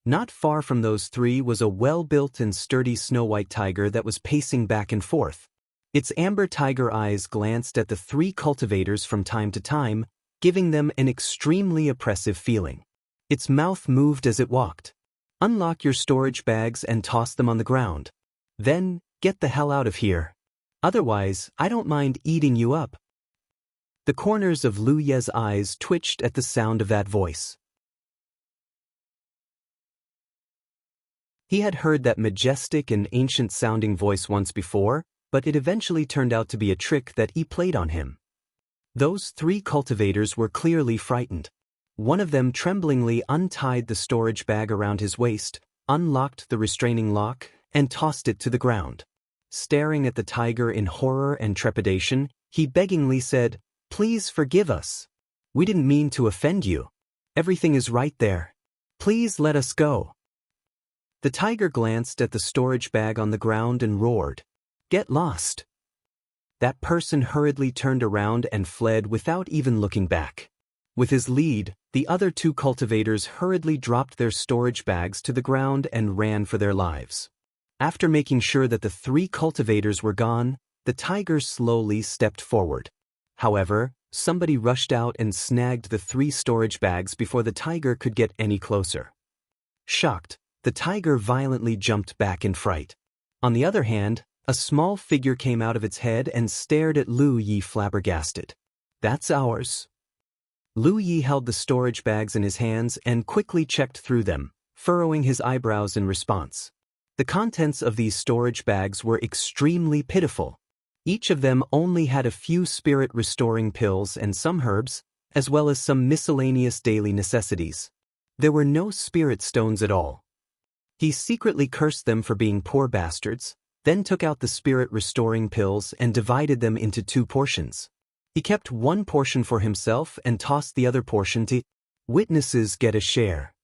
Not far from those 3 was a well-built and sturdy snow-white tiger that was pacing back and forth. Its amber tiger eyes glanced at the 3 cultivators from time to time, giving them an extremely oppressive feeling. Its mouth moved as it walked. Unlock your storage bags and toss them on the ground. Then, get the hell out of here. Otherwise, I don't mind eating you up. The corners of Lu Ye's eyes twitched at the sound of that voice. He had heard that majestic and ancient-sounding voice once before, but it eventually turned out to be a trick that he played on him. Those 3 cultivators were clearly frightened. One of them tremblingly untied the storage bag around his waist, unlocked the restraining lock, and tossed it to the ground. Staring at the tiger in horror and trepidation, he beggingly said, "Please forgive us. We didn't mean to offend you. Everything is right there. Please let us go." The tiger glanced at the storage bag on the ground and roared, "Get lost." That person hurriedly turned around and fled without even looking back. With his lead, the other two cultivators hurriedly dropped their storage bags to the ground and ran for their lives. After making sure that the three cultivators were gone, the tiger slowly stepped forward. However, somebody rushed out and snagged the three storage bags before the tiger could get any closer. Shocked, the tiger violently jumped back in fright. On the other hand, a small figure came out of its head and stared at Lu Yi flabbergasted. "That's ours." Lu Yi held the storage bags in his hands and quickly checked through them, furrowing his eyebrows in response. The contents of these storage bags were extremely pitiful. Each of them only had a few spirit-restoring pills and some herbs, as well as some miscellaneous daily necessities. There were no spirit stones at all. He secretly cursed them for being poor bastards, then took out the spirit-restoring pills and divided them into 2 portions. He kept one portion for himself and tossed the other portion to witnesses get a share.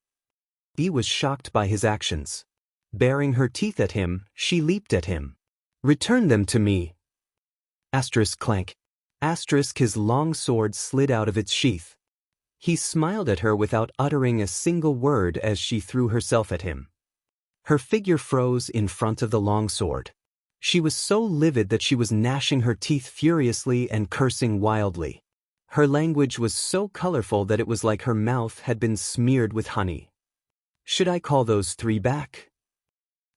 He was shocked by his actions. Baring her teeth at him, she leaped at him. "Return them to me." Asterisk clank. Asterisk his long sword slid out of its sheath. He smiled at her without uttering a single word as she threw herself at him. Her figure froze in front of the long sword. She was so livid that she was gnashing her teeth furiously and cursing wildly. Her language was so colorful that it was like her mouth had been smeared with honey. "Should I call those 3 back?"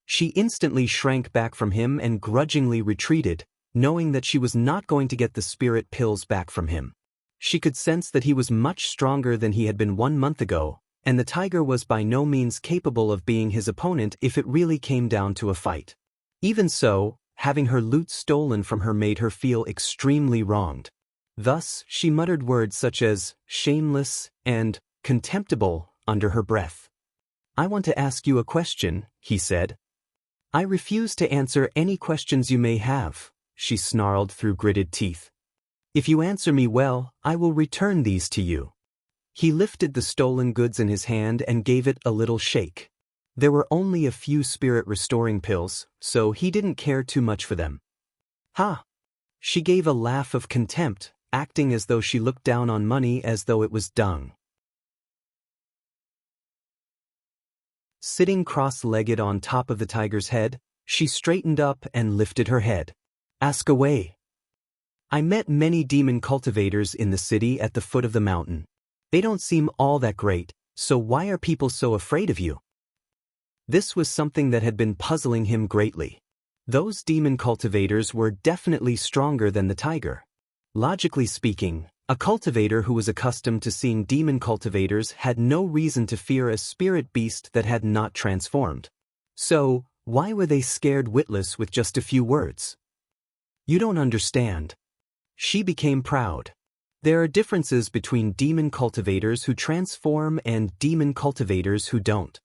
She instantly shrank back from him and grudgingly retreated, knowing that she was not going to get the spirit pills back from him. She could sense that he was much stronger than he had been 1 month ago, and the tiger was by no means capable of being his opponent if it really came down to a fight. Even so, having her loot stolen from her made her feel extremely wronged. Thus, she muttered words such as shameless and contemptible under her breath. "I want to ask you a question," he said. "I refuse to answer any questions you may have," she snarled through gritted teeth. "If you answer me well, I will return these to you." He lifted the stolen goods in his hand and gave it a little shake. There were only a few spirit-restoring pills, so he didn't care too much for them. "Ha!" She gave a laugh of contempt, acting as though she looked down on money as though it was dung. Sitting cross-legged on top of the tiger's head, she straightened up and lifted her head. "Ask away." "I met many demon cultivators in the city at the foot of the mountain. They don't seem all that great, so why are people so afraid of you?" This was something that had been puzzling him greatly. Those demon cultivators were definitely stronger than the tiger. Logically speaking, a cultivator who was accustomed to seeing demon cultivators had no reason to fear a spirit beast that had not transformed. So, why were they scared witless with just a few words? "You don't understand." She became proud. There are differences between demon cultivators who transform and demon cultivators who don't.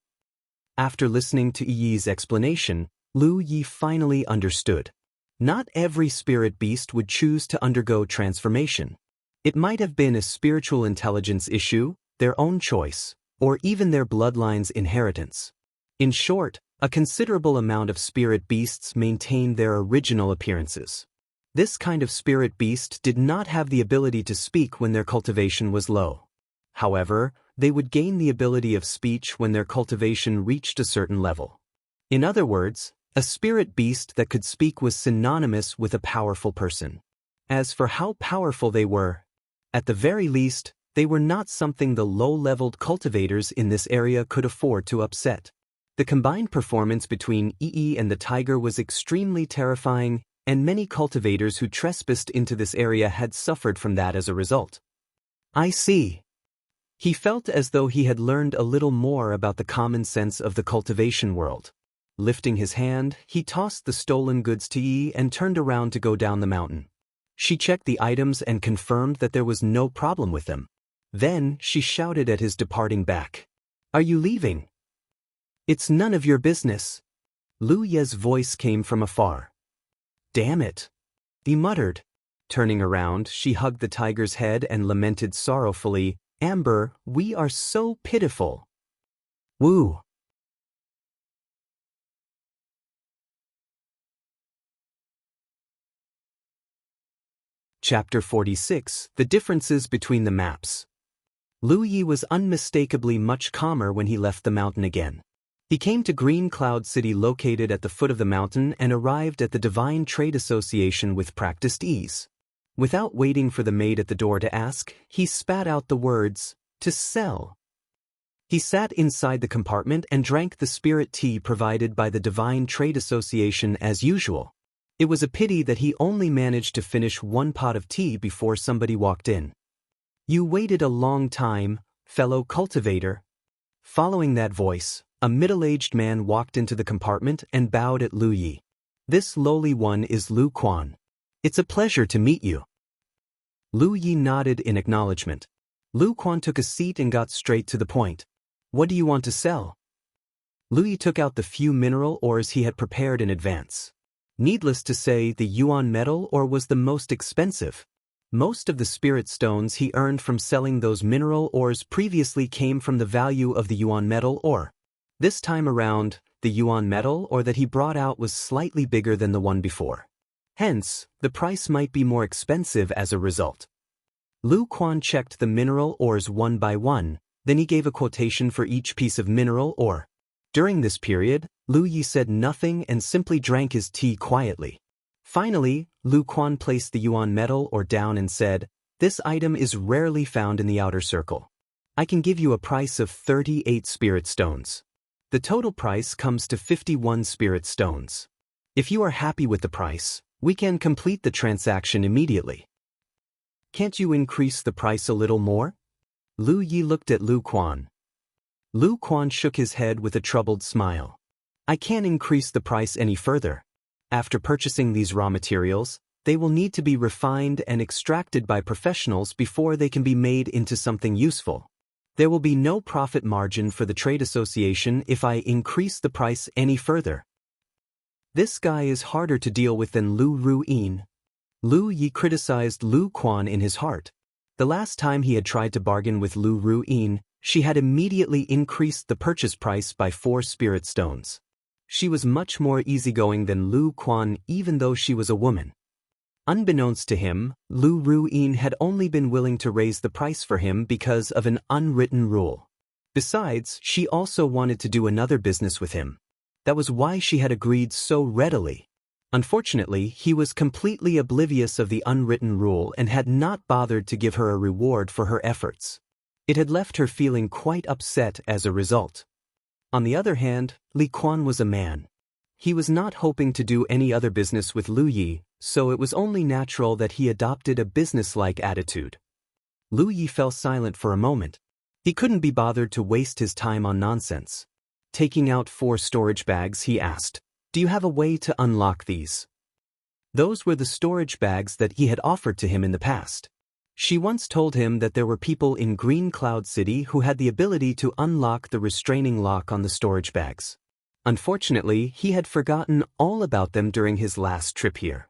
After listening to Yi's explanation, Lu Yi finally understood. Not every spirit beast would choose to undergo transformation. It might have been a spiritual intelligence issue, their own choice, or even their bloodline's inheritance. In short, a considerable amount of spirit beasts maintain their original appearances. This kind of spirit beast did not have the ability to speak when their cultivation was low. However, they would gain the ability of speech when their cultivation reached a certain level. In other words, a spirit beast that could speak was synonymous with a powerful person. As for how powerful they were, at the very least, they were not something the low-leveled cultivators in this area could afford to upset. The combined performance between Yi and the tiger was extremely terrifying, and many cultivators who trespassed into this area had suffered from that as a result. "I see." He felt as though he had learned a little more about the common sense of the cultivation world. Lifting his hand, he tossed the stolen goods to Yi and turned around to go down the mountain. She checked the items and confirmed that there was no problem with them. Then she shouted at his departing back. "Are you leaving?" "It's none of your business." Lu Ye's voice came from afar. "Damn it," he muttered. Turning around, she hugged the tiger's head and lamented sorrowfully, "Amber, we are so pitiful." Woo. Chapter 46, The Differences Between the Maps. Lu Yi was unmistakably much calmer when he left the mountain again. He came to Green Cloud City located at the foot of the mountain and arrived at the Divine Trade Association with practiced ease. Without waiting for the maid at the door to ask, he spat out the words, "To sell." He sat inside the compartment and drank the spirit tea provided by the Divine Trade Association as usual. It was a pity that he only managed to finish one pot of tea before somebody walked in. "You waited a long time, fellow cultivator." Following that voice, a middle-aged man walked into the compartment and bowed at Lu Yi. "This lowly one is Lu Quan. It's a pleasure to meet you." Lu Yi nodded in acknowledgement. Lu Quan took a seat and got straight to the point. "What do you want to sell?" Lu Yi took out the few mineral ores he had prepared in advance. Needless to say, the yuan metal ore was the most expensive. Most of the spirit stones he earned from selling those mineral ores previously came from the value of the yuan metal ore. This time around, the yuan metal ore that he brought out was slightly bigger than the one before. Hence, the price might be more expensive as a result. Lu Quan checked the mineral ores one by one, then he gave a quotation for each piece of mineral ore. During this period, Lu Yi said nothing and simply drank his tea quietly. Finally, Lu Quan placed the yuan metal ore down and said, "This item is rarely found in the outer circle. I can give you a price of 38 spirit stones. The total price comes to 51 spirit stones. If you are happy with the price, we can complete the transaction immediately." "Can't you increase the price a little more?" Lu Yi looked at Lu Quan. Lu Quan shook his head with a troubled smile. "I can't increase the price any further. After purchasing these raw materials, they will need to be refined and extracted by professionals before they can be made into something useful. There will be no profit margin for the trade association if I increase the price any further." "This guy is harder to deal with than Lu Ruyin." Lu Yi criticized Lu Quan in his heart. The last time he had tried to bargain with Lu Ruyin, she had immediately increased the purchase price by 4 spirit stones. She was much more easygoing than Lu Quan even though she was a woman. Unbeknownst to him, Lu Ruyin had only been willing to raise the price for him because of an unwritten rule. Besides, she also wanted to do another business with him. That was why she had agreed so readily. Unfortunately, he was completely oblivious of the unwritten rule and had not bothered to give her a reward for her efforts. It had left her feeling quite upset as a result. On the other hand, Li Quan was a man. He was not hoping to do any other business with Lu Yi, so it was only natural that he adopted a businesslike attitude. Lu Yi fell silent for a moment. He couldn't be bothered to waste his time on nonsense. Taking out 4 storage bags, he asked, "Do you have a way to unlock these?" Those were the storage bags that he had offered to him in the past. She once told him that there were people in Green Cloud City who had the ability to unlock the restraining lock on the storage bags. Unfortunately, he had forgotten all about them during his last trip here.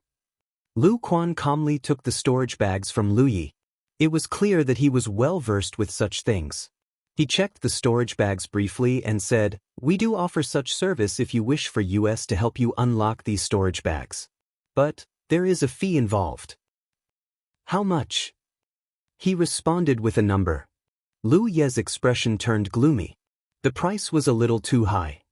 Lu Quan calmly took the storage bags from Lu Yi. It was clear that he was well versed with such things. He checked the storage bags briefly and said, "We do offer such service if you wish for us to help you unlock these storage bags. But there is a fee involved." "How much?" He responded with a number. Lu Ye's expression turned gloomy. The price was a little too high.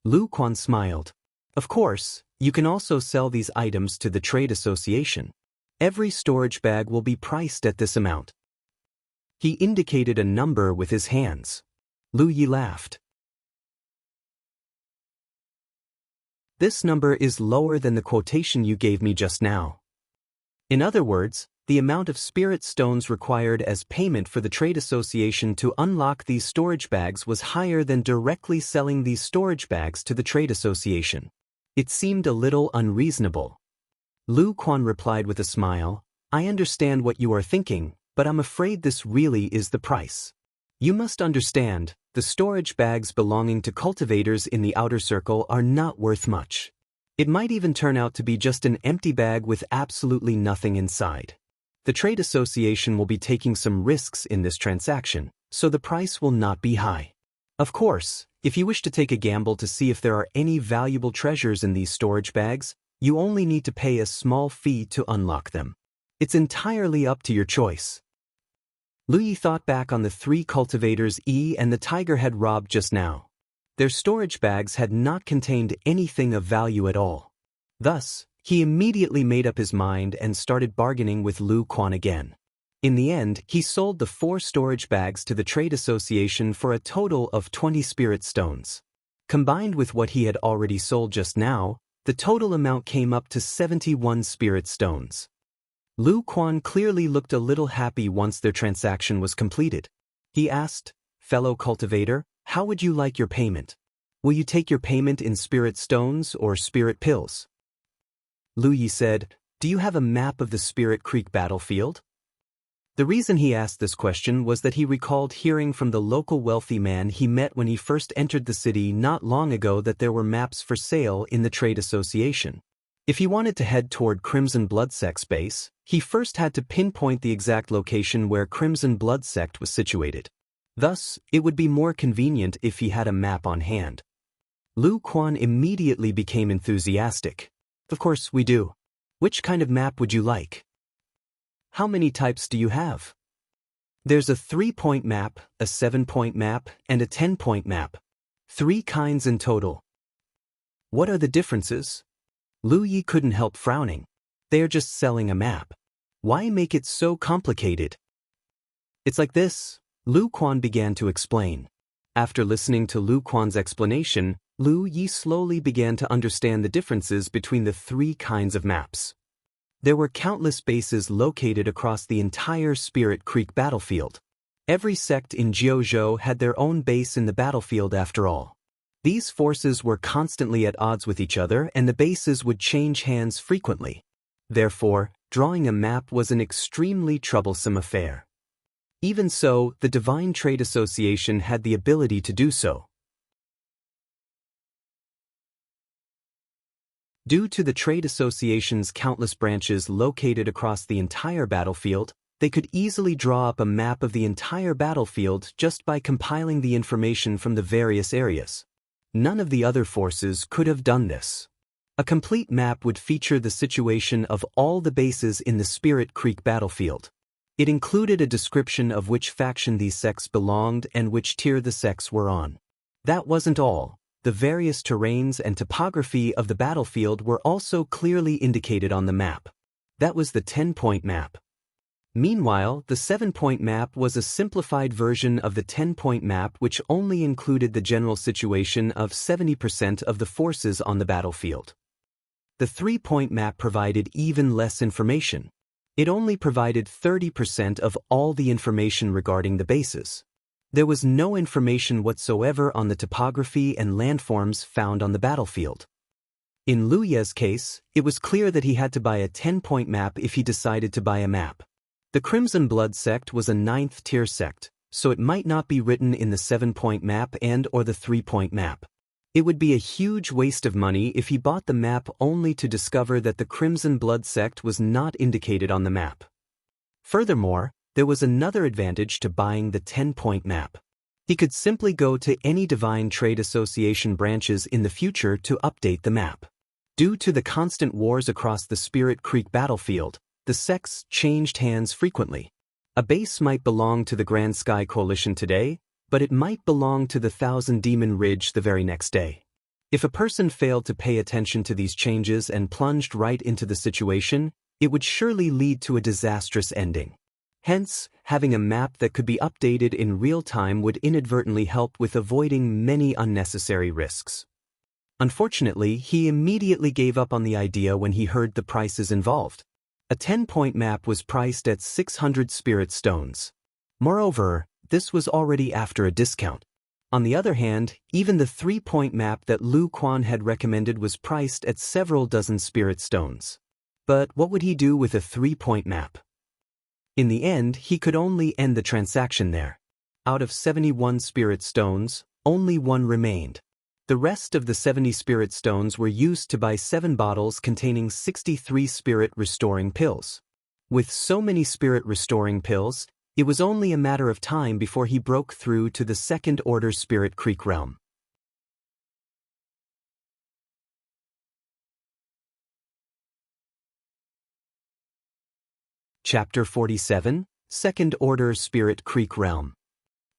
Lu Quan smiled. "Of course, you can also sell these items to the trade association. Every storage bag will be priced at this amount." He indicated a number with his hands. Lu Yi laughed. "This number is lower than the quotation you gave me just now." In other words, the amount of spirit stones required as payment for the trade association to unlock these storage bags was higher than directly selling these storage bags to the trade association. It seemed a little unreasonable. Lu Quan replied with a smile, "I understand what you are thinking, but I'm afraid this really is the price. You must understand, the storage bags belonging to cultivators in the outer circle are not worth much. It might even turn out to be just an empty bag with absolutely nothing inside. The trade association will be taking some risks in this transaction, so the price will not be high. Of course, if you wish to take a gamble to see if there are any valuable treasures in these storage bags, you only need to pay a small fee to unlock them. It's entirely up to your choice. Lu Yi thought back on the 3 cultivators and the tiger had robbed just now. Their storage bags had not contained anything of value at all. Thus, he immediately made up his mind and started bargaining with Lu Quan again. In the end, he sold the 4 storage bags to the trade association for a total of 20 spirit stones. Combined with what he had already sold just now, the total amount came up to 71 spirit stones. Lu Quan clearly looked a little happy once their transaction was completed. He asked, "Fellow cultivator, how would you like your payment? Will you take your payment in spirit stones or spirit pills?" Lu Yi said, "Do you have a map of the Spirit Creek battlefield?" The reason he asked this question was that he recalled hearing from the local wealthy man he met when he first entered the city not long ago that there were maps for sale in the trade association. If he wanted to head toward Crimson Blood Sect's base, he first had to pinpoint the exact location where Crimson Blood Sect was situated. Thus, it would be more convenient if he had a map on hand. Lu Quan immediately became enthusiastic. "Of course we do. Which kind of map would you like? How many types do you have?" "There's a 3-point map, a 7-point map, and a 10-point map. 3 kinds in total." "What are the differences?" Lu Yi couldn't help frowning. "They are just selling a map. Why make it so complicated?" "It's like this," Lu Quan began to explain. After listening to Lu Quan's explanation, Lu Yi slowly began to understand the differences between the 3 kinds of maps. There were countless bases located across the entire Spirit Creek battlefield. Every sect in Jianghu had their own base in the battlefield after all. These forces were constantly at odds with each other and the bases would change hands frequently. Therefore, drawing a map was an extremely troublesome affair. Even so, the Divine Trade Association had the ability to do so. Due to the trade association's countless branches located across the entire battlefield, they could easily draw up a map of the entire battlefield just by compiling the information from the various areas. None of the other forces could have done this. A complete map would feature the situation of all the bases in the Spirit Creek battlefield. It included a description of which faction these sects belonged and which tier the sects were on. That wasn't all. The various terrains and topography of the battlefield were also clearly indicated on the map. That was the 10-point map. Meanwhile, the 7-point map was a simplified version of the 10-point map which only included the general situation of 70% of the forces on the battlefield. The 3-point map provided even less information. It only provided 30% of all the information regarding the bases. There was no information whatsoever on the topography and landforms found on the battlefield. In Lu Ye's case, it was clear that he had to buy a 10-point map if he decided to buy a map. The Crimson Blood Sect was a 9th-tier sect, so it might not be written in the 7-point map or the 3-point map. It would be a huge waste of money if he bought the map only to discover that the Crimson Blood Sect was not indicated on the map. Furthermore, there was another advantage to buying the 10-point map. He could simply go to any Divine Trade Association branches in the future to update the map. Due to the constant wars across the Spirit Creek battlefield, the sects changed hands frequently. A base might belong to the Grand Sky Coalition today, but it might belong to the Thousand Demon Ridge the very next day. If a person failed to pay attention to these changes and plunged right into the situation, it would surely lead to a disastrous ending. Hence, having a map that could be updated in real time would inadvertently help with avoiding many unnecessary risks. Unfortunately, he immediately gave up on the idea when he heard the prices involved. A 10-point map was priced at 600 spirit stones. Moreover, this was already after a discount. On the other hand, even the 3-point map that Lu Quan had recommended was priced at several dozen spirit stones. But what would he do with a 3-point map? In the end, he could only end the transaction there. Out of 71 spirit stones, only 1 remained. The rest of the 70 spirit stones were used to buy 7 bottles containing 63 spirit restoring pills. With so many spirit restoring pills, it was only a matter of time before he broke through to the second-order Spirit Creek realm. Chapter 47, Second Order Spirit Creek Realm.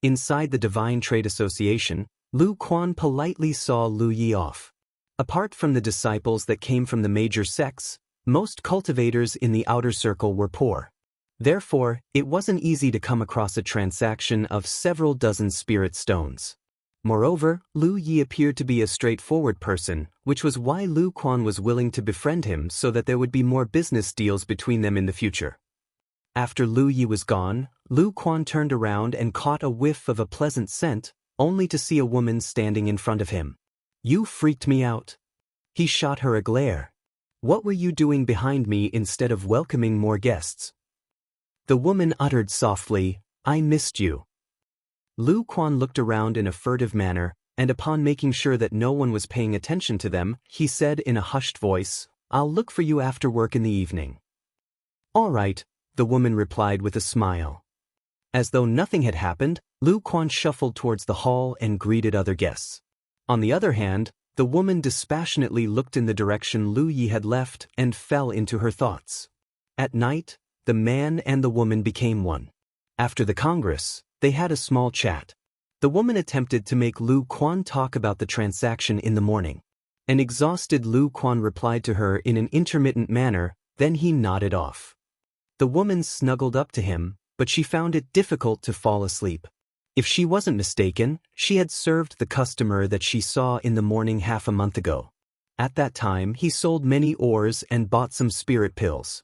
Inside the Divine Trade Association, Lu Quan politely saw Lu Yi off. Apart from the disciples that came from the major sects, most cultivators in the outer circle were poor. Therefore, it wasn't easy to come across a transaction of several dozen spirit stones. Moreover, Lu Yi appeared to be a straightforward person, which was why Lu Quan was willing to befriend him so that there would be more business deals between them in the future. After Lu Yi was gone, Lu Quan turned around and caught a whiff of a pleasant scent, only to see a woman standing in front of him. "You freaked me out." He shot her a glare. "What were you doing behind me instead of welcoming more guests?" The woman uttered softly, "I missed you." Lu Quan looked around in a furtive manner, and upon making sure that no one was paying attention to them, he said in a hushed voice, "I'll look for you after work in the evening." "All right," the woman replied with a smile. As though nothing had happened, Lu Quan shuffled towards the hall and greeted other guests. On the other hand, the woman dispassionately looked in the direction Lu Yi had left and fell into her thoughts. At night, the man and the woman became one. After the Congress, they had a small chat. The woman attempted to make Lu Quan talk about the transaction in the morning. An exhausted Lu Quan replied to her in an intermittent manner, then he nodded off. The woman snuggled up to him, but she found it difficult to fall asleep. If she wasn't mistaken, she had served the customer that she saw in the morning half a month ago. At that time, he sold many ores and bought some spirit pills.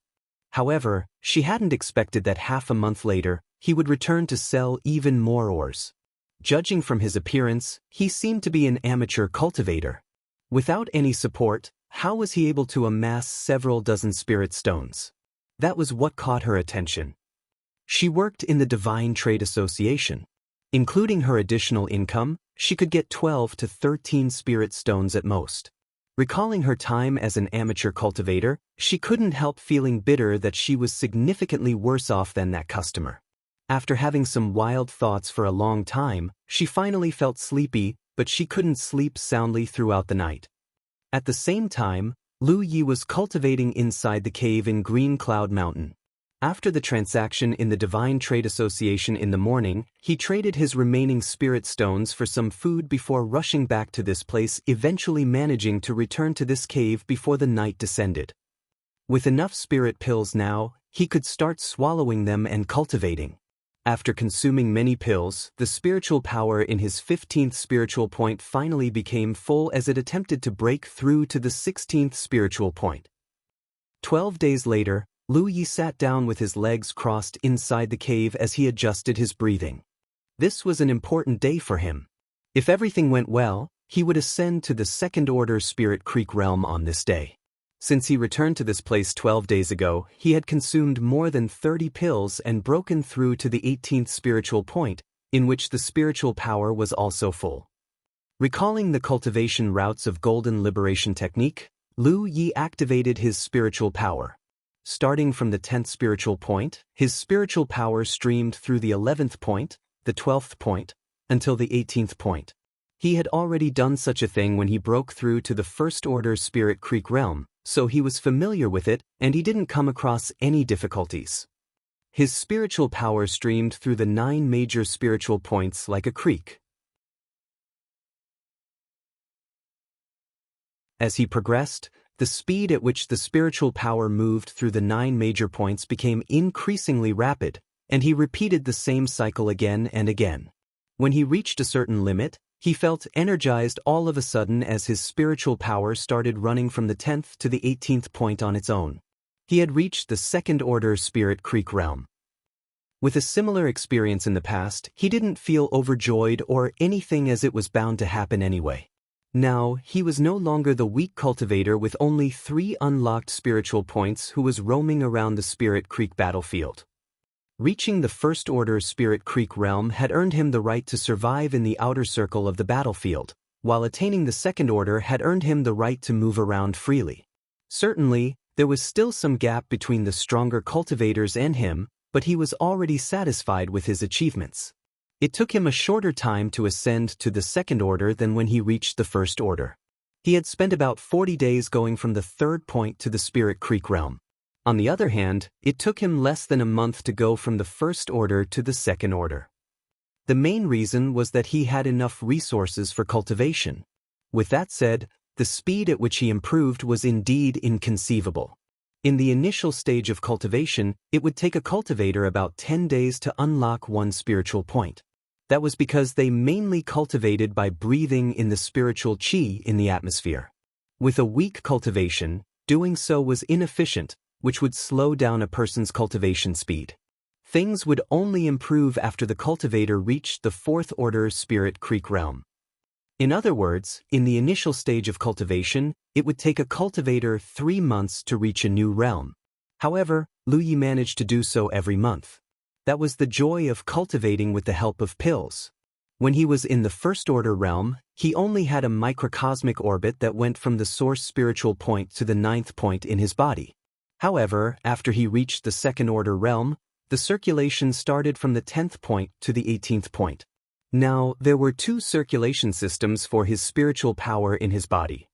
However, she hadn't expected that half a month later, he would return to sell even more ores. Judging from his appearance, he seemed to be an amateur cultivator. Without any support, how was he able to amass several dozen spirit stones? That was what caught her attention. She worked in the Divine Trade Association. Including her additional income, she could get 12 to 13 spirit stones at most. Recalling her time as an amateur cultivator, she couldn't help feeling bitter that she was significantly worse off than that customer. After having some wild thoughts for a long time, she finally felt sleepy, but she couldn't sleep soundly throughout the night. At the same time, Lu Yi was cultivating inside the cave in Green Cloud Mountain. After the transaction in the Divine Trade Association in the morning, he traded his remaining spirit stones for some food before rushing back to this place, eventually managing to return to this cave before the night descended. With enough spirit pills now, he could start swallowing them and cultivating. After consuming many pills, the spiritual power in his 15th spiritual point finally became full as it attempted to break through to the 16th spiritual point. 12 days later, Lu Yi sat down with his legs crossed inside the cave as he adjusted his breathing. This was an important day for him. If everything went well, he would ascend to the Second Order Spirit Creek realm on this day. Since he returned to this place 12 days ago, he had consumed more than 30 pills and broken through to the 18th spiritual point, in which the spiritual power was also full. Recalling the cultivation routes of Golden Liberation Technique, Lu Yi activated his spiritual power. Starting from the 10th spiritual point, his spiritual power streamed through the 11th point, the 12th point, until the 18th point. He had already done such a thing when he broke through to the First Order Spirit Creek realm, so he was familiar with it and he didn't come across any difficulties. His spiritual power streamed through the 9 major spiritual points like a creek. As he progressed, the speed at which the spiritual power moved through the 9 major points became increasingly rapid, and he repeated the same cycle again and again. When he reached a certain limit, he felt energized all of a sudden as his spiritual power started running from the 10th to the 18th point on its own. He had reached the Second Order Spirit Creek realm. With a similar experience in the past, he didn't feel overjoyed or anything as it was bound to happen anyway. Now, he was no longer the weak cultivator with only 3 unlocked spiritual points who was roaming around the Spirit Creek battlefield. Reaching the First Order Spirit Creek realm had earned him the right to survive in the outer circle of the battlefield, while attaining the Second Order had earned him the right to move around freely. Certainly, there was still some gap between the stronger cultivators and him, but he was already satisfied with his achievements. It took him a shorter time to ascend to the Second Order than when he reached the First Order. He had spent about 40 days going from the 3rd point to the Spirit Creek realm. On the other hand, it took him less than a month to go from the first order to the second order. The main reason was that he had enough resources for cultivation. With that said, the speed at which he improved was indeed inconceivable. In the initial stage of cultivation, it would take a cultivator about 10 days to unlock one spiritual point. That was because they mainly cultivated by breathing in the spiritual qi in the atmosphere. With a weak cultivation, doing so was inefficient, which would slow down a person's cultivation speed. Things would only improve after the cultivator reached the fourth order spirit creek realm. In other words, in the initial stage of cultivation, it would take a cultivator 3 months to reach a new realm. However, Lu Yi managed to do so every month. That was the joy of cultivating with the help of pills. When he was in the first order realm, he only had a microcosmic orbit that went from the source spiritual point to the 9th point in his body. However, after he reached the second order realm, the circulation started from the 10th point to the 18th point. Now, there were 2 circulation systems for his spiritual power in his body.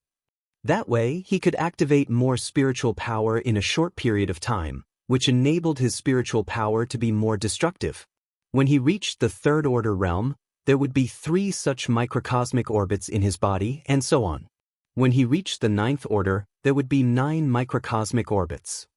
That way, he could activate more spiritual power in a short period of time, which enabled his spiritual power to be more destructive. When he reached the third order realm, there would be 3 such microcosmic orbits in his body, and so on. When he reached the 9th order, there would be 9 microcosmic orbits.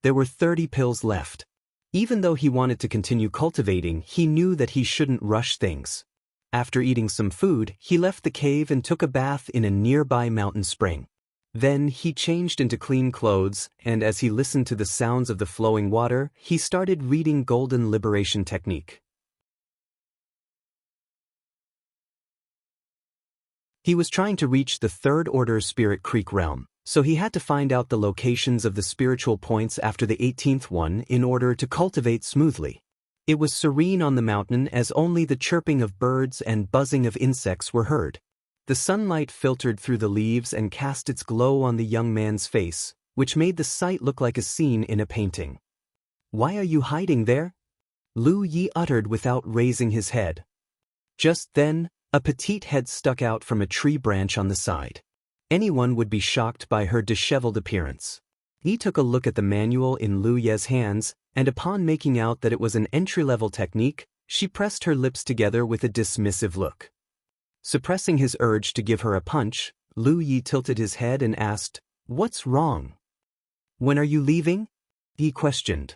There were 30 pills left. Even though he wanted to continue cultivating, he knew that he shouldn't rush things. After eating some food, he left the cave and took a bath in a nearby mountain spring. Then he changed into clean clothes, and as he listened to the sounds of the flowing water, he started reading Golden Liberation Technique. He was trying to reach the third order spirit creek realm, so he had to find out the locations of the spiritual points after the 18th one in order to cultivate smoothly. It was serene on the mountain as only the chirping of birds and buzzing of insects were heard. The sunlight filtered through the leaves and cast its glow on the young man's face, which made the sight look like a scene in a painting. "Why are you hiding there?" Lu Yi uttered without raising his head. Just then, a petite head stuck out from a tree branch on the side. Anyone would be shocked by her disheveled appearance. He took a look at the manual in Lu Ye's hands, and upon making out that it was an entry-level technique, she pressed her lips together with a dismissive look. Suppressing his urge to give her a punch, Lu Yi tilted his head and asked, "What's wrong?" "When are you leaving?" he questioned.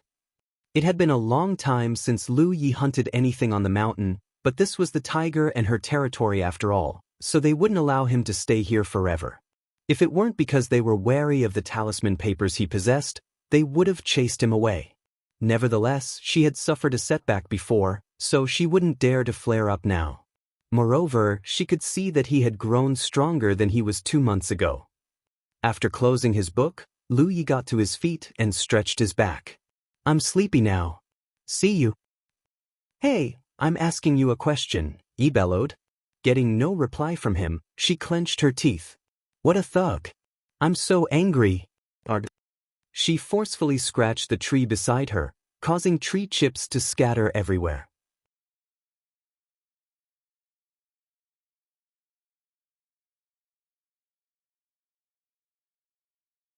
It had been a long time since Lu Yi hunted anything on the mountain, but this was the tiger and her territory after all, so they wouldn't allow him to stay here forever. If it weren't because they were wary of the talisman papers he possessed, they would have chased him away. Nevertheless, she had suffered a setback before, so she wouldn't dare to flare up now. Moreover, she could see that he had grown stronger than he was 2 months ago. After closing his book, Lu Yi got to his feet and stretched his back. "I'm sleepy now. See you." "Hey, I'm asking you a question," he bellowed. Getting no reply from him, she clenched her teeth. "What a thug. I'm so angry." She forcefully scratched the tree beside her, causing tree chips to scatter everywhere.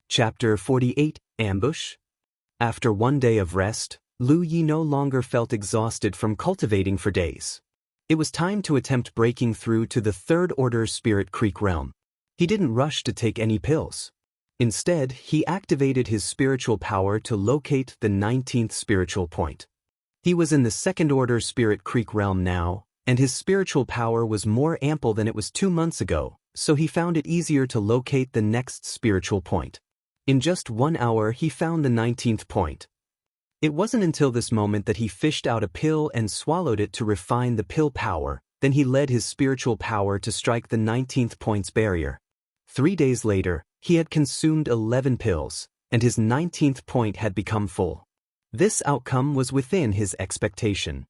Chapter 48, Ambush. After 1 day of rest, Lu Yi no longer felt exhausted from cultivating for days. It was time to attempt breaking through to the third order spirit creek realm. He didn't rush to take any pills. Instead, he activated his spiritual power to locate the 19th spiritual point. He was in the second order spirit creek realm now, and his spiritual power was more ample than it was 2 months ago, so he found it easier to locate the next spiritual point. In just 1 hour he found the 19th point. It wasn't until this moment that he fished out a pill and swallowed it to refine the pill power, then he led his spiritual power to strike the 19th point's barrier. 3 days later, he had consumed 11 pills, and his 19th point had become full. This outcome was within his expectation.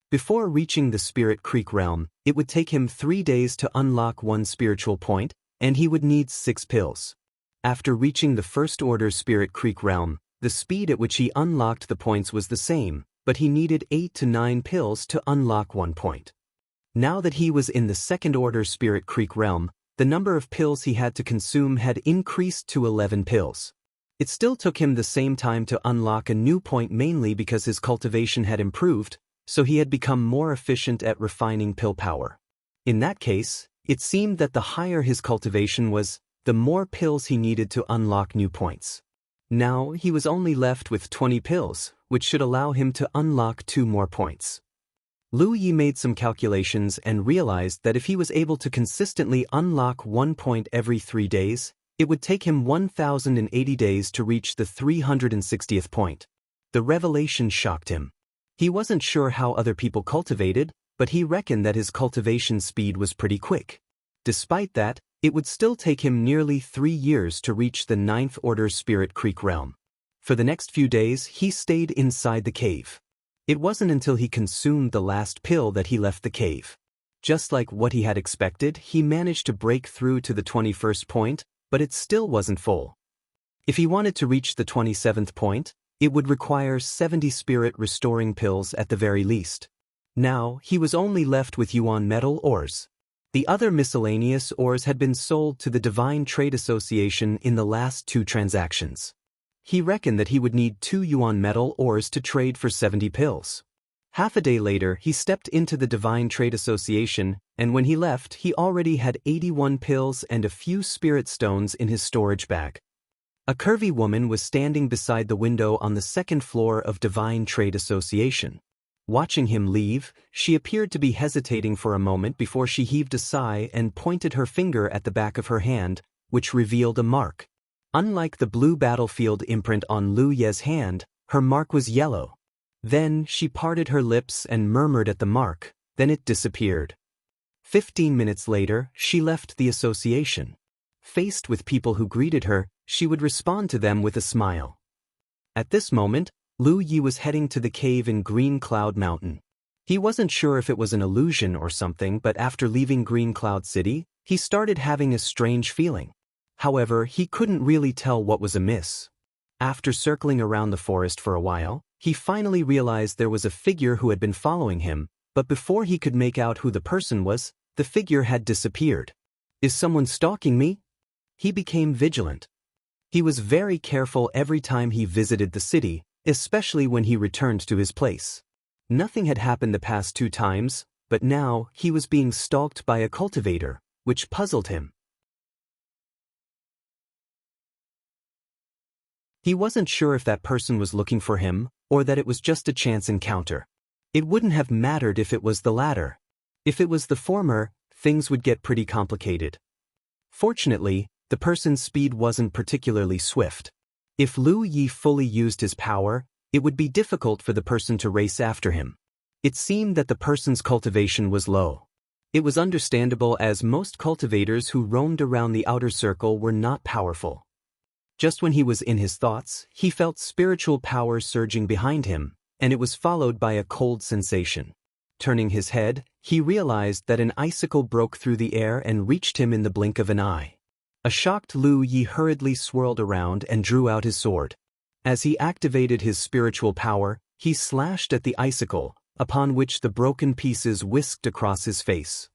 Before reaching the Spirit Creek realm, it would take him 3 days to unlock one spiritual point, and he would need 6 pills. After reaching the First Order Spirit Creek realm, the speed at which he unlocked the points was the same, but he needed 8 to 9 pills to unlock 1 point. Now that he was in the Second Order Spirit Creek realm, the number of pills he had to consume had increased to 11 pills. It still took him the same time to unlock a new point, mainly because his cultivation had improved, so he had become more efficient at refining pill power. In that case, it seemed that the higher his cultivation was, the more pills he needed to unlock new points. Now he was only left with 20 pills, which should allow him to unlock 2 more points. Lu Yi made some calculations and realized that if he was able to consistently unlock 1 point every 3 days, it would take him 1,080 days to reach the 360th point. The revelation shocked him. He wasn't sure how other people cultivated, but he reckoned that his cultivation speed was pretty quick. Despite that, it would still take him nearly 3 years to reach the 9th Order Spirit Creek realm. For the next few days, he stayed inside the cave. It wasn't until he consumed the last pill that he left the cave. Just like what he had expected, he managed to break through to the 21st point, but it still wasn't full. If he wanted to reach the 27th point, it would require 70 spirit-restoring pills at the very least. Now, he was only left with yuan metal ores. The other miscellaneous ores had been sold to the Divine Trade Association in the last 2 transactions. He reckoned that he would need 2 yuan metal ores to trade for 70 pills. Half a day later, he stepped into the Divine Trade Association, and when he left, he already had 81 pills and a few spirit stones in his storage bag. A curvy woman was standing beside the window on the 2nd floor of Divine Trade Association. Watching him leave, she appeared to be hesitating for a moment before she heaved a sigh and pointed her finger at the back of her hand, which revealed a mark. Unlike the blue battlefield imprint on Lu Ye's hand, her mark was yellow. Then she parted her lips and murmured at the mark, then it disappeared. 15 minutes later, she left the association. Faced with people who greeted her, she would respond to them with a smile. At this moment, Lu Yi was heading to the cave in Green Cloud Mountain. He wasn't sure if it was an illusion or something, but after leaving Green Cloud City, he started having a strange feeling. However, he couldn't really tell what was amiss. After circling around the forest for a while, he finally realized there was a figure who had been following him, but before he could make out who the person was, the figure had disappeared. Is someone stalking me? He became vigilant. He was very careful every time he visited the city, especially when he returned to his place. Nothing had happened the past 2 times, but now he was being stalked by a cultivator, which puzzled him. He wasn't sure if that person was looking for him, or that it was just a chance encounter. It wouldn't have mattered if it was the latter. If it was the former, things would get pretty complicated. Fortunately, the person's speed wasn't particularly swift. If Lu Yi fully used his power, it would be difficult for the person to race after him. It seemed that the person's cultivation was low. It was understandable, as most cultivators who roamed around the outer circle were not powerful. Just when he was in his thoughts, he felt spiritual power surging behind him, and it was followed by a cold sensation. Turning his head, he realized that an icicle broke through the air and reached him in the blink of an eye. A shocked Lu Yi hurriedly swirled around and drew out his sword. As he activated his spiritual power, he slashed at the icicle, upon which the broken pieces whisked across his face.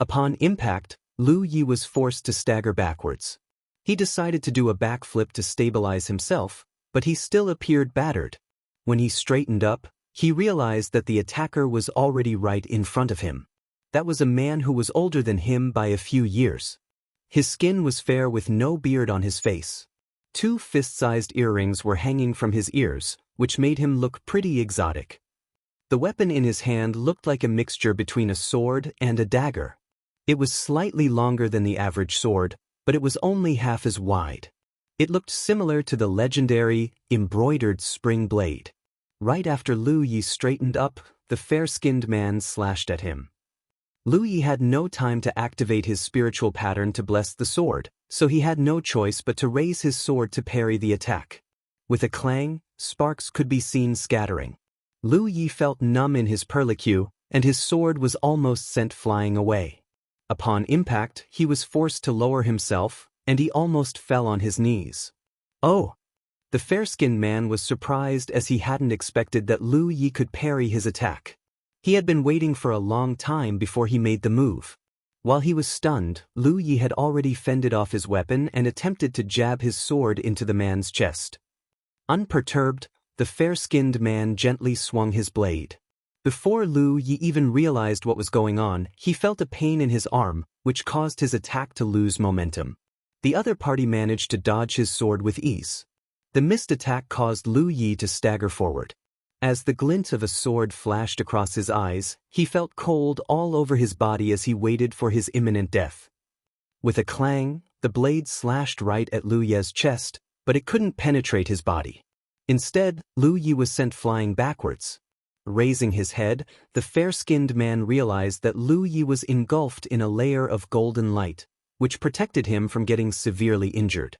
Upon impact, Lu Yi was forced to stagger backwards. He decided to do a backflip to stabilize himself, but he still appeared battered. When he straightened up, he realized that the attacker was already right in front of him. That was a man who was older than him by a few years. His skin was fair with no beard on his face. 2 fist-sized earrings were hanging from his ears, which made him look pretty exotic. The weapon in his hand looked like a mixture between a sword and a dagger. It was slightly longer than the average sword, but it was only half as wide. It looked similar to the legendary, embroidered spring blade. Right after Lu Yi straightened up, the fair-skinned man slashed at him. Lu Yi had no time to activate his spiritual pattern to bless the sword, so he had no choice but to raise his sword to parry the attack. With a clang, sparks could be seen scattering. Lu Yi felt numb in his perlicue, and his sword was almost sent flying away. Upon impact, he was forced to lower himself, and he almost fell on his knees. Oh! The fair-skinned man was surprised, as he hadn't expected that Lu Yi could parry his attack. He had been waiting for a long time before he made the move. While he was stunned, Lu Yi had already fended off his weapon and attempted to jab his sword into the man's chest. Unperturbed, the fair-skinned man gently swung his blade. Before Lu Yi even realized what was going on, he felt a pain in his arm, which caused his attack to lose momentum. The other party managed to dodge his sword with ease. The missed attack caused Lu Yi to stagger forward. As the glint of a sword flashed across his eyes, he felt cold all over his body as he waited for his imminent death. With a clang, the blade slashed right at Lu Yi's chest, but it couldn't penetrate his body. Instead, Lu Yi was sent flying backwards. Raising his head, the fair-skinned man realized that Lu Yi was engulfed in a layer of golden light, which protected him from getting severely injured.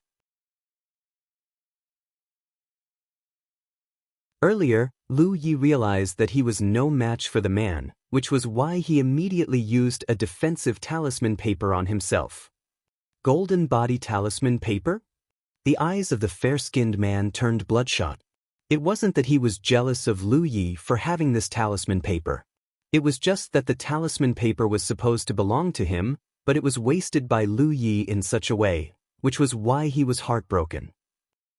Earlier, Lu Yi realized that he was no match for the man, which was why he immediately used a defensive talisman paper on himself. Golden body talisman paper? The eyes of the fair-skinned man turned bloodshot. It wasn't that he was jealous of Lu Yi for having this talisman paper. It was just that the talisman paper was supposed to belong to him, but it was wasted by Lu Yi in such a way, which was why he was heartbroken.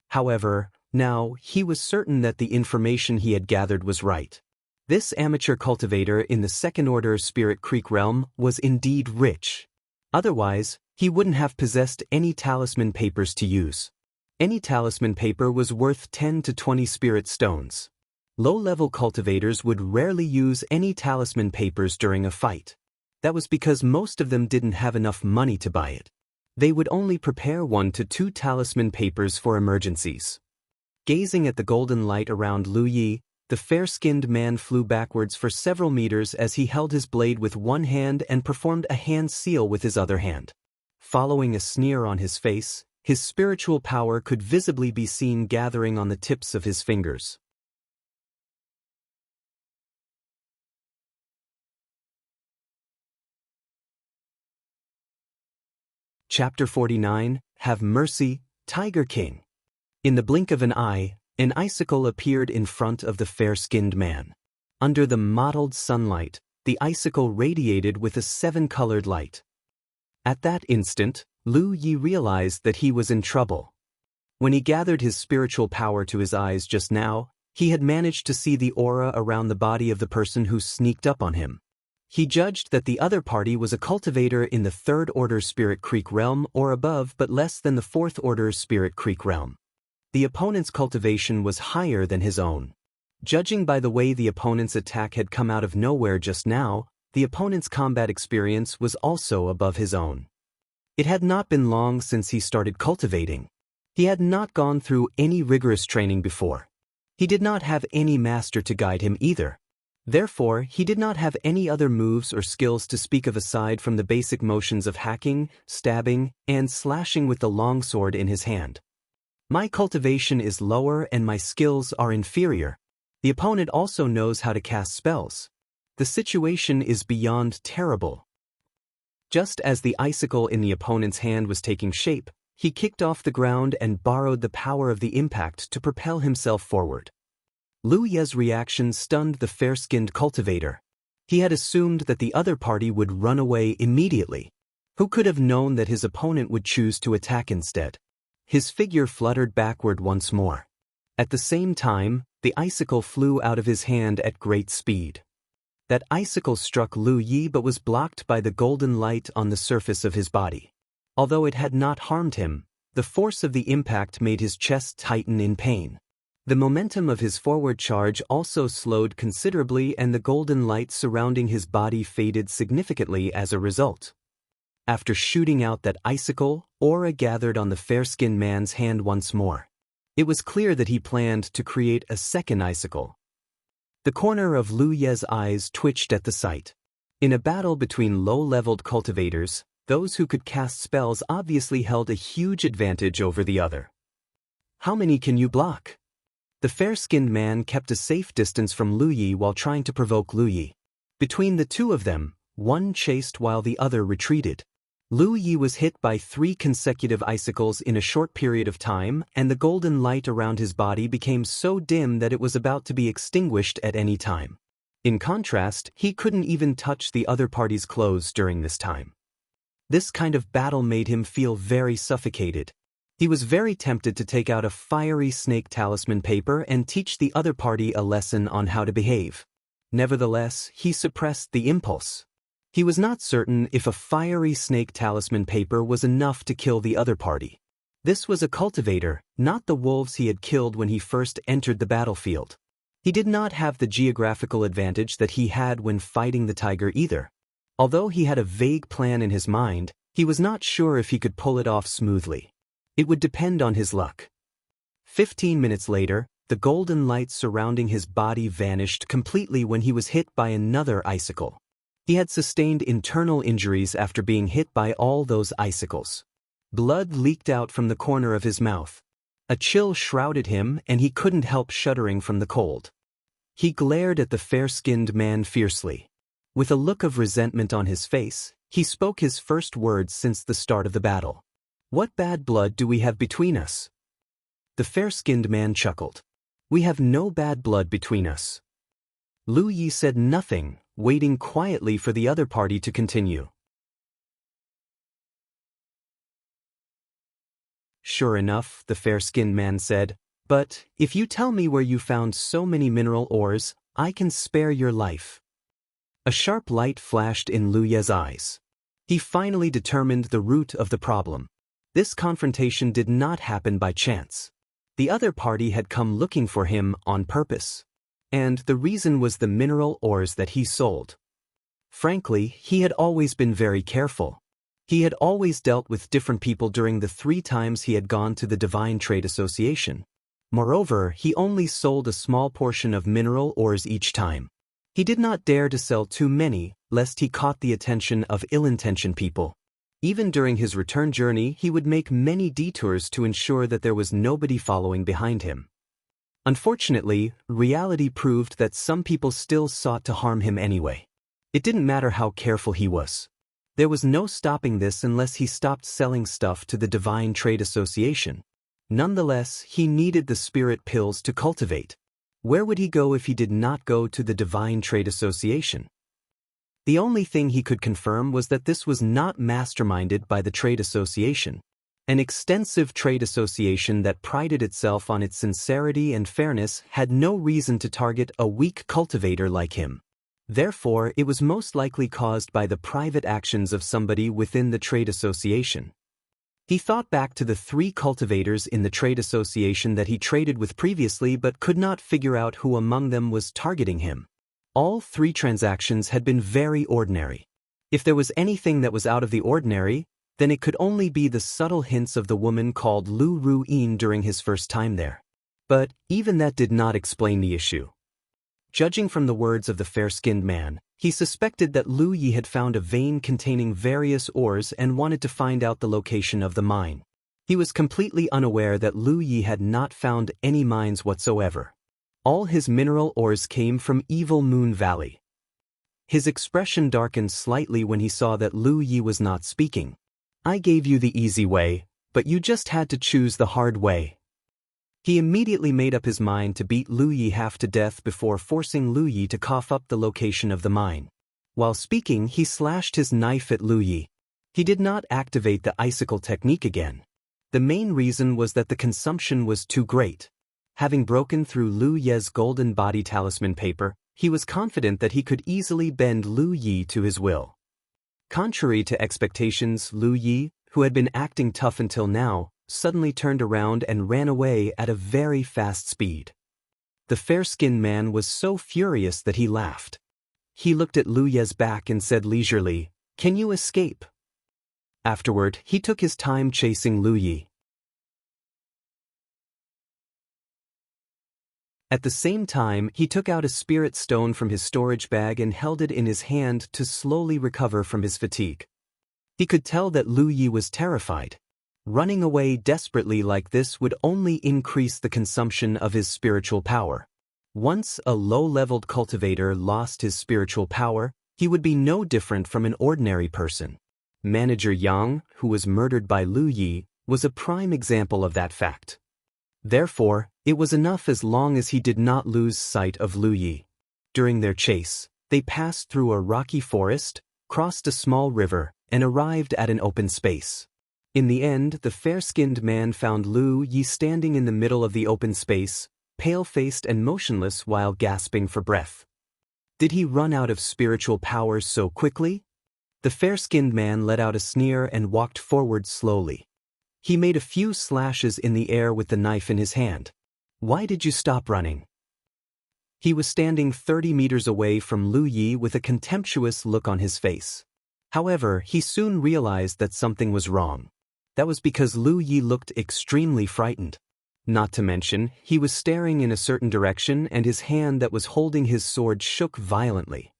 However, now, he was certain that the information he had gathered was right. This amateur cultivator in the second-order Spirit Creek realm was indeed rich. Otherwise, he wouldn't have possessed any talisman papers to use. Any talisman paper was worth 10 to 20 spirit stones. Low-level cultivators would rarely use any talisman papers during a fight. That was because most of them didn't have enough money to buy it. They would only prepare 1 to 2 talisman papers for emergencies. Gazing at the golden light around Lu Yi, the fair-skinned man flew backwards for several meters as he held his blade with one hand and performed a hand seal with his other hand. Following a sneer on his face, his spiritual power could visibly be seen gathering on the tips of his fingers. Chapter 49, Have Mercy, Tiger King. In the blink of an eye, an icicle appeared in front of the fair-skinned man. Under the mottled sunlight, the icicle radiated with a 7-colored light. At that instant, Lu Yi realized that he was in trouble. When he gathered his spiritual power to his eyes just now, he had managed to see the aura around the body of the person who sneaked up on him. He judged that the other party was a cultivator in the third-order Spirit Creek realm or above but less than the fourth-order Spirit Creek realm. The opponent's cultivation was higher than his own. Judging by the way the opponent's attack had come out of nowhere just now, the opponent's combat experience was also above his own. It had not been long since he started cultivating. He had not gone through any rigorous training before. He did not have any master to guide him either. Therefore, he did not have any other moves or skills to speak of aside from the basic motions of hacking, stabbing, and slashing with the longsword in his hand. My cultivation is lower and my skills are inferior. The opponent also knows how to cast spells. The situation is beyond terrible. Just as the icicle in the opponent's hand was taking shape, he kicked off the ground and borrowed the power of the impact to propel himself forward. Lu Yi's reaction stunned the fair-skinned cultivator. He had assumed that the other party would run away immediately. Who could have known that his opponent would choose to attack instead? His figure fluttered backward once more. At the same time, the icicle flew out of his hand at great speed. That icicle struck Lu Yi but was blocked by the golden light on the surface of his body. Although it had not harmed him, the force of the impact made his chest tighten in pain. The momentum of his forward charge also slowed considerably and the golden light surrounding his body faded significantly as a result. After shooting out that icicle, aura gathered on the fair-skinned man's hand once more. It was clear that he planned to create a second icicle. The corner of Lu Yi's eyes twitched at the sight. In a battle between low-leveled cultivators, those who could cast spells obviously held a huge advantage over the other. How many can you block? The fair-skinned man kept a safe distance from Lu Yi while trying to provoke Lu Yi. Between the two of them, one chased while the other retreated. Lu Yi was hit by 3 consecutive icicles in a short period of time, and the golden light around his body became so dim that it was about to be extinguished at any time. In contrast, he couldn't even touch the other party's clothes during this time. This kind of battle made him feel very suffocated. He was very tempted to take out a fiery snake talisman paper and teach the other party a lesson on how to behave. Nevertheless, he suppressed the impulse. He was not certain if a fiery snake talisman paper was enough to kill the other party. This was a cultivator, not the wolves he had killed when he first entered the battlefield. He did not have the geographical advantage that he had when fighting the tiger either. Although he had a vague plan in his mind, he was not sure if he could pull it off smoothly. It would depend on his luck. 15 minutes later, the golden light surrounding his body vanished completely when he was hit by another icicle. He had sustained internal injuries after being hit by all those icicles. Blood leaked out from the corner of his mouth. A chill shrouded him and he couldn't help shuddering from the cold. He glared at the fair-skinned man fiercely. With a look of resentment on his face, he spoke his first words since the start of the battle. "What bad blood do we have between us?" The fair-skinned man chuckled. "We have no bad blood between us." Lu Yi said nothing, waiting quietly for the other party to continue. "Sure enough," the fair-skinned man said, "but if you tell me where you found so many mineral ores, I can spare your life." A sharp light flashed in Lu Ye's eyes. He finally determined the root of the problem. This confrontation did not happen by chance. The other party had come looking for him on purpose. And the reason was the mineral ores that he sold. Frankly, he had always been very careful. He had always dealt with different people during the 3 times he had gone to the Divine Trade Association. Moreover, he only sold a small portion of mineral ores each time. He did not dare to sell too many, lest he caught the attention of ill-intentioned people. Even during his return journey, he would make many detours to ensure that there was nobody following behind him. Unfortunately, reality proved that some people still sought to harm him anyway. It didn't matter how careful he was. There was no stopping this unless he stopped selling stuff to the Divine Trade Association. Nonetheless, he needed the spirit pills to cultivate. Where would he go if he did not go to the Divine Trade Association? The only thing he could confirm was that this was not masterminded by the trade association. An extensive trade association that prided itself on its sincerity and fairness had no reason to target a weak cultivator like him. Therefore, it was most likely caused by the private actions of somebody within the trade association. He thought back to the 3 cultivators in the trade association that he traded with previously but could not figure out who among them was targeting him. All 3 transactions had been very ordinary. If there was anything that was out of the ordinary, then it could only be the subtle hints of the woman called Lu Ruyin during his first time there. But even that did not explain the issue. Judging from the words of the fair-skinned man, he suspected that Lu Yi had found a vein containing various ores and wanted to find out the location of the mine. He was completely unaware that Lu Yi had not found any mines whatsoever. All his mineral ores came from Evil Moon Valley. His expression darkened slightly when he saw that Lu Yi was not speaking. "I gave you the easy way, but you just had to choose the hard way." He immediately made up his mind to beat Lu Yi half to death before forcing Lu Yi to cough up the location of the mine. While speaking, he slashed his knife at Lu Yi. He did not activate the icicle technique again. The main reason was that the consumption was too great. Having broken through Lu Ye's golden body talisman paper, he was confident that he could easily bend Lu Yi to his will. Contrary to expectations, Lu Yi, who had been acting tough until now, suddenly turned around and ran away at a very fast speed. The fair-skinned man was so furious that he laughed. He looked at Lu Ye's back and said leisurely, "Can you escape?" Afterward, he took his time chasing Lu Yi. At the same time, he took out a spirit stone from his storage bag and held it in his hand to slowly recover from his fatigue. He could tell that Lu Yi was terrified. Running away desperately like this would only increase the consumption of his spiritual power. Once a low-leveled cultivator lost his spiritual power, he would be no different from an ordinary person. Manager Yang, who was murdered by Lu Yi, was a prime example of that fact. Therefore, it was enough as long as he did not lose sight of Lu Yi. During their chase, they passed through a rocky forest, crossed a small river, and arrived at an open space. In the end, the fair-skinned man found Lu Yi standing in the middle of the open space, pale-faced and motionless while gasping for breath. Did he run out of spiritual powers so quickly? The fair-skinned man let out a sneer and walked forward slowly. He made a few slashes in the air with the knife in his hand. Why did you stop running? He was standing 30 meters away from Lu Yi with a contemptuous look on his face. However, he soon realized that something was wrong. That was because Lu Yi looked extremely frightened. Not to mention, he was staring in a certain direction and his hand that was holding his sword shook violently.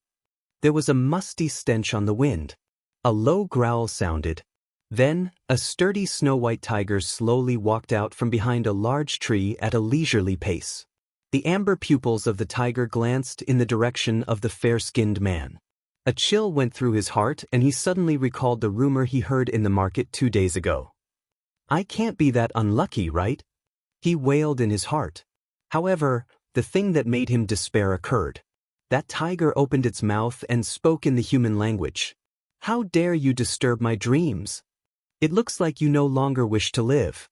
There was a musty stench on the wind. A low growl sounded. Then, a sturdy snow-white tiger slowly walked out from behind a large tree at a leisurely pace. The amber pupils of the tiger glanced in the direction of the fair-skinned man. A chill went through his heart and he suddenly recalled the rumor he heard in the market 2 days ago. I can't be that unlucky, right? He wailed in his heart. However, the thing that made him despair occurred. That tiger opened its mouth and spoke in the human language. How dare you disturb my dreams? It looks like you no longer wish to live.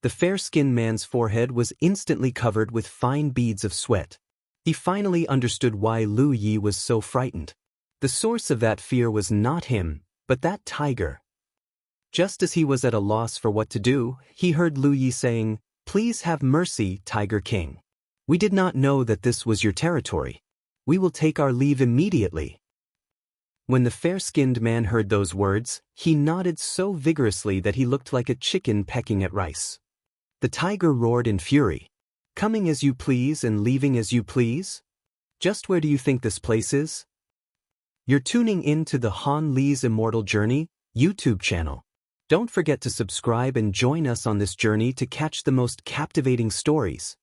The fair-skinned man's forehead was instantly covered with fine beads of sweat. He finally understood why Lu Yi was so frightened. The source of that fear was not him, but that tiger. Just as he was at a loss for what to do, he heard Lu Yi saying, "Please have mercy, Tiger King. We did not know that this was your territory. We will take our leave immediately." When the fair-skinned man heard those words, he nodded so vigorously that he looked like a chicken pecking at rice. The tiger roared in fury. Coming as you please and leaving as you please? Just where do you think this place is? You're tuning in to the Han Li's Immortal Journey YouTube channel. Don't forget to subscribe and join us on this journey to catch the most captivating stories.